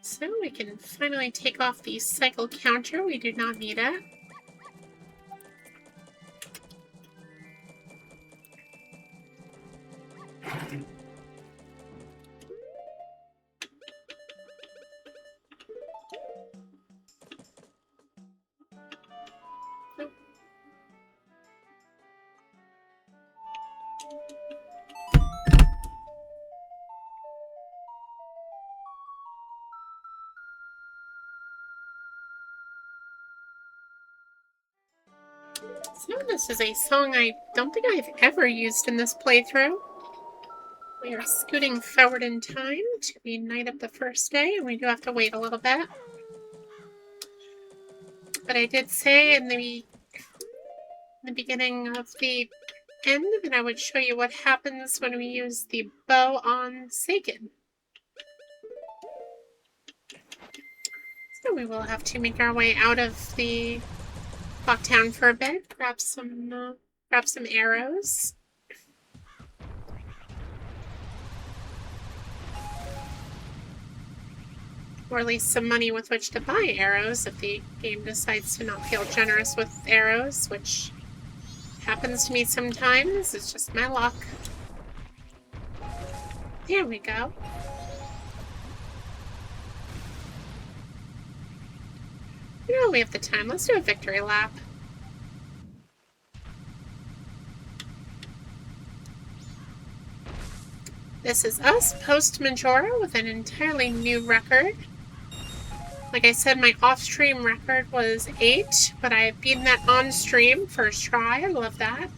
So we can finally take off the cycle counter. We do not need it. So this is a song I don't think I've ever used in this playthrough. We are scooting forward in time to the night of the first day, and we do have to wait a little bit. But I did say in the beginning of the end that I would show you what happens when we use the bow on Sagan. So we will have to make our way out of the clock town for a bit, grab some arrows. Or at least some money with which to buy arrows if the game decides to not feel generous with arrows, which happens to me sometimes. It's just my luck. There we go. You know, we have the time. Let's do a victory lap. This is us post-Majora with an entirely new record. Like I said, my off-stream record was 8, but I've beaten that on-stream first try. I love that.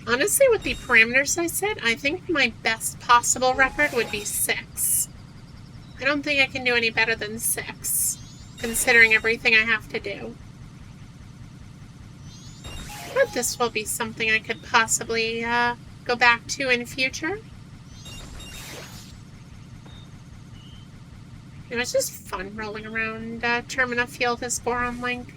Honestly, with the parameters I set, I think my best possible record would be 6. I don't think I can do any better than 6, considering everything I have to do. But this will be something I could possibly go back to in future. It was just fun rolling around Termina Field as Goron Link.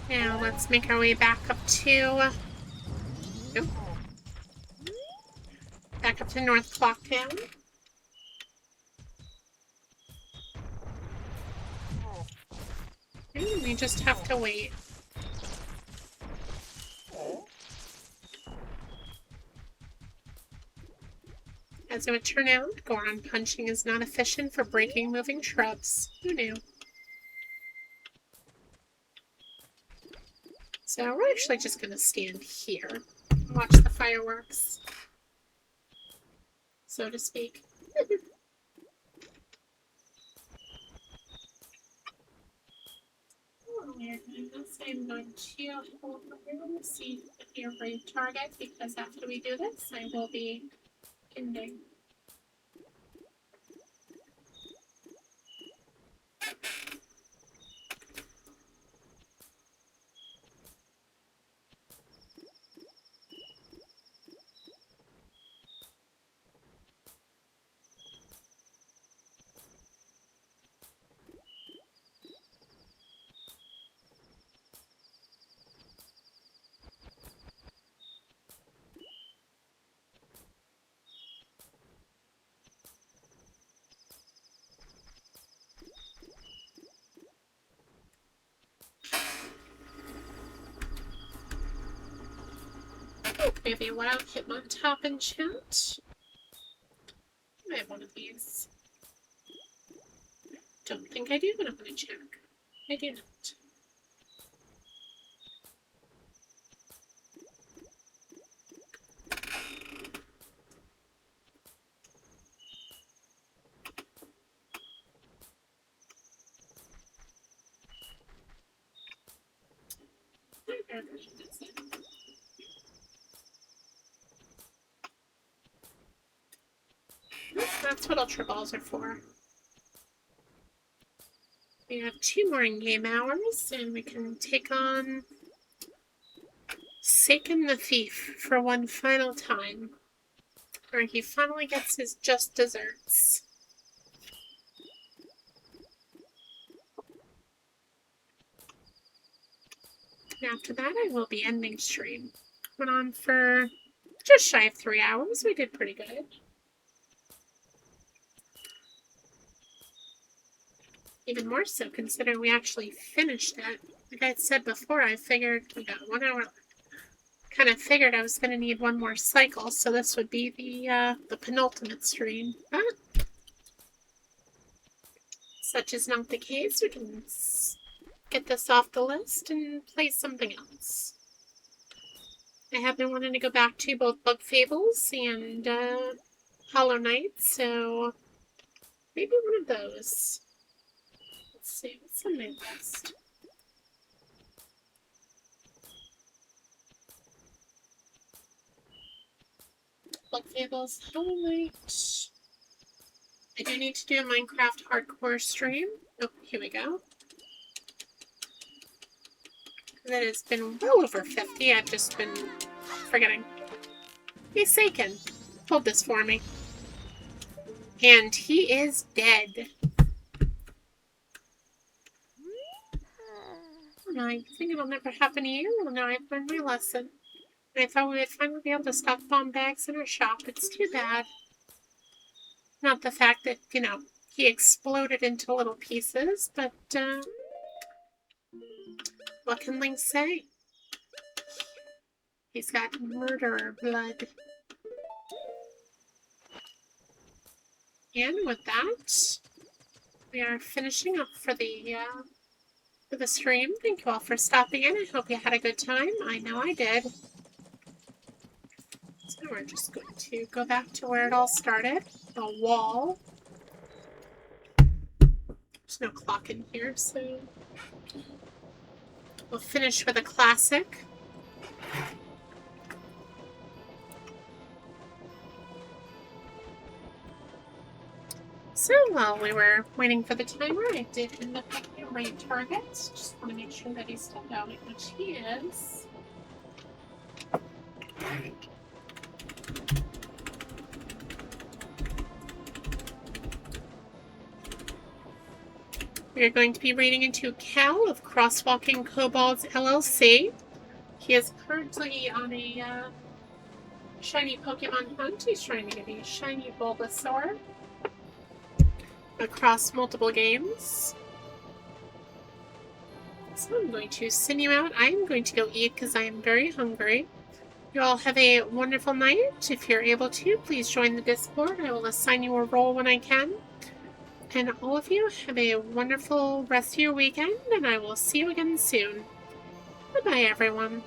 Now let's make our way back up to... Nope. Back up to North Clocktown. And we just have to wait. As it would turn out, Goron punching is not efficient for breaking moving shrubs. Who knew? So we're actually just going to stand here and watch the fireworks, so to speak. While we are doing this, I'm going to hold the room, see if you're brave target, because after we do this, I will be ending. We have a wild Hitmontop enchant. I have one of these. Don't think I do, but I'm going to check. I do not. That's what Ultra Balls are for. We have 2 more in-game hours, and we can take on forsaken the thief for one final time, where he finally gets his just desserts. And after that, I will be ending stream. Went on for just shy of 3 hours. We did pretty good. Even more so, considering we actually finished it. Like I said before, I figured we got 1 hour. Kind of figured I was going to need one more cycle, so this would be the penultimate stream. But such is not the case. We can get this off the list and play something else. I have been wanting to go back to both Bug Fables and Hollow Knight, so maybe one of those. Let's see, what's on my list? Bug Fables, Hollow Knight. I do need to do a Minecraft hardcore stream. Oh, here we go. That has been well over 50. I've just been forgetting. Hey, Seiken, hold this for me. And he is dead. I think it'll never happen to you. Well, now I've learned my lesson. And I thought we would finally be able to stock bomb bags in our shop. It's too bad. Not the fact that, you know, he exploded into little pieces, but, what can Link say? He's got murderer blood. And with that, we are finishing up for the stream. Thank you all for stopping in. I hope you had a good time. I know I did. So we're just going to go back to where it all started. The wall. There's no clock in here, so we'll finish with a classic. So while we were waiting for the timer, I did end up picking a right target. Just want to make sure that he's still down, which he is. We are going to be reading into Cal of Crosswalking Kobolds LLC. He is currently on a shiny Pokemon hunt. He's trying to get a shiny Bulbasaur across multiple games. So I'm going to send you out. I am going to go eat because I am very hungry. You all have a wonderful night. If you're able to, please join the Discord. I will assign you a role when I can. And all of you have a wonderful rest of your weekend, and I will see you again soon. Goodbye, everyone.